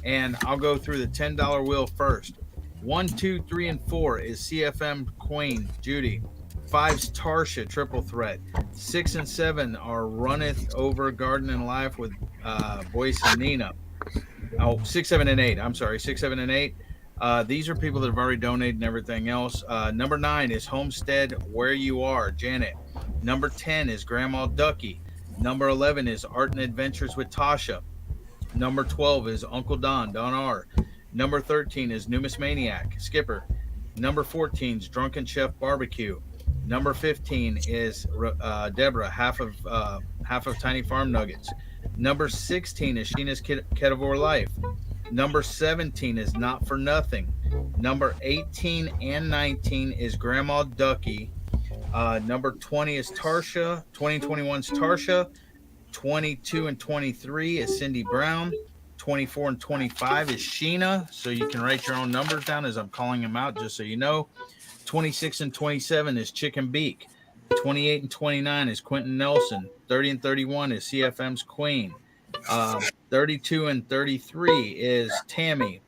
and I'll go through the $10 wheel first. 1, 2, 3, and 4 is CFM Queen Judy. 5's Tarsha Triple Threat. 6 and 7 are Runneth Over Garden and Life with Boyce and Nina. 6, 7, and 8. I'm sorry, 6, 7, and 8. These are people that have already donated and everything else. Number 9 is Homestead Where You Are, Janet. Number 10 is Grandma Ducky. Number 11 is Art and Adventures with Tasha. Number 12 is Uncle Don R. Number 13 is Numismaniac, Skipper. Number 14 is Drunken Chef Barbecue. Number 15 is Deborah, half of Tiny Farm Nuggets. Number 16 is Sheena's Ketovore Life. Number 17 is Not For Nothing. Number 18 and 19 is Grandma Ducky. Number 20 is Tarsha. 2021's Tarsha. 22 and 23 is Cindy Brown. 24 and 25 is Sheena. So you can write your own numbers down as I'm calling them out, just so you know. 26 and 27 is Chicken Beak. 28 and 29 is Quentin Nelson. 30 and 31 is CFM's Queen. 32 and 33 is Tammy,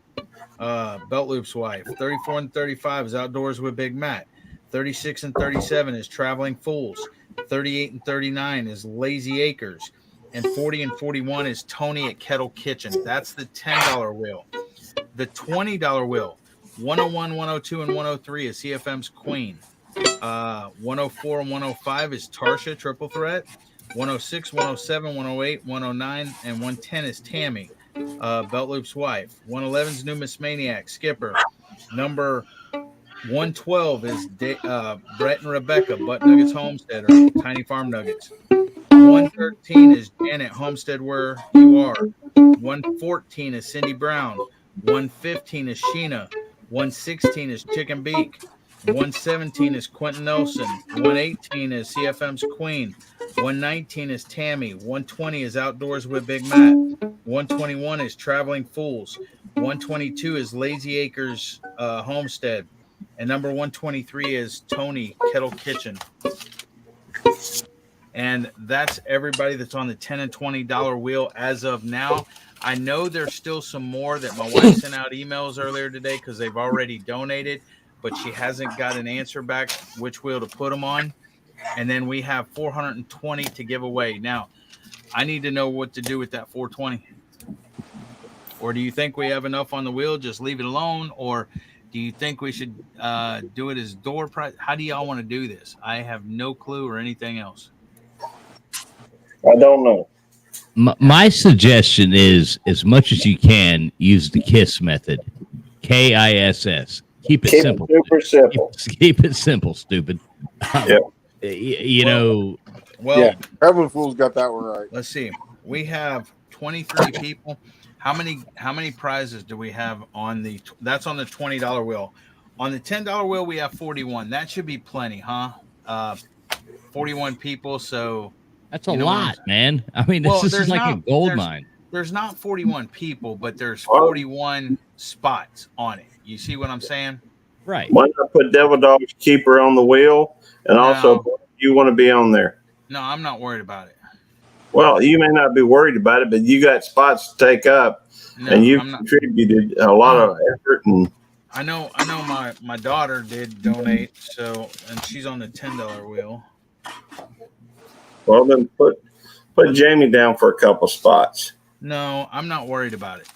Belt Loop's wife. 34 and 35 is Outdoors with Big Matt. 36 and 37 is Traveling Fools. 38 and 39 is Lazy Acres. And 40 and 41 is Tony at Kettle Kitchen. That's the $10 wheel. The $20 wheel, 101, 102, and 103 is CFM's Queen. 104 and 105 is Tarsha, Triple Threat. 106, 107, 108, 109, and 110 is Tammy, Belt Loop's wife. 111 is New Miss Maniac, Skipper. Number 112 is Brett and Rebecca, Butt Nuggets Homestead, or Tiny Farm Nuggets. 113 is Janet, Homestead Where You Are. 114 is Cindy Brown. 115 is Sheena. 116 is Chicken Beak. 117 is Quentin Nelson. 118 is CFM's Queen. 119 is Tammy. 120 is Outdoors with Big Matt. 121 is Traveling Fools. 122 is Lazy Acres Homestead. And number 123 is Tony Kettle Kitchen. And that's everybody that's on the $10 and $20 wheel as of now. I know there's still some more that my wife sent out emails earlier today because they've already donated, but she hasn't got an answer back which wheel to put them on. And then we have 420 to give away. Now, I need to know what to do with that 420. Or do you think we have enough on the wheel? Just leave it alone? Or do you think we should do it as door price? How do y'all want to do this? I have no clue or anything else. I don't know. My suggestion is, as much as you can, use the KISS method. KISS. Keep it simple. Super simple. Keep it simple, stupid. Yep. You know. Well, yeah, Traveling Fool's got that one right. Let's see. We have 23 people. How many prizes do we have on the? That's on the $20 wheel. On the $10 wheel, we have 41. That should be plenty, huh? 41 people. So that's a lot, man. I mean, this is like a gold mine. There's not 41 people, but there's 41 spots on it. You see what I'm saying? Right. Why not put Devil Dog's Keeper on the wheel, and also you want to be on there? No, I'm not worried about it. Well, you may not be worried about it, but you got spots to take up, and you've contributed a lot of effort. And I know my daughter did donate, so, and she's on the $10 wheel. Well, then put Jamie down for a couple spots. No, I'm not worried about it.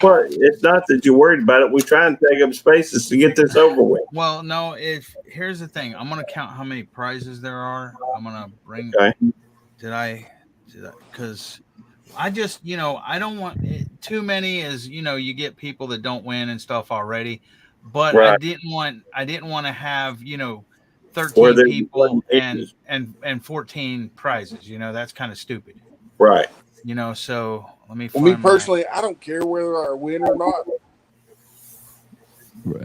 Well, it's not that you're worried about it. We try and take up spaces to get this over with. Well, no, here's the thing. I'm going to count how many prizes there are. I'm going to bring. Okay. Because I just, I don't want too many as, you get people that don't win and stuff already. But right. I didn't want to have, 13 people and 14 prizes. That's kind of stupid. Right. So let me. Well, me personally, I don't care whether I win or not.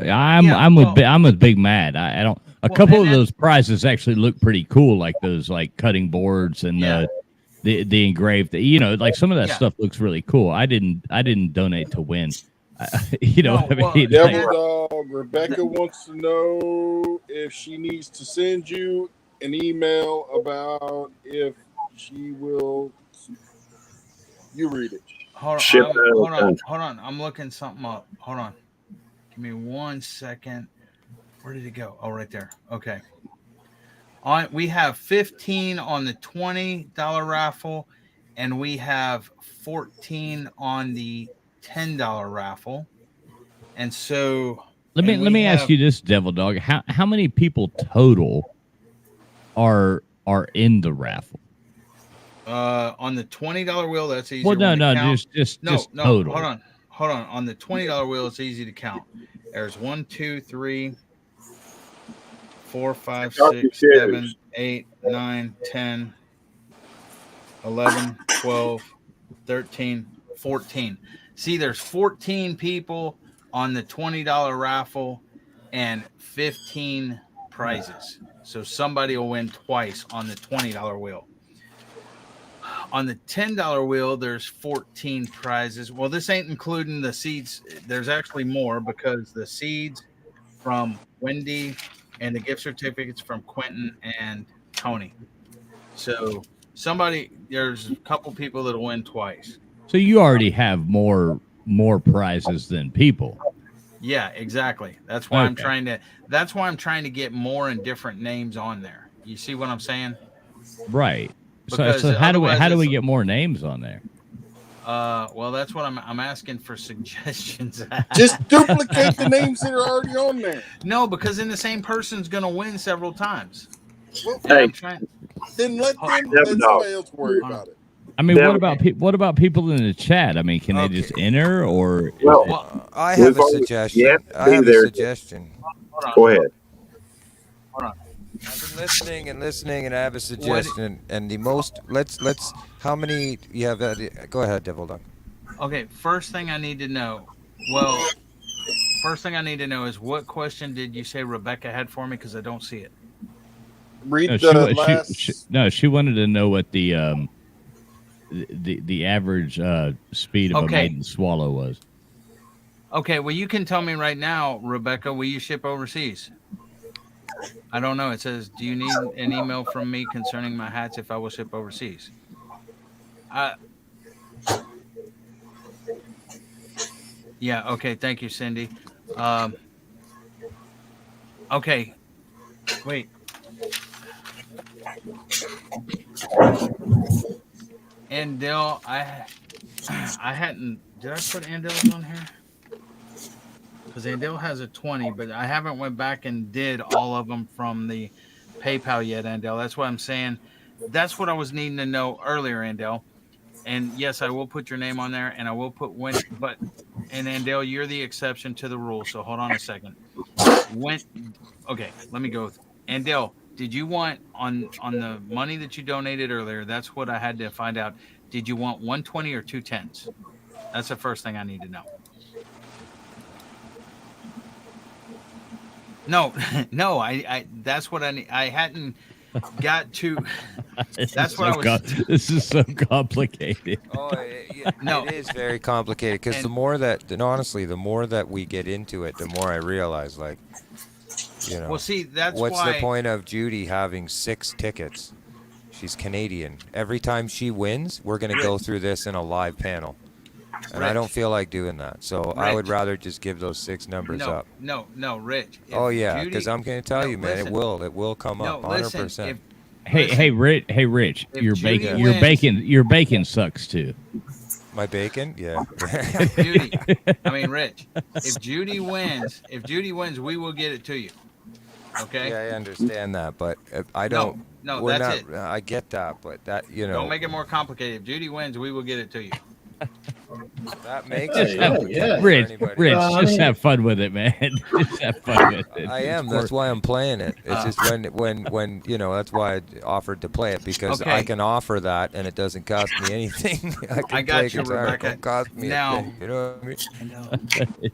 I'm with Big Mad. I don't. A couple of those prizes actually look pretty cool, like those cutting boards and the engraved. Like some of that stuff looks really cool. I didn't donate to win. Devil Dog Rebecca wants to know if she needs to send you an email about if she will. You read it. Hold on. I'm looking something up. Hold on. Give me 1 second. Where did it go? Oh, right there. Okay. We have 15 on the $20 raffle, and we have 14 on the $10 raffle. And so let me ask you this, Devil Dog. How many people total are in the raffle? On the $20 wheel, that's easy. Well, no, just total. Hold on. On the $20 wheel, it's easy to count. There's 1, 2, 3, 4, 5, 6, 7, 8, 9, 10, 11, 12, 13, 14. See, there's 14 people on the $20 raffle and 15 prizes. So somebody will win twice on the $20 wheel. On the $10 wheel, there's 14 prizes. Well, this ain't including the seeds. There's actually more because the seeds from Wendy and the gift certificates from Quentin and Tony. So there's a couple people that'll win twice. So you already have more prizes than people. Yeah, exactly. That's why I'm Okay. trying to get more and different names on there. You see what I'm saying? Right. So Because how do we otherwise get more names on there? Well, that's what I'm asking for suggestions. Just duplicate the names that are already on there. No, because then the same person's gonna win several times. Well, And Hey. I'm trying. then let Devil Dog. somebody else worry about it. I mean, Yeah. what about people in the chat? I mean, can they just enter or? is Well, it- Well, I have We've a already- suggestion. you have to I be have a there. suggestion. hold on. Go ahead. I've been listening, and I have a suggestion. And the most, let's, how many you have? Go ahead, Devil Dog. Okay, first thing I need to know. Well, first thing I need to know is what question did you say Rebecca had for me? Because I don't see it. Read No, the last. she wanted to know what the average speed of Okay. a maiden swallow was. Okay, well, you can tell me right now, Rebecca. Will you ship overseas? I don't know. It says, "Do you need an email from me concerning my hats if I will ship overseas?" Yeah. Okay. Thank you, Cindy. Okay. Wait. Andel, I hadn't. Did I put Andel's on here? Because Andel has a 20, but I haven't went back and did all of them from the PayPal yet, Andel. That's what I'm saying. That's what I was needing to know earlier, Andel. And yes, I will put your name on there, and I will put when. But and Andel, you're the exception to the rule. So hold on a second. Okay, let me go. Andel, did you want on the money that you donated earlier? That's what I had to find out. Did you want 120 or 210s? That's the first thing I need to know. No, no, I that's what I need. I hadn't got to. That's what I was. This is so complicated. Oh, yeah, No. it is very complicated because the more that, and honestly, the more that we get into it, the more I realize, like, you know, Well, see, that's what's why. the point of Judy having 6 tickets? She's Canadian. Every time she wins, we're going to go through this in a live panel. And I don't feel like doing that. So I would Rich. rather just give those 6 numbers up. No, Rich. If Oh, yeah, Judy- because I'm going to tell No, you, man, listen. it will come No, up 100%. listen. Hey, Rich, If your Judy bacon, wins- your bacon sucks too. My bacon? Yeah. Judy, Rich. If Judy wins, we will get it to you. Okay. Yeah, I understand that, but I don't. No, we're that's not, I get that, but that, you know. Don't make it more complicated. If Judy wins, we will get it to you. That makes Hey, it yeah, complicated yeah. for Rich, anybody. just have fun with it, man. Just have fun with it. I am. That's why I'm playing it. It's just when you know. That's why I offered to play it because Okay. I can offer that and it doesn't cost me anything. I can I got play you, guitar. Rebecca. It don't cost me Now- a thing. You know what I mean?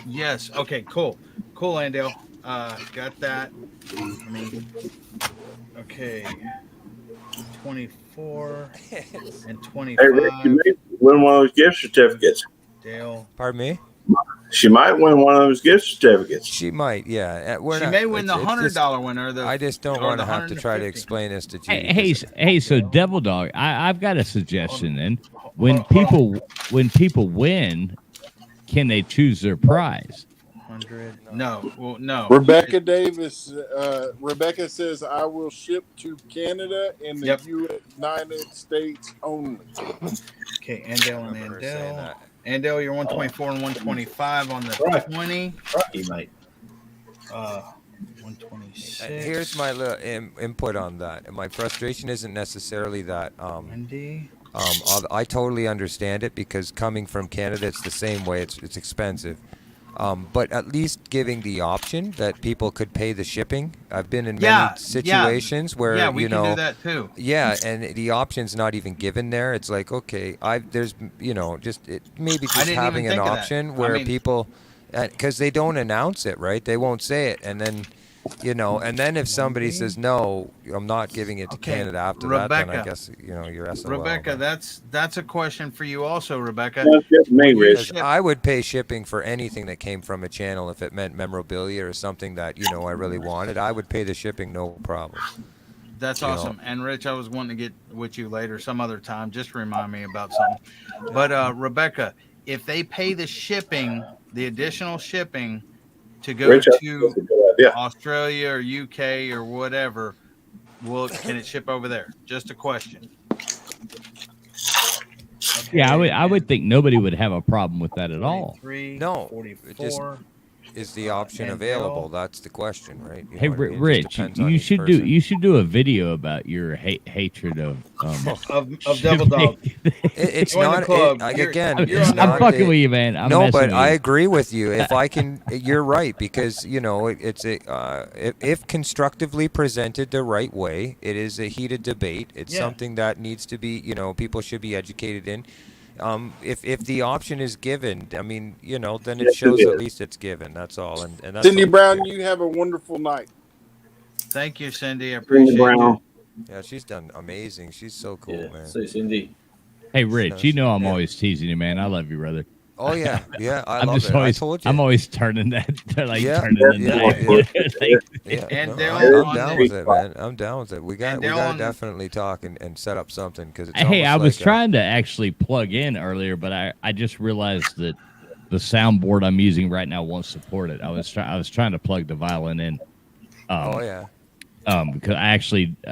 Yes. Okay. Cool, Andale. Got that. Okay. 24 and 25. Hey, Rick, you may win one of those gift certificates. Dale. Pardon me. She might win one of those gift certificates. She might. Yeah. We're She not, may win the it's just- $100 winner. I just don't or want to the have to try to 150. explain this to Judy. Hey, so Devil Dog, I've got a suggestion. Then, when hold people win, can they choose their prize? 100. No. Well, no. Rebecca Davis. Rebecca says, "I will ship to Canada and the Yep. United States only." Okay. Andale and Remember her saying Andale. that. Andale, you're 124 and 125 on the Right. 20. Rocky, mate. 126. And here's my little input on that. And my frustration isn't necessarily that. Wendy. I totally understand it because coming from Canada, it's the same way. It's expensive. But at least giving the option that people could pay the shipping. I've been in many situations where Yeah, we you can know, do that too. yeah, and the option's not even given there. It's like, okay, there's maybe just didn't having even an think of that. option I where mean- people, because they don't announce it, right? They won't say it, and then you know, and then if somebody says no, I'm not giving it to Okay, Canada after that, then I Rebecca. guess you're SOL. Rebecca, that's a question for you also, Rebecca. That's just me, When you Rich. Because ship- I would pay shipping for anything that came from a channel if it meant memorabilia or something that I really wanted. I would pay the shipping, no problem. That's You know. awesome. And Rich, I was wanting to get with you later some other time. Just remind me about something. But Rebecca, if they pay the shipping, the additional shipping to go Rich, I think to that's a good idea. Australia or UK or whatever, can it ship over there? Just a question. Yeah, I Okay, would think nobody would have a problem with that at all. 43, No, it just 44. is the option and available. Bill. That's the question, right? You Hey, know what I mean? It just Rich, depends on you each should person. you should do a video about your hatred of Of Devil Dog. It's Join the not club. like, You're- again. you're It's on I'm not fucking the- with you, man. I'm no, messing but with I you. agree with you. If I can, you're right, because it's if constructively presented the right way, it is a heated debate. It's Yeah. something that needs to be, people should be educated in. If the option is given, I mean, then Yes, it it shows is. at least it's given. That's all. And that's Cindy all. Brown, you have a wonderful night. Thank you, Cindy. I Cindy appreciate you. Brown. Yeah, she's done amazing. She's so cool, Yeah. man. So Cindy. Hey, Rich, you know I'm Yeah. always teasing you, man. I love you, brother. Oh yeah, yeah. I I'm love just it. always I told you. I'm always turning that Yeah, turning the yeah, knife. yeah. Like, Yeah, And no, Dale I'm on down the- with it, man. I'm down with it. We And got Dale to on- definitely talk and set up something because it's hey, almost I was like trying to actually plug in earlier, but I just realized that the soundboard I'm using right now won't support it. I was trying to plug the violin in. Oh yeah, Because I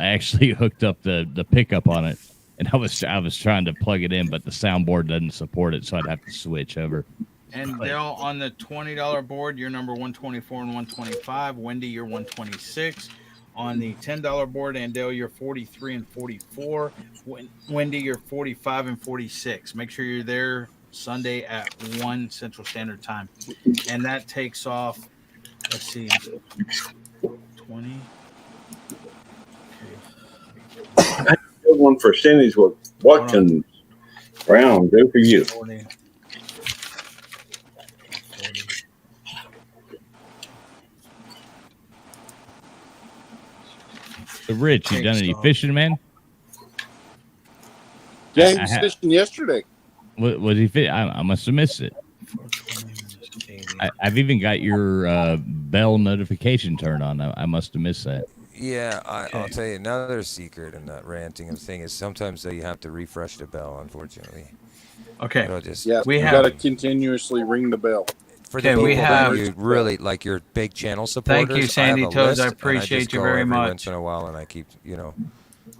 actually hooked up the pickup on it, and I was trying to plug it in, but the soundboard doesn't support it, so I'd have to switch over. And Dale, on the $20 board, you're number 124 and 125. Wendy, you're 126. On the $10 board, and Dale, you're 43 and 44. Wendy, you're 45 and 46. Make sure you're there Sunday at 1 Central Standard Time. And that takes off, let's see, 20. Good one for Cindy's. What can Brown do for you? 40. So, Rich, you done any fishing, man? Yeah, I he was ha- fishing yesterday. Was he fit? I must have missed it. I've even got your bell notification turned on. I must have missed that. yeah. I'll tell you another secret in that ranting of thing is sometimes you have to refresh the bell. Unfortunately, Okay. it'll just Yeah, We you have- got to continuously ring the bell. for the Okay, people we have- that you really like your big channel supporters. Thank you, Sandy I have a Toes. list, I and appreciate just you go very every much. Once in a while, and I keep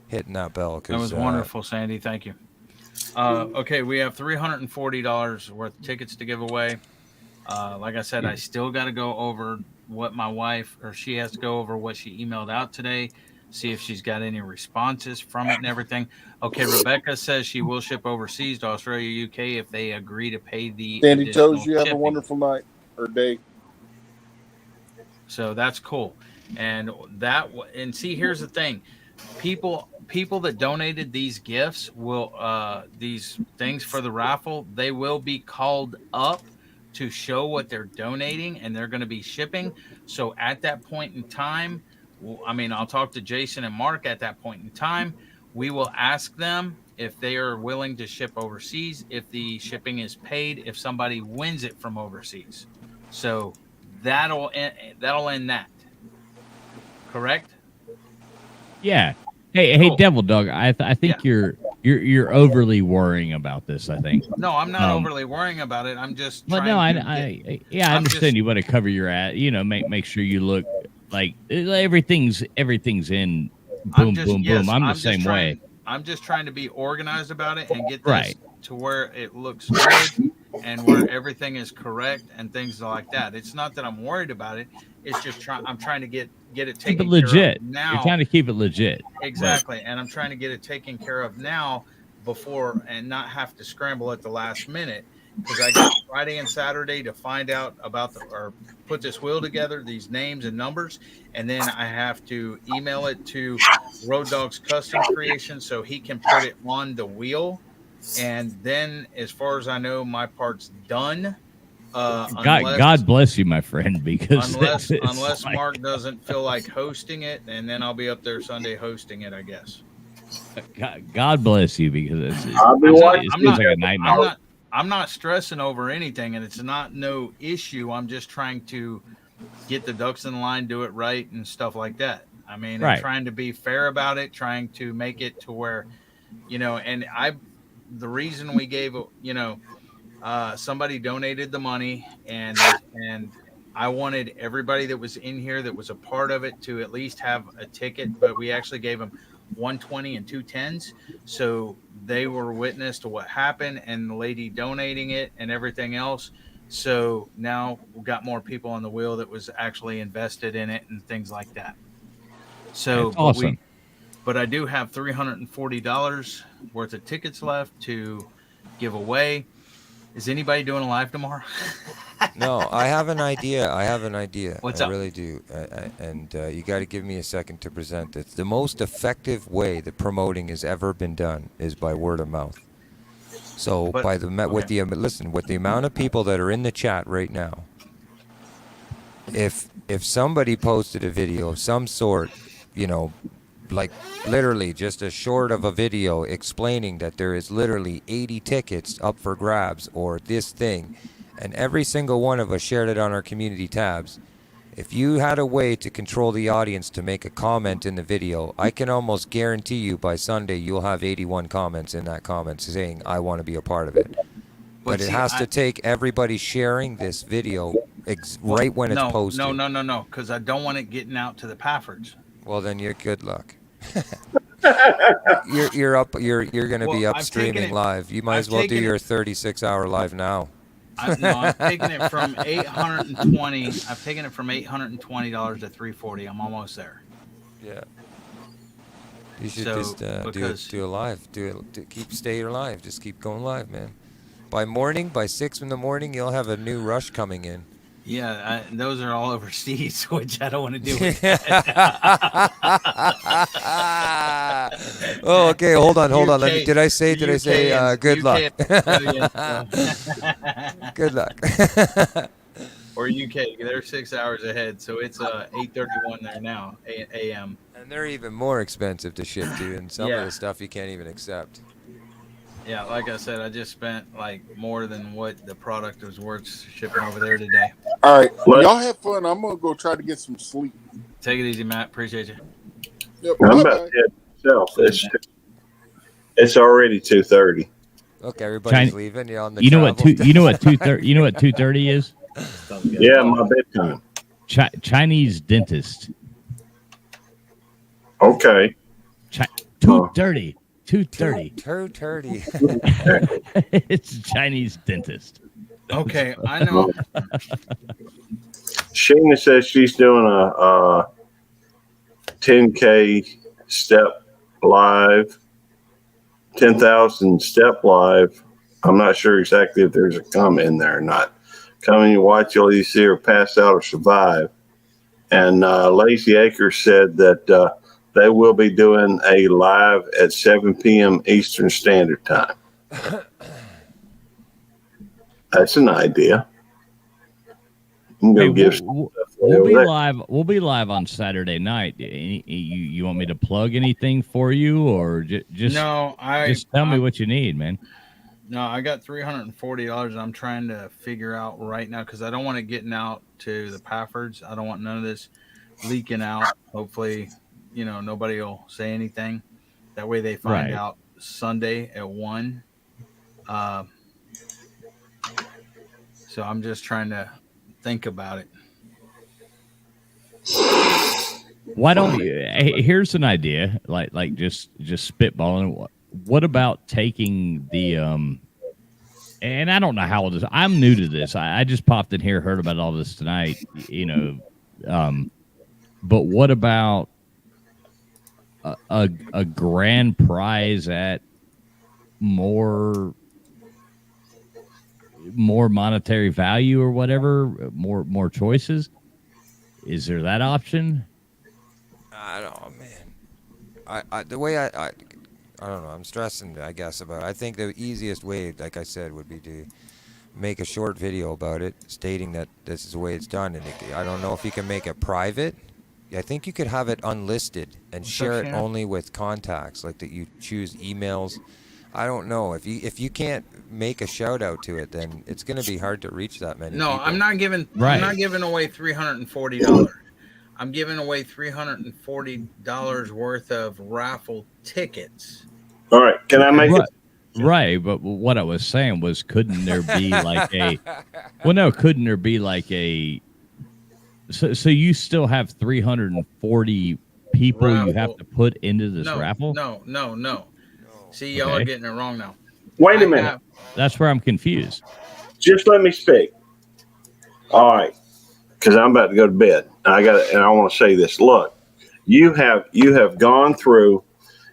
hitting that bell That because was wonderful, Sandy. Thank you. Okay, we have $340 worth of tickets to give away. Like I said, I still got to go over what my wife, or she has to go over what she emailed out today, see if she's got any responses from it and everything. Okay, Rebecca says she will ship overseas to Australia, UK if they agree to pay the Sandy additional Toes, you have a shipping. wonderful night or day. So that's cool. And see, here's the thing. People that donated these gifts these things for the raffle, they will be called up to show what they're donating, and they're going to be shipping. So at that point in time, I'll talk to Jason and Mark at that point in time. We will ask them if they are willing to ship overseas, if the shipping is paid, if somebody wins it from overseas. So that'll end that. Correct? Yeah. Hey, Cool. Devil Dog. I think you're overly worrying about this. I think. No, I'm not overly worrying about it. I'm just Well, trying no, to I I'm understand just- you want to cover your ass. Make sure you look like everything's in. Boom, boom, boom. I'm the same way. I'm just trying to be organized about it and get this Right. to where it looks good and where everything is correct and things like that. It's not that I'm worried about it. It's just I'm trying to get it Keep taken it legit. care of now. You're trying to keep it legit. Exactly. And I'm trying to get it taken care of now before and not have to scramble at the last minute, because I got Friday and Saturday to find out about or put this wheel together, these names and numbers. And then I have to email it to Road Dog's Custom Creation so he can put it on the wheel. And then, as far as I know, my part's done. God bless you, my friend, because unless like, Mark doesn't feel like hosting it, and then I'll be up there Sunday hosting it, I guess. God bless you, because I'll be it watching. seems like a nightmare. I'm not stressing over anything, and it's not no issue. I'm just trying to get the ducks in line, do it right, and stuff like that. I mean, and Right. trying to be fair about it, trying to make it to where, and the reason we gave, somebody donated the money, and I wanted everybody that was in here that was a part of it to at least have a ticket, but we actually gave them 120 and 210s, so they were witness to what happened and the lady donating it and everything else. So now we've got more people on the wheel that was actually invested in it and things like that. So That's awesome. But I do have $340 worth of tickets left to give away. Is anybody doing a live tomorrow? No, I have an idea. What's I up? really do. And you got to give me a second to present it. The most effective way that promoting has ever been done is by word of mouth. So with the amount of people that are in the chat right now, if somebody posted a video of some sort, like literally just a short of a video explaining that there is literally 80 tickets up for grabs or this thing, and every single one of us shared it on our community tabs, if you had a way to control the audience to make a comment in the video, I can almost guarantee you by Sunday you'll have 81 comments in that comment saying, I want to be a part of it. But it has to take everybody sharing this video right when it's posted. No, because I don't want it getting out to the Paffords. Well, then you're good luck. You're up. You're going to be up streaming live. You might as well do your 36-hour live now. I'm taking it from $820. I've taken it from $820 to $340. I'm almost there. Yeah. You should do a live. Stay alive. Just keep going live, man. By 6 in the morning, you'll have a new rush coming in. Yeah, those are all overseas, which I don't want to do. Oh, okay. Hold on. Did I say? Good luck. Good luck. Or UK, they're 6 hours ahead, so it's 8:31 there now, a.m. And they're even more expensive to ship to, and some of the stuff you can't even accept. Yeah, like I said, I just spent like more than what the product was worth shipping over there today. All right, y'all have fun. I'm gonna go try to get some sleep. Take it easy, Matt. Appreciate you. Yep, I'm about to head myself. It's already 2:30. Look, everybody's leaving. You're on the. You know what 2:30? You know what 2:30 is? Yeah, my bedtime. Chinese dentist. Okay. 2:30. 2:30. 2:30. It's a Chinese dentist. Okay, I know. Sheena says she's doing a 10K step live, 10,000 step live. I'm not sure exactly if there's a comment in there or not. Come and watch, you'll either see her pass out or survive. And Lazy Acres said that they will be doing a live at 7 p.m. Eastern Standard Time. That's an idea. I'm gonna we'll be live. We'll be live on Saturday night. You want me to plug anything for you, or just no? Just tell me what you need, man. No, I got $340, and I'm trying to figure out right now because I don't want it getting out to the Paffords. I don't want none of this leaking out. Hopefully, nobody will say anything. That way they find out Sunday at 1. So I'm just trying to think about it. Why don't you? Here's an idea, like just spitballing. What about taking the and I don't know how it is. I'm new to this. I just popped in here, heard about all this tonight. But what about a grand prize at more monetary value or whatever, more choices? Is there that option? I don't know, man. The way I don't know. I'm stressing, I guess, about it. I think the easiest way, like I said, would be to make a short video about it, stating that this is the way it's done. And I don't know if you can make it private. I think you could have it unlisted and share it Shannon? only with contacts, like that you choose emails. I don't know if you can't make a shout out to it, then it's going to be hard to reach that many No, people. I'm not giving. Right. I'm not giving away $340. I'm giving away $340 worth of raffle tickets. All right. Can I make Right. it? Right, but what I was saying was, couldn't there be like a? Well, no, couldn't there be like a? So you still have 340 people you have Raffle. to put into this No, raffle? no. See, y'all are Okay. getting it wrong now. Wait a I minute. have- That's where I'm confused. Just let me speak. All right. Because I'm about to go to bed. I want to say this. Look, you have gone through.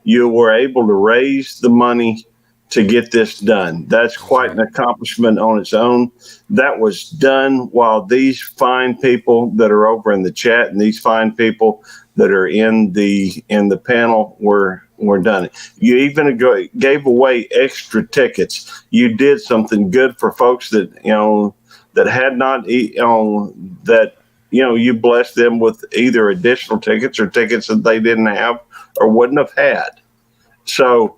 You were able to raise the money to get this done. That's quite an accomplishment on its own. That was done while these fine people that are over in the chat and these fine people that are in the panel were done. You even gave away extra tickets. You did something good for folks that that had not that you blessed them with either additional tickets or tickets that they didn't have or wouldn't have had. So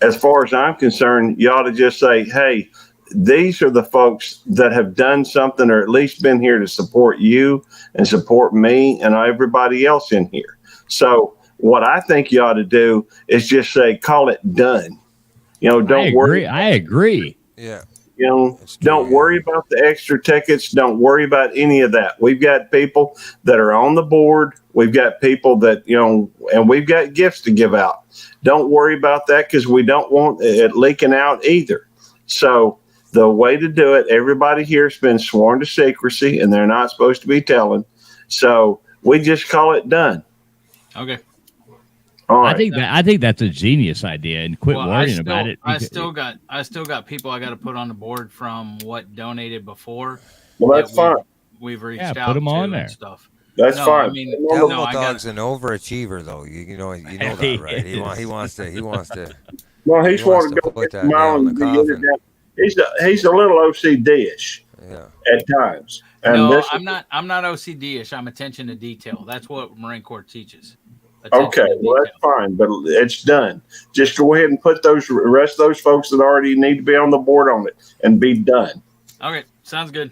as far as I'm concerned, you ought to just say, hey, these are the folks that have done something or at least been here to support you and support me and everybody else in here. So what I think you ought to do is just say, call it done. Don't worry. I agree. Yeah. That's true, Don't yeah. worry about the extra tickets. Don't worry about any of that. We've got people that are on the board. We've got people that, and we've got gifts to give out. Don't worry about that because we don't want it leaking out either. So the way to do it, everybody here has been sworn to secrecy and they're not supposed to be telling. So we just call it done. Okay. All right. I think that's a genius idea, and quit Well, worrying about it. I still got people I got to put on the board from what donated before. Well, that's that fine. We've reached Yeah, out put 'em to on there. and stuff. That's No, fine. I mean, Devil no, I Dog's got. an overachiever, though. You know that, right? He wants to. Well, he's He wants wanting to to go put get that the mile nail in and the get it coffin. down. He's a little OCD-ish Yeah. at times. And No, this I'm not OCD-ish. I'm attention to detail. That's what Marine Corps teaches. Attention Okay, to well, that's detail. fine, but it's done. Just go ahead and put those rest of those folks that already need to be on the board on it and be done. Okay, sounds good.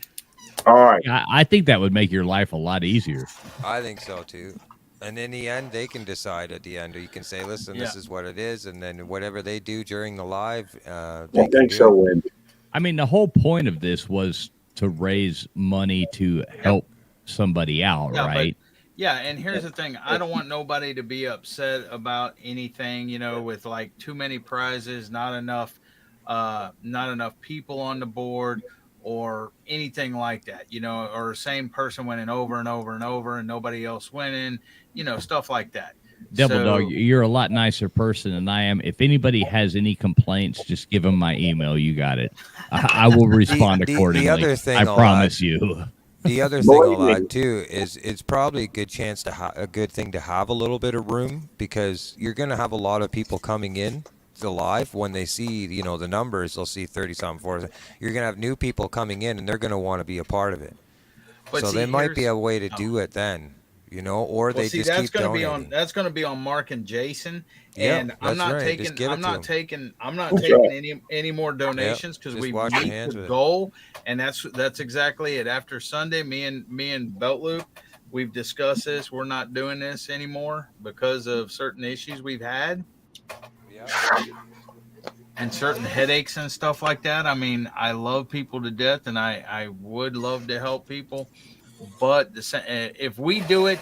All right. I think that would make your life a lot easier. I think so too. And in the end, they can decide at the end. You can say, "Listen, this Yeah. is what it is," and then whatever they do during the live, they I can think do so, it. Wendy. I mean, the whole point of this was to raise money to help somebody out, Yeah, but- right? Yeah, and here's the thing. I don't want nobody to be upset about anything, with like too many prizes, not enough people on the board or anything like that, or same person winning over and over and over and nobody else winning, stuff like that. Devil So- Dog, you're a lot nicer person than I am. If anybody has any complaints, just give them my email. You got it. I will respond the accordingly. other thing I I'll promise you. The other thing I'll add too is it's probably a good chance to a good thing to have a little bit of room, because you're going to have a lot of people coming in to live. When they see the numbers, they'll see 30-something, 40. You're going to have new people coming in, and they're going to want to be a part of it. But So see, there might be here's- a way to do it then, or they just that's keep gonna donating. that's going to be on Mark and Jason, Yeah, and I'm that's not right. Just taking give it I'm to not 'em. taking I'm not That's taking any more donations because Just we wash your meet hands the with it. goal, and that's exactly it. After Sunday, me and Belt Loop, we've discussed this. We're not doing this anymore because of certain issues we've had and certain headaches and stuff like that. I mean, I love people to death, and I would love to help people, but if we do it,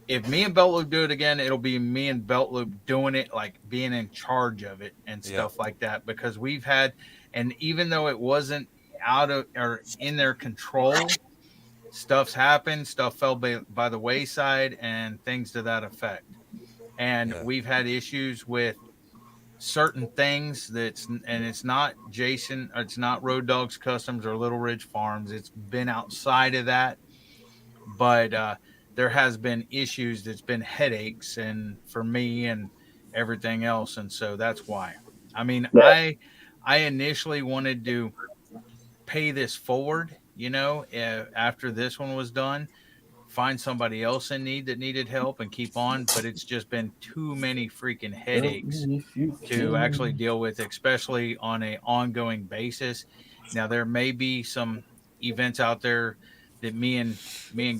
if me and Belt Loop do it again, it'll be me and Belt Loop doing it, like being in charge of it and stuff like that, because we've had, and even though it wasn't out of or in their control, stuff's happened, stuff fell by the wayside and things to that effect. And we've had issues with certain things and it's not Jason, it's not Road Dogs Customs or Little Ridge Farms. It's been outside of that, but there has been issues. That's been headaches and for me and everything else, and so that's why. I mean, I initially wanted to pay this forward, after this one was done, find somebody else in need that needed help and keep on. But it's just been too many freaking Help headaches me if you to actually can. deal with, especially on a ongoing basis. Now there may be some events out there that me and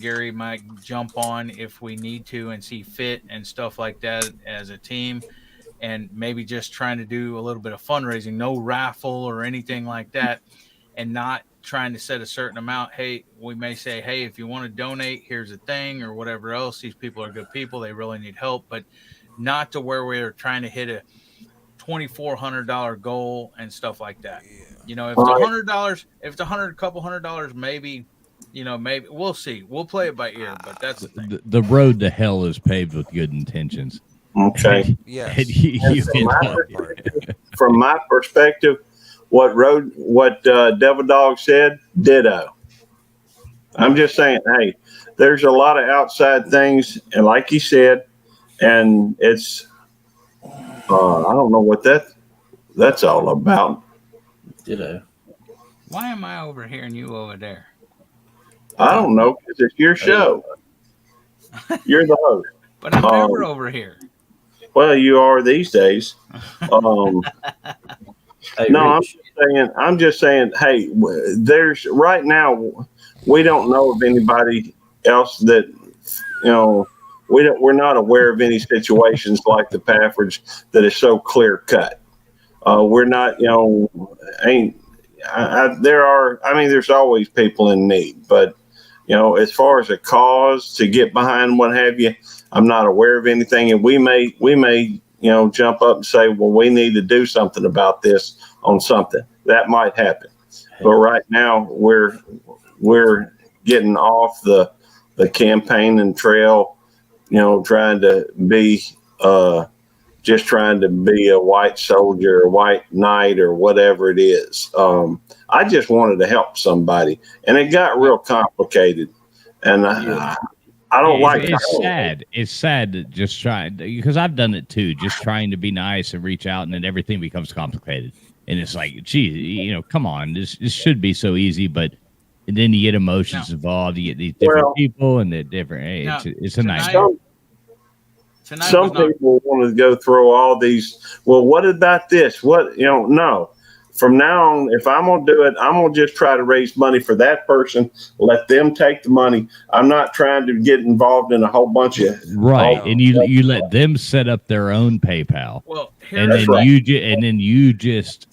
Gary might jump on if we need to and see fit and stuff like that as a team, and maybe just trying to do a little bit of fundraising, no raffle or anything like that, and not trying to set a certain amount. Hey, we may say, hey, if you want to donate, here's a thing or whatever else. These people are good people. They really need help, but not to where we're trying to hit a $2,400 goal and stuff like that. If it's $100, if it's a couple $100, maybe, maybe we'll see. We'll play it by ear, but that's the thing. The road to hell is paved with good intentions. Okay. Yes. And you From my perspective, what Devil Dog said, ditto. I'm just saying, hey, there's a lot of outside things, and like he said, and it's I don't know what that's all about. Ditto. Why am I over here and you over there? I don't know, because it's your show. You're the host. But I'm never over here. Well, you are these days. Hey, No, Rich. I'm just saying, hey, there's right now, we don't know of anybody else that, we're not aware of any situations like the Paffords that is so clear cut. We're not, there's always people in need, but, as far as a cause to get behind, what have you, I'm not aware of anything. And we may, jump up and say, well, we need to do something about this on something that might happen. But right now we're getting off the campaign and trail, trying to be, just trying to be a white soldier or white knight or whatever it is. I just wanted to help somebody, and it got real complicated. And I don't like it's sad. It's sad to just try, because I've done it too, just trying to be nice and reach out, and then everything becomes complicated. And it's like, gee, come on, this should be so easy, but then you get emotions involved. You get these different people and they're different. Hey, it's a nightmare. Some people want to go through all these. Well, what about this? What, no. From now on, if I'm going to do it, I'm going to just try to raise money for that person. Let them take the money. I'm not trying to get involved in a whole bunch of and you let them set up their own PayPal. Well, and then you just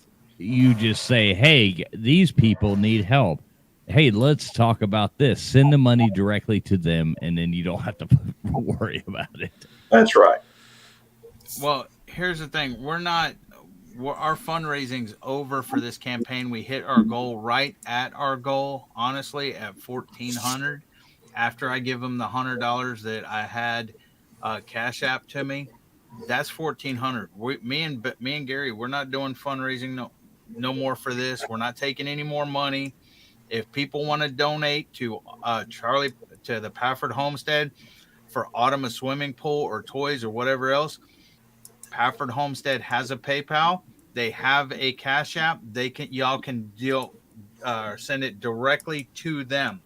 say, hey, these people need help. Hey, let's talk about this. Send the money directly to them, and then you don't have to worry about it. That's right. Well, here's the thing. Our fundraising's over for this campaign. We hit our goal right at our goal, honestly, at $1,400. After I give them the $100 that I had Cash App to me, that's $1,400. Me and Gary, we're not doing fundraising no more for this. We're not taking any more money. If people want to donate to Charlie, to the Pafford Homestead for autumn a swimming pool or toys or whatever else, Pafford Homestead has a PayPal. They have a Cash App. Y'all can send it directly to them.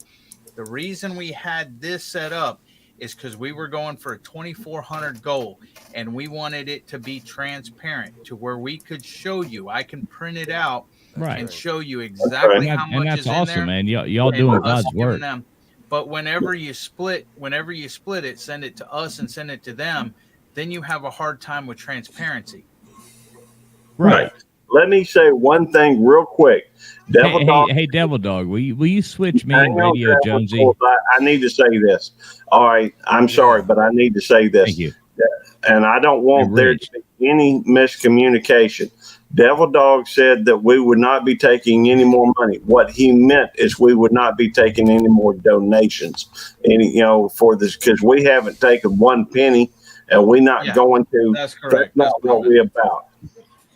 The reason we had this set up is because we were going for a 2,400 goal, and we wanted it to be transparent to where we could show you. I can print it out and show you exactly how much that's is awesome, in there. man. Y'all doing God's work. But whenever you split it, send it to us and send it to them, then you have a hard time with transparency. Right. Let me say one thing real quick. Hey, Devil Dog, will you switch me and Radio Jonesy? I need to say this. All right. I'm sorry, but I need to say this. Thank you. And I don't want there to be any miscommunication. Devil Dog said that we would not be taking any more money. What he meant is we would not be taking any more donations. For this, because we haven't taken one penny, and we're not going to. That's correct. That's not what we're about.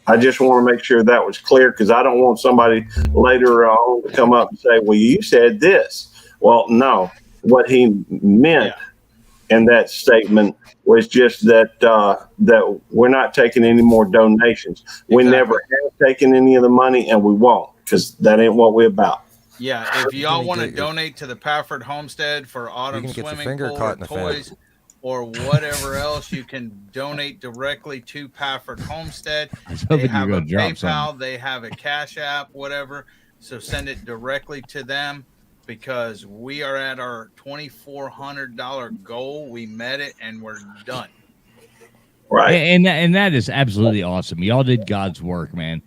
I just want to make sure that was clear, because I don't want somebody later on to come up and say, well, you said this. Well, no. What he meant in that statement was just that that we're not taking any more donations. We never have taken any of the money, and we won't. because that ain't what we're about. Yeah, if y'all gonna want to get your- donate to the Pafford Homestead for You're autumn gonna get your swimming finger pool caught or in the fan. toys or whatever else, you can donate directly to Pafford Homestead. I was They hoping you have were a going to drop PayPal, something. they have a Cash App, whatever. So send it directly to them because we are at our $2,400 goal. We met it and we're done. Right. And that is absolutely awesome. Y'all did God's work, man.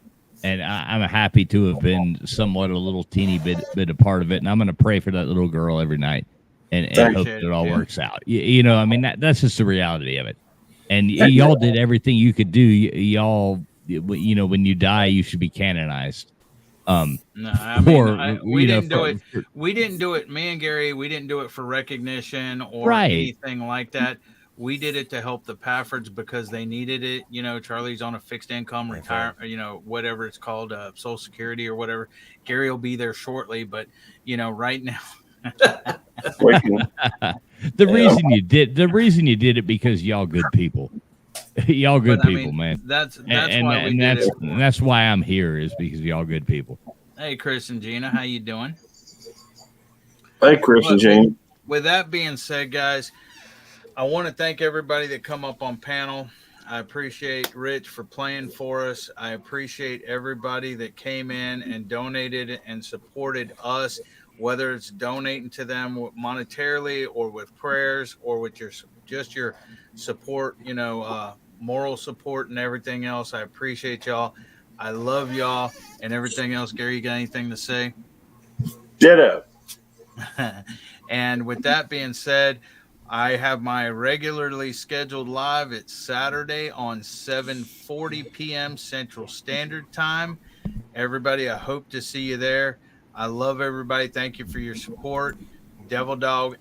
And I'm happy to have been somewhat a little teeny bit a part of it. And I'm going to pray for that little girl every night and hope Appreciate that it it, all Jim. works out. You know, I mean, that's just the reality of it. And y'all did everything you could do. Y'all, you know, when you die, you should be canonized. No, I mean, we you know, didn't do it. We didn't do it. Me and Gary, we didn't do it for recognition or Right. anything like that. We did it to help the Paffords because they needed it. You know, Charlie's on a fixed income retirement, you know, whatever it's called, Social Security or whatever. Gary will be there shortly, but you know, right now. the reason you did it because y'all good people. Y'all good But, I people, mean, man. that's why we did it. And that's why I'm here is because y'all good people. Hey, Chris and Gina, how you doing? Hey, Chris and Jane. With that being said, guys, I want to thank everybody that come up on panel. I appreciate Rich for playing for us. I appreciate everybody that came in and donated and supported us, whether it's donating to them monetarily or with prayers or with your support, you know, moral support and everything else. I appreciate y'all. I love y'all and everything else. Gary, you got anything to say? Ditto. And with that being said, I have my regularly scheduled live. It's Saturday on 7:40 p.m. Central Standard Time. Everybody, I hope to see you there. I love everybody. Thank you for your support. Devil Dog